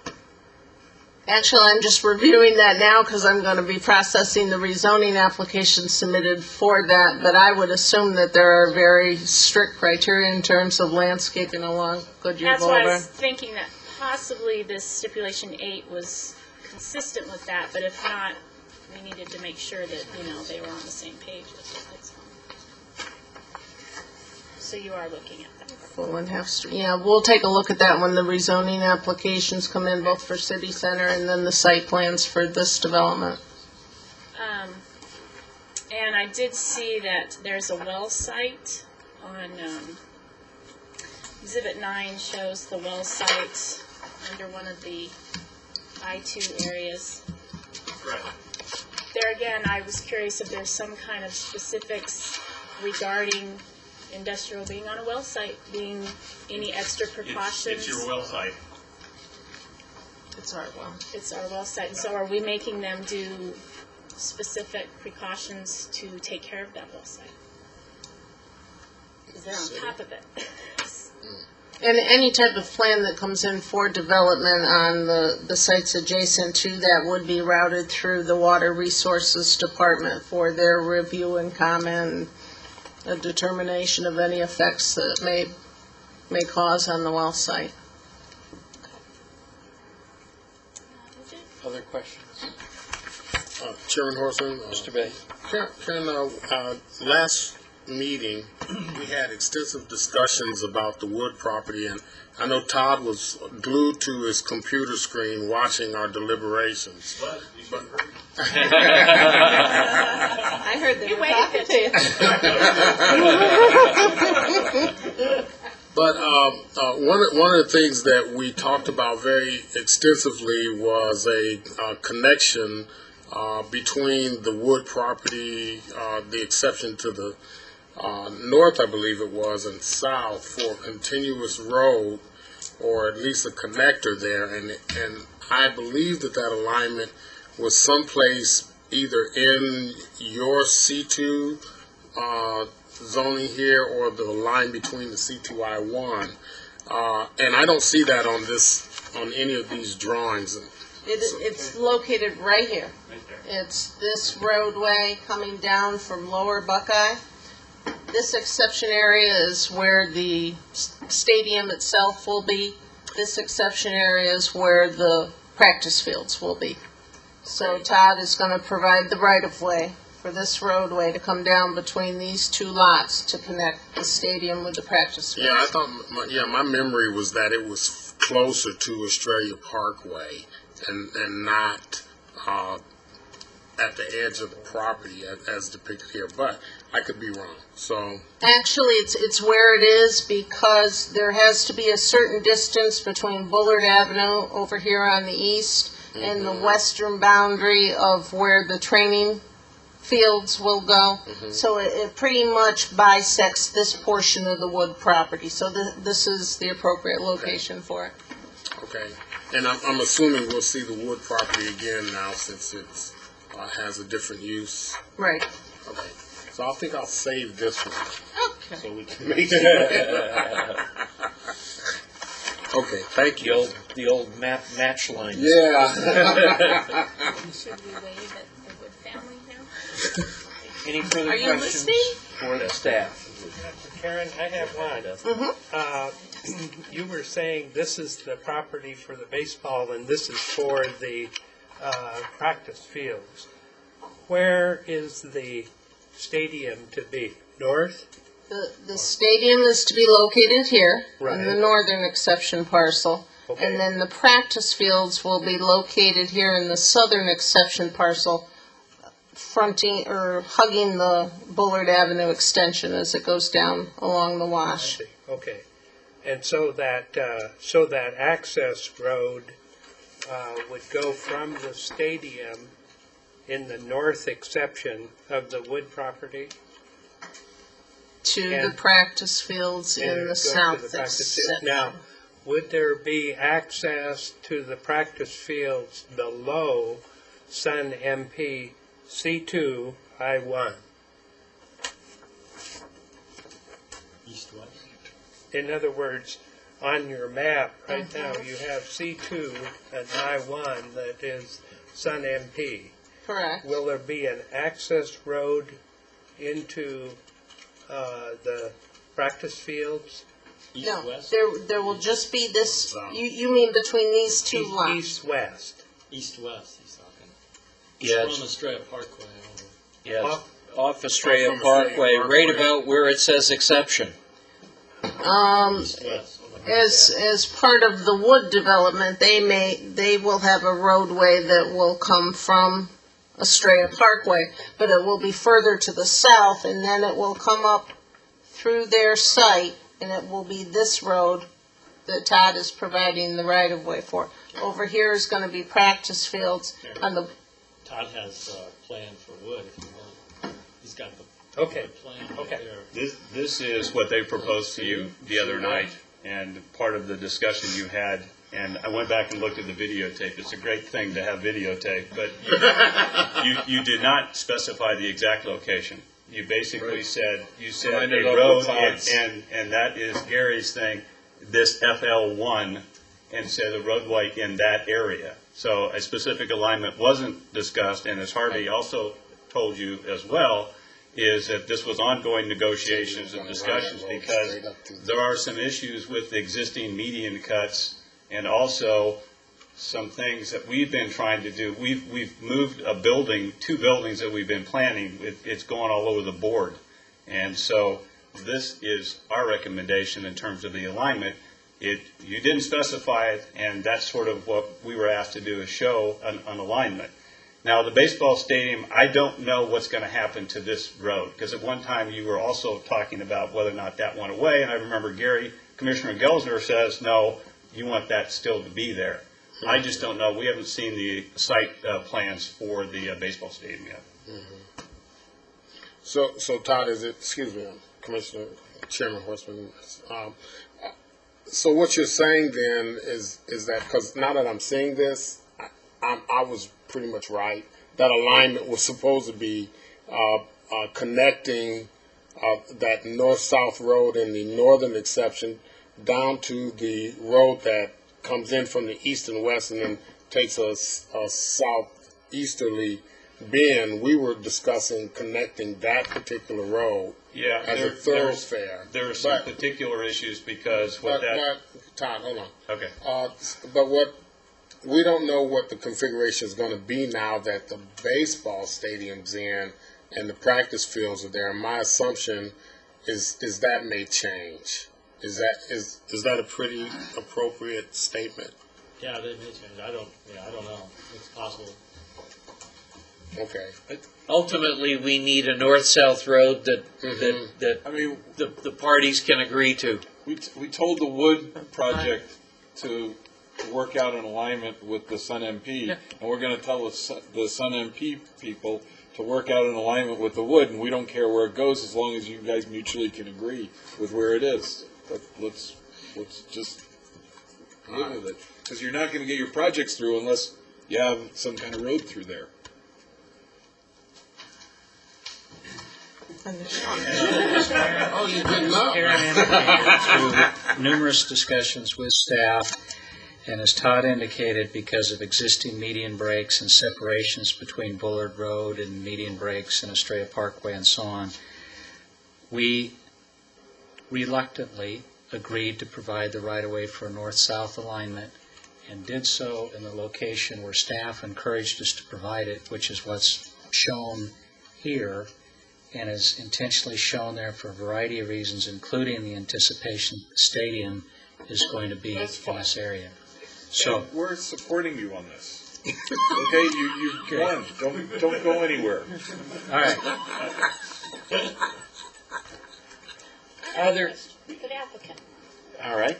K: Actually, I'm just reviewing that now because I'm going to be processing the rezoning application submitted for that, but I would assume that there are very strict criteria in terms of landscaping along Goodyear Boulevard.
B: That's why I was thinking that possibly this stipulation 8 was consistent with that, but if not, we needed to make sure that, they were on the same page with it. That's all. So you are looking at that.
K: Full and half street. Yeah, we'll take a look at that when the rezoning applications come in, both for city center and then the site plans for this development.
B: And I did see that there's a well site on, Exhibit 9 shows the well site under one of the I-2 areas.
E: Right.
B: There again, I was curious if there's some kind of specifics regarding industrial being on a well site, being any extra precautions.
E: It's your well site.
K: It's our well.
B: It's our well site. And so are we making them do specific precautions to take care of that well site? Because they're on top of it.
K: And any type of plan that comes in for development on the sites adjacent to that would be routed through the Water Resources Department for their review and comment, a determination of any effects that it may cause on the well site.
A: Other questions?
H: Chairman Horstman.
A: Mr. Bay.
H: Last meeting, we had extensive discussions about the Wood property, and I know Todd was glued to his computer screen watching our deliberations.
K: I heard them talking to you.
H: But one of the things that we talked about very extensively was a connection between the Wood property, the exception to the north, I believe it was, and south for a continuous road, or at least a connector there. And I believe that alignment was someplace either in your C2 zoning here or the line between the C2I1. And I don't see that on any of these drawings.
K: It's located right here. It's this roadway coming down from Lower Buckeye. This exception area is where the stadium itself will be. This exception area is where the practice fields will be. So Todd is going to provide the right-of-way for this roadway to come down between these two lots to connect the stadium with the practice fields.
H: Yeah, I thought, my memory was that it was closer to Australia Parkway and not at the edge of the property as depicted here. But I could be wrong. So
K: Actually, it's where it is because there has to be a certain distance between Bullard Avenue over here on the east and the western boundary of where the training fields will go. So it pretty much bisects this portion of the Wood property. So this is the appropriate location for it.
H: okay, and I'm assuming we'll see the Wood property again now since it's has a different use.
K: Right.
H: Okay, so I think I'll save this one
K: Okay.
H: so we can make it. Okay, thank you.
A: The old match line.
H: Yeah.
B: Should we wave at the Wood family now?
A: Any further
B: Are you
A: questions
B: listening?
A: for the staff?
C: Karen, I have one. You were saying this is the property for the baseball and this is for the practice fields. Where is the stadium to be? North?
K: The stadium is to be located here in the
C: Right.
K: northern exception parcel.
C: Okay.
K: And then the practice fields will be located here in the southern exception parcel, fronting or hugging the Bullard Avenue extension as it goes down along the wash.
C: Okay. And so that access road would go from the stadium in the north exception of the Wood property?
K: To the
C: And-
K: practice fields
C: and
K: in
C: it
K: the
C: goes to
K: south
C: the practice
K: exception.
C: field. Now, would there be access to the practice fields below Sun MP C2 I1?
P: East-west.
C: In other words, on your map right now, you have C2 and I1 that is Sun MP.
K: Correct.
C: Will there be an access road into the practice fields?
K: No, there will just be this, you mean between these two lots?
C: East-west.
P: East-west, he's talking.
A: Yes.
P: From Estrella Parkway over.
A: Yes, off Estrella
P: Off from Estrella
A: Parkway, right
P: Parkway.
A: about where it says exception.
K: As part of the Wood development, they will have a roadway that will come from Estrella Parkway, but it will be further to the south, and then it will come up through their site, and it will be this road that Todd is providing the right-of-way for. Over here is going to be practice fields on the,
P: Todd has a plan for Wood, if you want. He's got the
C: Okay.
P: plan right there.
R: This is what they proposed to you the other night, and part of the discussion you had, and I went back and looked at the videotape. It's a great thing to have videotape, but you did not specify the exact location. You basically said,
F: Line it
R: a
F: up
R: road,
F: with Todd's.
R: and that is Gary's thing, this FL1, and said a roadway in that area. So a specific alignment wasn't discussed, and as Harvey also told you as well, is that this was ongoing negotiations and discussions because there are some issues with the existing median cuts and also some things that we've been trying to do. We've moved a building, two buildings that we've been planning. It's going all over the board. And so this is our recommendation in terms of the alignment. You didn't specify it, and that's sort of what we were asked to do, is show an alignment. Now, the baseball stadium, I don't know what's going to happen to this road, because at one time you were also talking about whether or not that went away, and I remember Commissioner Gelsner says, no, you want that still to be there. I just don't know. We haven't seen the site plans for the baseball stadium yet.
H: So Todd, excuse me, Commissioner, Chairman Horstman, so what you're saying then is that, because now that I'm seeing this, I was pretty much right. That alignment was supposed to be connecting that north-south road in the northern exception down to the road that comes in from the east and west and then takes a southeasterly bend. We were discussing connecting that particular road as a thoroughfare.
R: There are some particular issues because with that.
H: Todd, hold on.
R: Okay.
H: But we don't know what the configuration is going to be now that the baseball stadium's in and the practice fields are there. My assumption is that may change. Is that a pretty appropriate statement?
P: Yeah, they may change. I don't know. It's possible.
H: Okay.
A: Ultimately, we need a north-south road that,
F: I mean,
A: the parties can agree to.
F: we told the Wood project to work out an alignment with the Sun MP, and we're gonna tell the Sun MP people to work out an alignment with the Wood, and we don't care where it goes as long as you guys mutually can agree with where it is. But let's just live with it, because you're not gonna get your projects through unless you have some kind of road through there.
H: Oh, you did not.
S: Karen indicated through numerous discussions with staff, and as Todd indicated, because of existing median breaks and separations between Bullard Road and median breaks and Estrella Parkway and so on, we reluctantly agreed to provide the right-of-way for a north-south alignment, and did so in the location where staff encouraged us to provide it, which is what's shown here, and is intentionally shown there for a variety of reasons, including the anticipation that the stadium is going to be in this area. So
F: And we're supporting you on this. Okay, you won. Don't go anywhere.
S: all right.
A: Other,
B: For the applicant.
A: all right.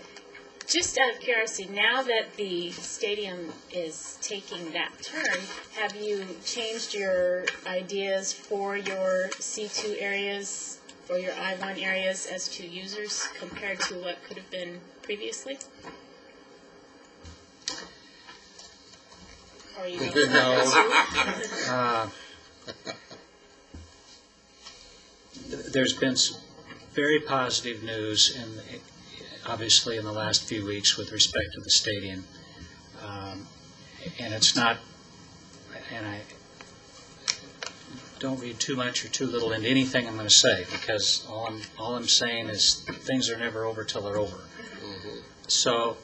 B: Just out of curiosity, now that the stadium is taking that turn, have you changed your ideas for your C2 areas or your I-1 areas as to users compared to what could have been previously? Or you don't
S: No. There's been some very positive news obviously in the last few weeks with respect to the stadium. And it's not, and I don't read too much or too little into anything I'm going to say, because all I'm saying is things are never over till they're over. So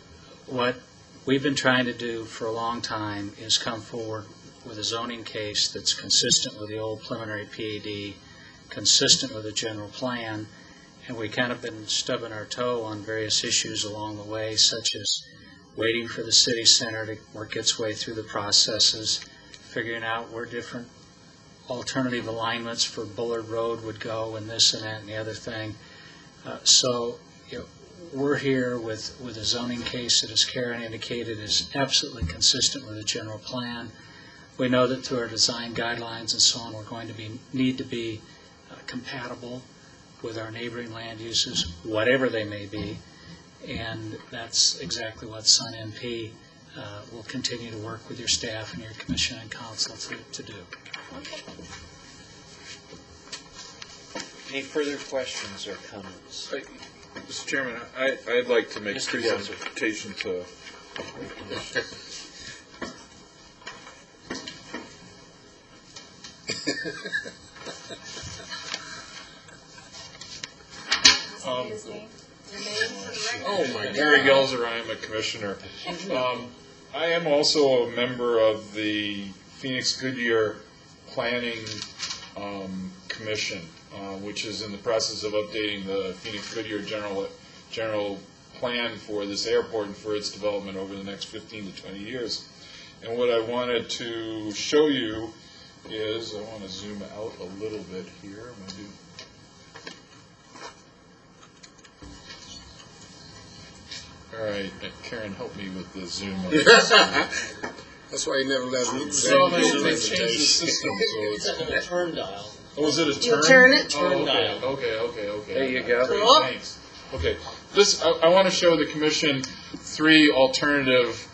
S: what we've been trying to do for a long time is come forward with a zoning case that's consistent with the old preliminary PAD, consistent with the general plan, and we kind of been stubbing our toe on various issues along the way, such as waiting for the city center to work its way through the processes, figuring out where different alternative alignments for Bullard Road would go, and this and that and the other thing. So we're here with a zoning case that, as Karen indicated, is absolutely consistent with the general plan. We know that through our design guidelines and so on, we're going to need to be compatible with our neighboring land uses, whatever they may be, and that's exactly what Sun MP will continue to work with your staff and your commission and council to do.
A: Any further questions or comments?
F: Mr. Chairman, I'd like to make
A: Mr.
F: a
A: Gelser.
F: presentation to.
H: Oh, my God.
F: Gary Gelser, I am a commissioner. I am also a member of the Phoenix Goodyear Planning Commission, which is in the process of updating the Phoenix Goodyear general plan for this airport and for its development over the next 15 to 20 years. And what I wanted to show you is, I want to zoom out a little bit here. I'm going to do. All right, Karen, help me with the zoom.
H: That's why you never let me
F: So they changed the system, so it's
P: Turn dial.
F: Oh, is it a turn?
K: You turn it.
F: Oh, okay.
A: There you go.
F: Great,
K: Cool.
F: thanks. Okay, this, I want to show the commission three alternative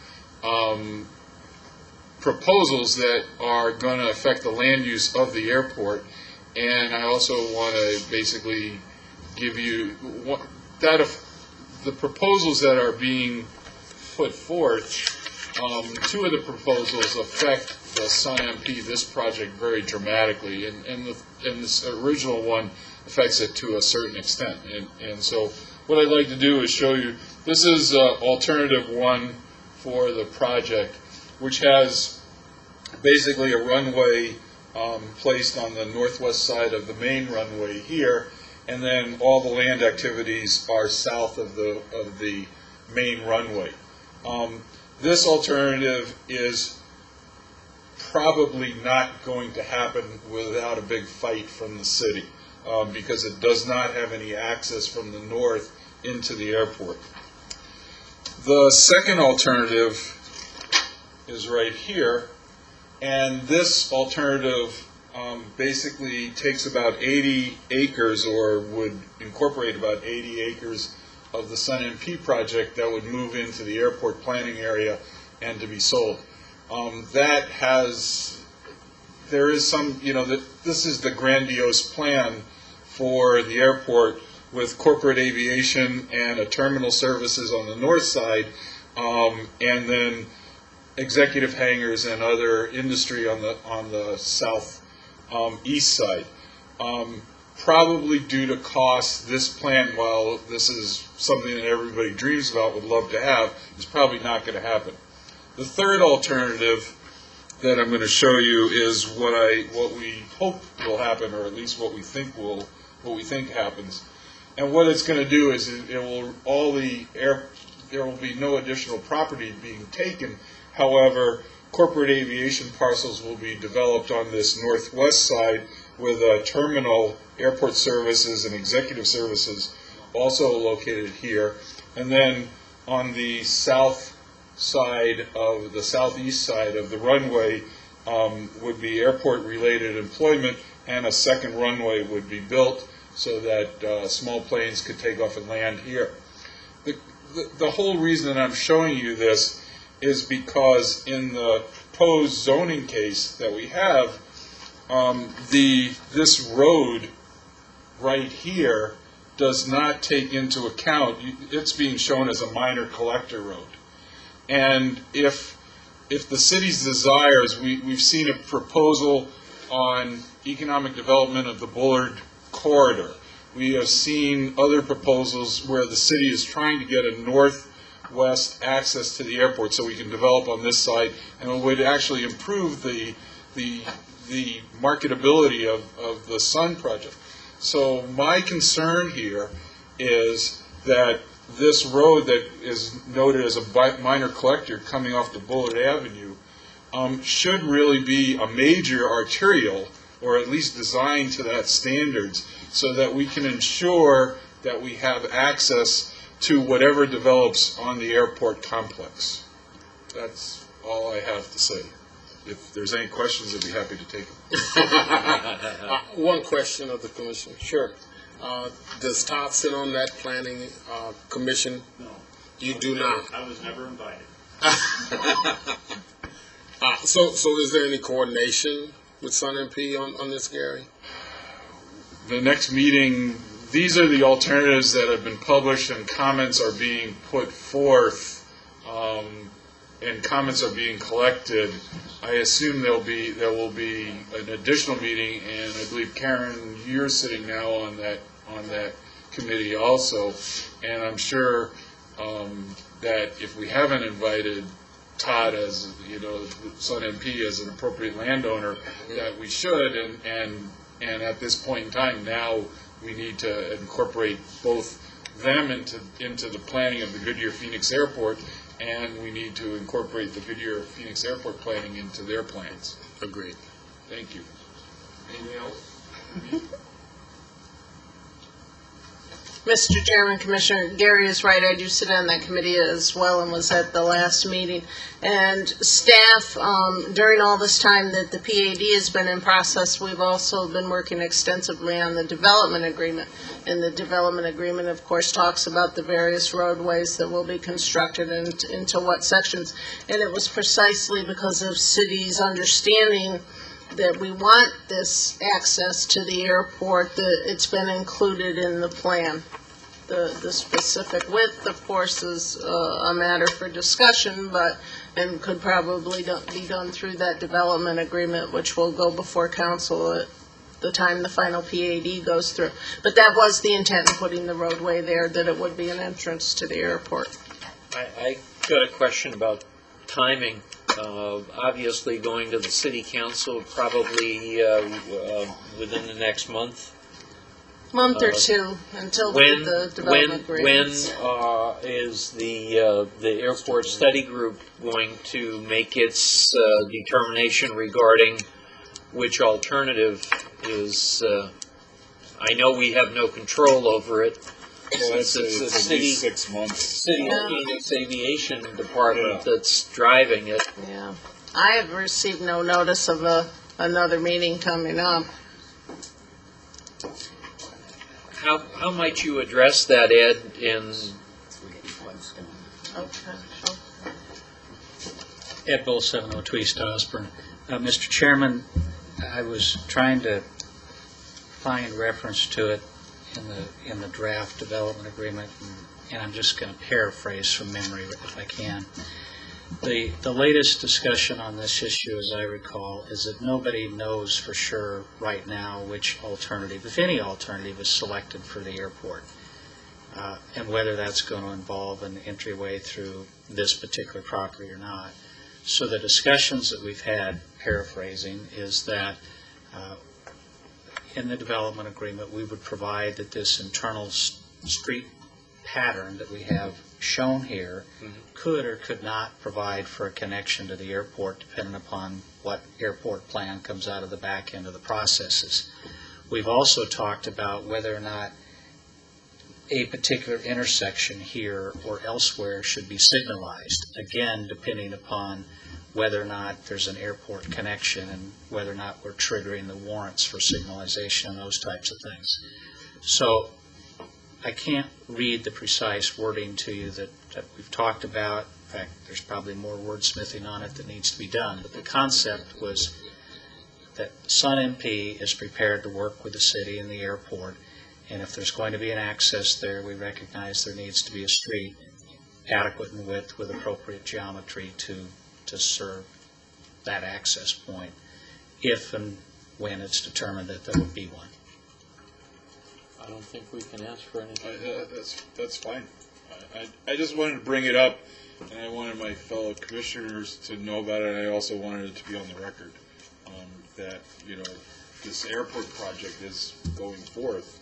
F: proposals that are going to affect the land use of the airport. And I also want to basically give you the proposals that are being put forth. Two of the proposals affect the Sun MP, this project, very dramatically, and this original one affects it to a certain extent. And so what I'd like to do is show you, this is alternative one for the project, which has basically a runway placed on the northwest side of the main runway here, and then all the land activities are south of the main runway. This alternative is probably not going to happen without a big fight from the city, because it does not have any access from the north into the airport. The second alternative is right here, and this alternative basically takes about 80 acres, or would incorporate about 80 acres of the Sun MP project that would move into the airport planning area and to be sold. There is some, this is the grandiose plan for the airport, with corporate aviation and a terminal services on the north side, and then executive hangars and other industry on the south east side. Probably due to cost, this plan, while this is something that everybody dreams about, would love to have, is probably not going to happen. The third alternative that I'm going to show you is what we hope will happen, or at least what we think happens. And what it's going to do is there will be no additional property being taken. However, corporate aviation parcels will be developed on this northwest side, with a terminal, airport services, and executive services also located here. And then on the south side of the southeast side of the runway would be airport-related employment, and a second runway would be built so that small planes could take off and land here. The whole reason that I'm showing you this is because in the proposed zoning case that we have, this road right here does not take into account, it's being shown as a minor collector road. And if the city's desires, we've seen a proposal on economic development of the Bullard corridor. We have seen other proposals where the city is trying to get a northwest access to the airport so we can develop on this side, and it would actually improve the marketability of the Sun project. So my concern here is that this road that is noted as a minor collector coming off the Bullard Avenue should really be a major arterial, or at least designed to that standards, so that we can ensure that we have access to whatever develops on the airport complex. That's all I have to say. If there's any questions, I'd be happy to take them.
H: One question of the commission. Sure. Does Todd sit on that planning commission?
R: No.
H: You do not?
R: I was never invited.
H: So is there any coordination with Sun MP on this, Gary?
F: The next meeting, these are the alternatives that have been published, and comments are being put forth, and comments are being collected. I assume there will be an additional meeting, and I believe, Karen, you're sitting now on that committee also, and I'm sure that if we haven't invited Todd as, Sun MP as an appropriate landowner, that we should, and at this point in time now we need to incorporate both them into the planning of the Goodyear Phoenix Airport, and we need to incorporate the Goodyear Phoenix Airport planning into their plans.
H: Agreed.
F: Thank you. Anything else?
K: Mr. Chairman, Commissioner, Gary is right. I do sit on that committee as well and was at the last meeting. And staff, during all this time that the PAD has been in process, we've also been working extensively on the development agreement. And the development agreement, of course, talks about the various roadways that will be constructed and into what sections. And it was precisely because of city's understanding that we want this access to the airport that it's been included in the plan. The specific width, of course, is a matter for discussion, and could probably be done through that development agreement, which will go before council at the time the final PAD goes through. But that was the intent in putting the roadway there, that it would be an entrance to the airport.
A: I got a question about timing. Obviously, going to the city council probably within the next month.
K: Month or two until
A: When,
K: the development
A: when
K: agreements.
A: is the airport study group going to make its determination regarding which alternative is, I know we have no control over it,
F: Well, I'd
A: since
F: say
A: it's the
F: it's at
A: city,
F: least 6 months.
A: City of Phoenix Aviation Department that's driving it.
K: Yeah. I have received no notice of another meeting coming up.
A: How might you address that, Ed, in,
K: Okay.
S: Ed Bull, 702 East Osborne. Mr. Chairman, I was trying to find reference to it in the draft development agreement, and I'm just going to paraphrase from memory if I can. The latest discussion on this issue, as I recall, is that nobody knows for sure right now which alternative, if any alternative, is selected for the airport, and whether that's going to involve an entryway through this particular property or not. So the discussions that we've had, paraphrasing, is that in the development agreement, we would provide that this internal street pattern that we have shown here could or could not provide for a connection to the airport, depending upon what airport plan comes out of the back end of the processes. We've also talked about whether or not a particular intersection here or elsewhere should be signalized, again, depending upon whether or not there's an airport connection and whether or not we're triggering the warrants for signalization and those types of things. So I can't read the precise wording to you that we've talked about. In fact, there's probably more wordsmithing on it that needs to be done. But the concept was that Sun MP is prepared to work with the city and the airport, and if there's going to be an access there, we recognize there needs to be a street adequate in width with appropriate geometry to serve that access point, if and when it's determined that there would be one.
A: I don't think we can ask for anything.
F: That's fine. I just wanted to bring it up, and I wanted my fellow commissioners to know about it, and I also wanted it to be on the record, that, this airport project is going forth.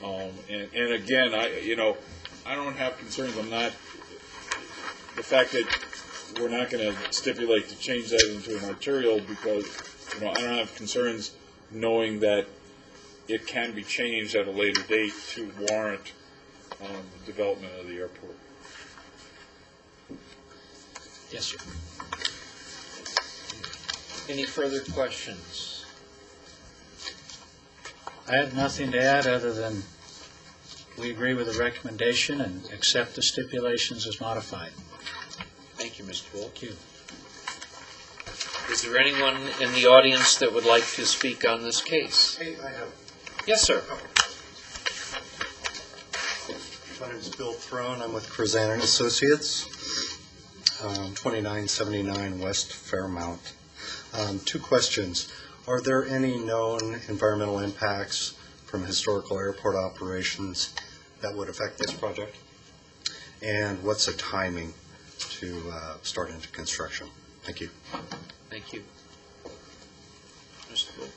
F: And again, I don't have concerns. The fact that we're not going to stipulate to change that into an arterial because, I don't have concerns knowing that it can be changed at a later date to warrant the development of the airport.
S: Yes, sir.
A: Any further questions?
S: I have nothing to add other than we agree with the recommendation and accept the stipulations as modified.
A: Thank you, Mr. Bull.
S: Thank you.
A: Is there anyone in the audience that would like to speak on this case?
T: Hey, I have.
A: Yes, sir.
T: My name is Bill Throne. I'm with Krasaner and Associates, 2979 West Fairmount. Two questions. Are there any known environmental impacts from historical airport operations that would affect this project? And what's the timing to start into construction? Thank you.
A: Thank you. Mr. Bull.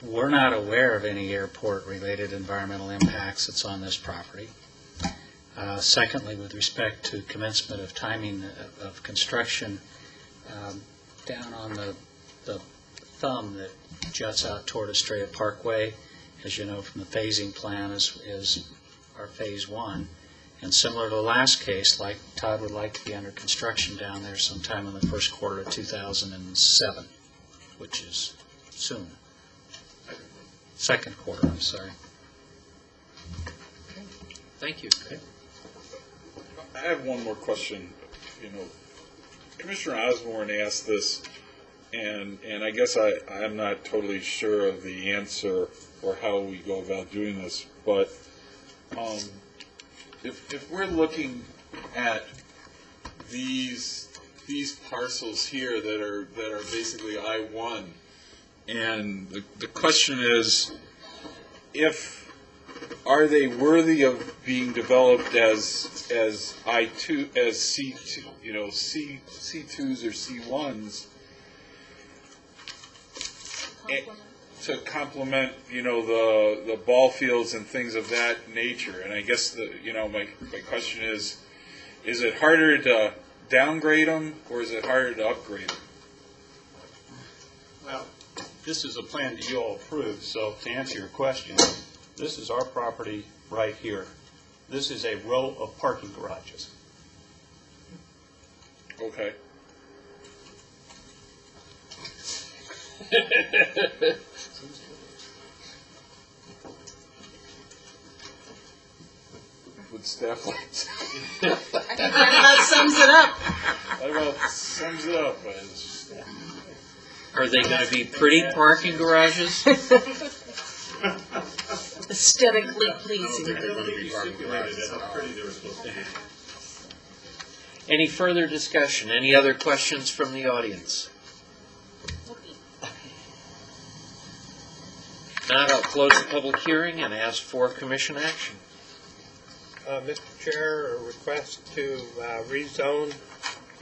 S: We're not aware of any airport-related environmental impacts that's on this property. Secondly, with respect to commencement of timing of construction, down on the thumb that juts out toward Estrella Parkway, as you know from the phasing plan, is our phase one. And similar to the last case, like Todd would like to be under construction down there sometime in the first quarter of 2007, which is soon. Second quarter, I'm sorry.
A: Thank you.
S: Okay.
F: I have one more question. Commissioner Osborne asked this, and I guess I'm not totally sure of the answer or how we go about doing this, but if we're looking at these parcels here that are basically I-1, and the question is, if are they worthy of being developed as C2, C2s or C1s? To complement, the ball fields and things of that nature. And I guess my question is it harder to downgrade them or is it harder to upgrade them?
R: Well, this is a plan that you all approved, so to answer your question, this is our property right here. This is a row of parking garages.
F: Okay. Would staff like to?
K: That about sums it up.
F: That about sums it up.
A: Are they going to be pretty parking garages?
K: Aesthetically pleasing.
A: Any further discussion? Any other questions from the audience? Not, I'll close the public hearing and ask for commission action.
C: Mr. Chair, a request to rezone,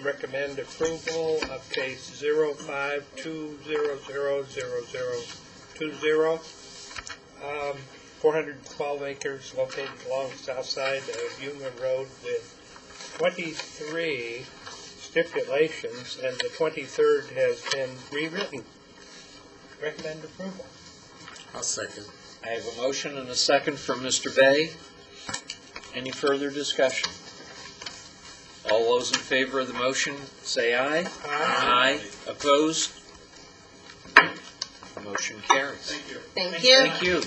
C: recommend approval of case 0520000020, 412 acres located along the south side of Union Road with 23 stipulations, and the 23rd has been rewritten. Recommend approval.
H: I'll second.
A: I have a motion and a second from Mr. Bay. Any further discussion? All those in favor of the motion, say aye. Aye. Opposed? Motion carries.
K: Thank you.
A: Thank you.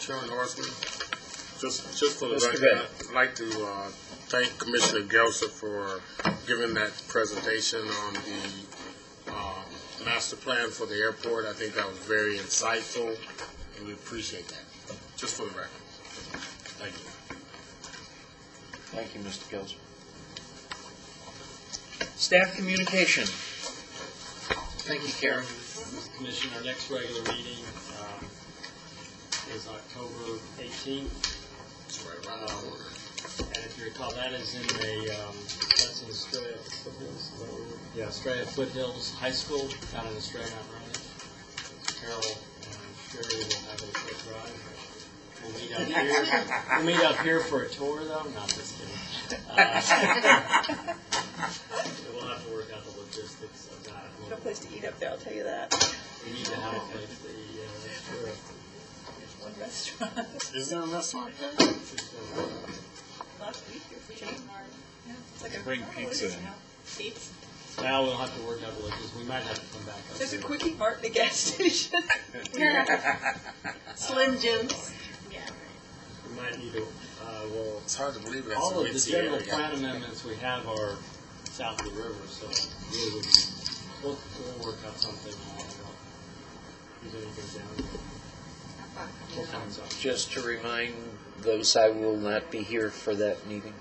H: Chairman Horstman, just for the
A: Mr.
H: record,
A: Bennett.
H: I'd like to thank Commissioner Gelser for giving that presentation on the master plan for the airport. I think that was very insightful, and we appreciate that. Just for the record. Thank you.
A: Thank you, Mr. Gills. Staff communication. Thank you, Karen.
P: Commission, our next regular meeting is October 18th.
H: That's right around the corner.
P: And if you recall, that is in that's in Estrella Foothills. Yeah, Estrella Foothills High School down in Estrella Mountain Road. Carol and Sherry will have a quick drive. We'll meet up here. We'll meet up here for a tour, though. Not just kidding. We'll have to work out the logistics of that.
I: No place to eat up there, I'll tell you that.
P: We need to have a place to eat.
I: One restaurant.
H: Is there a restaurant there?
I: Last week, your chain bar. Yeah, it's like a
F: Bring pizza in.
I: Pizza.
P: Now we'll have to work out the logistics. We might have to come back up.
I: There's a
P: here.
I: quickie mart in the gas station. Slim Jims. Yeah.
P: We might need to, well,
H: It's hard to believe that's
P: all of
H: in
P: the
H: the
P: general
H: area.
P: plan amendments we have are south of the river, so we'll work out something. If anything down there. We'll find something.
A: Just to remind those, I will not be here for that meeting.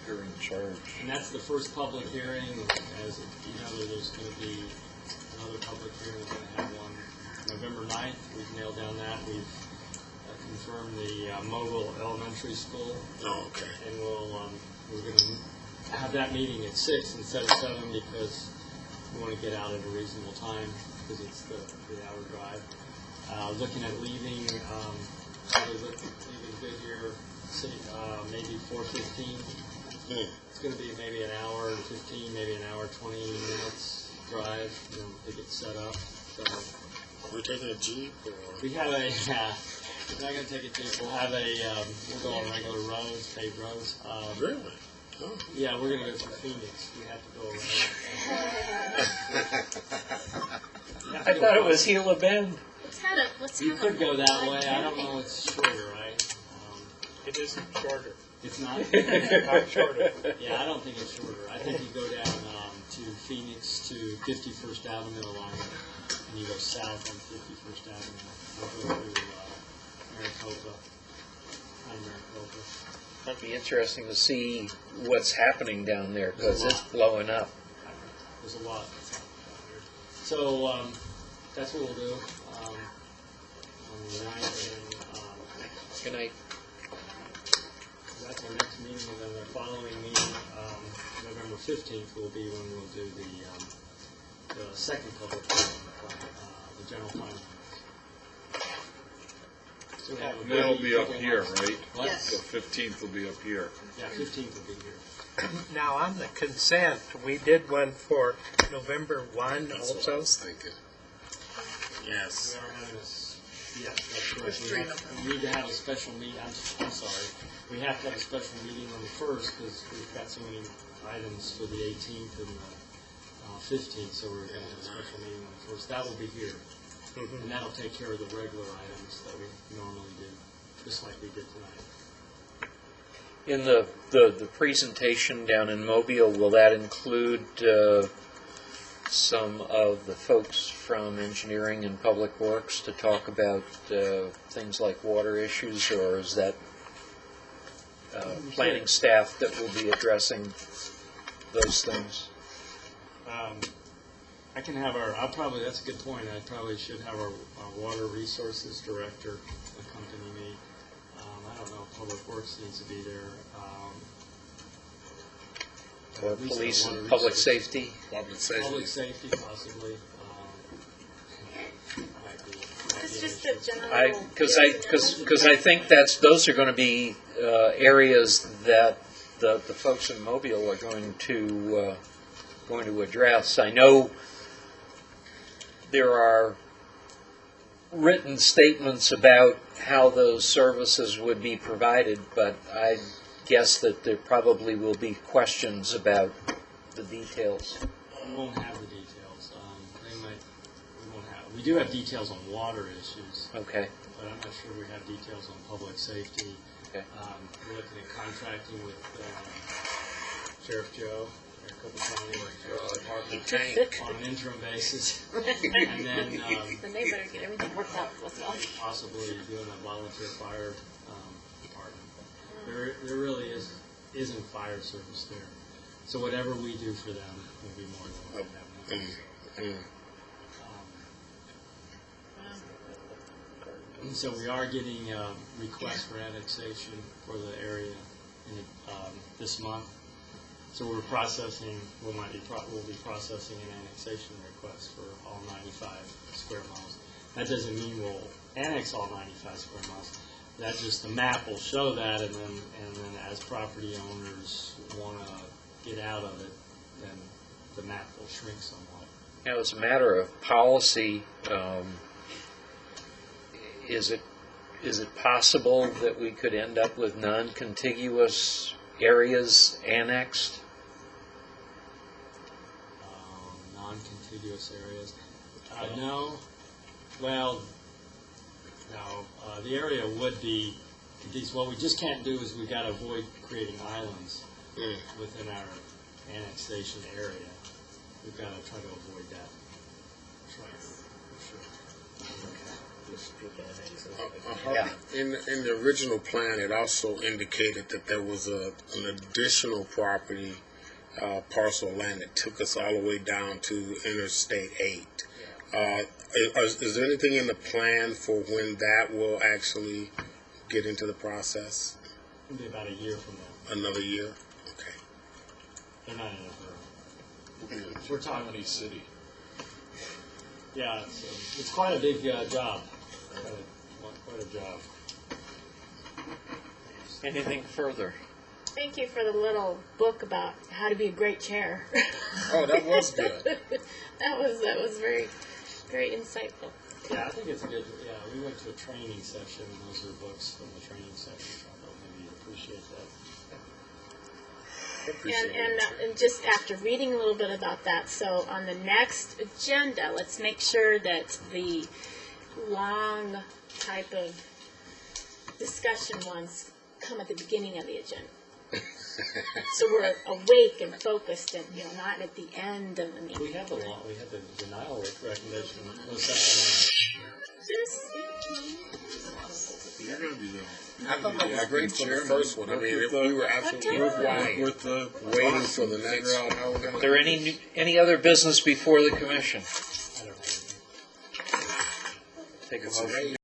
A: You're in charge.
P: And that's the first public hearing. As you know, there's going to be another public hearing. We're going to have one November 9th. We've nailed down that. We've confirmed the Mogul Elementary School.
H: Oh, okay.
P: And we're going to have that meeting at 6 instead of 7 because we want to get out at a reasonable time because it's the 3-hour drive. Looking at leaving Goodyear City, maybe 4:15. It's going to be maybe an hour and 15, maybe an hour 20 minutes drive to get set up. So
H: we're taking a Jeep, or
P: we have a. We're not going to take a Jeep. We'll have we'll go on regular roads, paved roads.
H: Really? Oh.
P: Yeah, we're going to go through Phoenix. We have to go around.
A: I thought it was Gila Bend.
P: You could go that way. I don't know. It's shorter, right?
C: It isn't shorter.
P: It's not?
C: Not shorter.
P: Yeah, I don't think it's shorter. I think you go down to Phoenix to 51st Avenue line, and you go south on 51st Avenue. You'll go through Maricopa.
A: It'd be interesting to see what's happening down there because it's blowing up.
P: There's a lot that's happening down there. So that's what we'll do. On the 9th, and then,
A: Good night.
P: that's our next meeting, and then the following meeting, November 15th, will be when we'll do the second public hearing, the general plan. So we have a
F: And that'll be up
P: couple
F: here,
P: months.
F: right?
P: What?
F: The 15th will be up here.
P: Yeah, 15th will be here.
C: Now, on the consent, we did one for November 1 also.
H: Yes.
P: We are having yes, that's correct. We need to have a special meeting, I'm sorry. We have to have a special meeting on the 1st because we've got so many items for the 18th and the 15th, so we're going to have a special meeting on the 1st. That will be here. And that'll take care of the regular items that we normally do, just like we did tonight.
A: In the presentation down in Mobile, will that include some of the folks from engineering and public works to talk about things like water issues, or is that planning staff that will be addressing those things?
P: I can have that's a good point. I probably should have our water resources director accompany me. I don't know if public works needs to be there.
A: Or
P: At least
A: police
P: water
A: and public
P: resources.
A: safety?
H: Public safety.
P: Public safety, possibly.
B: It's just a general.
A: Because I think those are going to be areas that the folks in Mobile are going to address. I know there are written statements about how those services would be provided, but I guess that there probably will be questions about the details.
P: We won't have the details. We do have details on water issues.
A: Okay.
P: But I'm not sure we have details on public safety.
A: Okay.
P: We're looking at contracting with Sheriff Joe, Maricopa County, Sheriff's Department on an interim basis. And then
B: Then they better get everything worked out with us.
P: possibly doing a volunteer fire department. There really isn't fire service there. So whatever we do for them will be more than what we have now. And so we are getting requests for annexation for the area this month. So we're processing, we'll be processing an annexation request for all 95 square miles. That doesn't mean we'll annex all 95 square miles. That just, the map will show that, and then as property owners want to get out of it, then the map will shrink somewhat.
A: Now, as a matter of policy, is it possible that we could end up with non-contiguous areas annexed?
P: Non-contiguous areas. No. Well, no. The area would be contiguous. What we just can't do is we got to avoid creating islands within our annexation area. We've got to try to avoid that.
H: In the original plan, it also indicated that there was an additional property parcel of land that took us all the way down to Interstate 8. Is there anything in the plan for when that will actually get into the process?
P: It'll be about a year from now.
H: Another year? Okay.
P: They're not in a hurry. We're talking
F: Harmony City.
P: Yeah, it's quite a big job. Quite a job.
A: Anything further?
B: Thank you for the little book about how to be a great chair.
H: Oh, that was good.
B: that was very, very insightful.
P: Yeah, I think it's a good. Yeah, we went to a training session, and those are books from the training session. So I thought maybe you'd appreciate that.
B: And just after reading a little bit about that, so on the next agenda, let's make sure that the long type of discussion ones come at the beginning of the agenda. So we're awake and focused and, not at the end of the meeting.
P: We have the law. We have the denial recommendation.
F: You're going to be there.
H: I thought that was great for the first one. I mean, we were absolutely quiet, waiting for the next.
A: Is there any other business before the commission?
S: take a
H: It's
S: motion.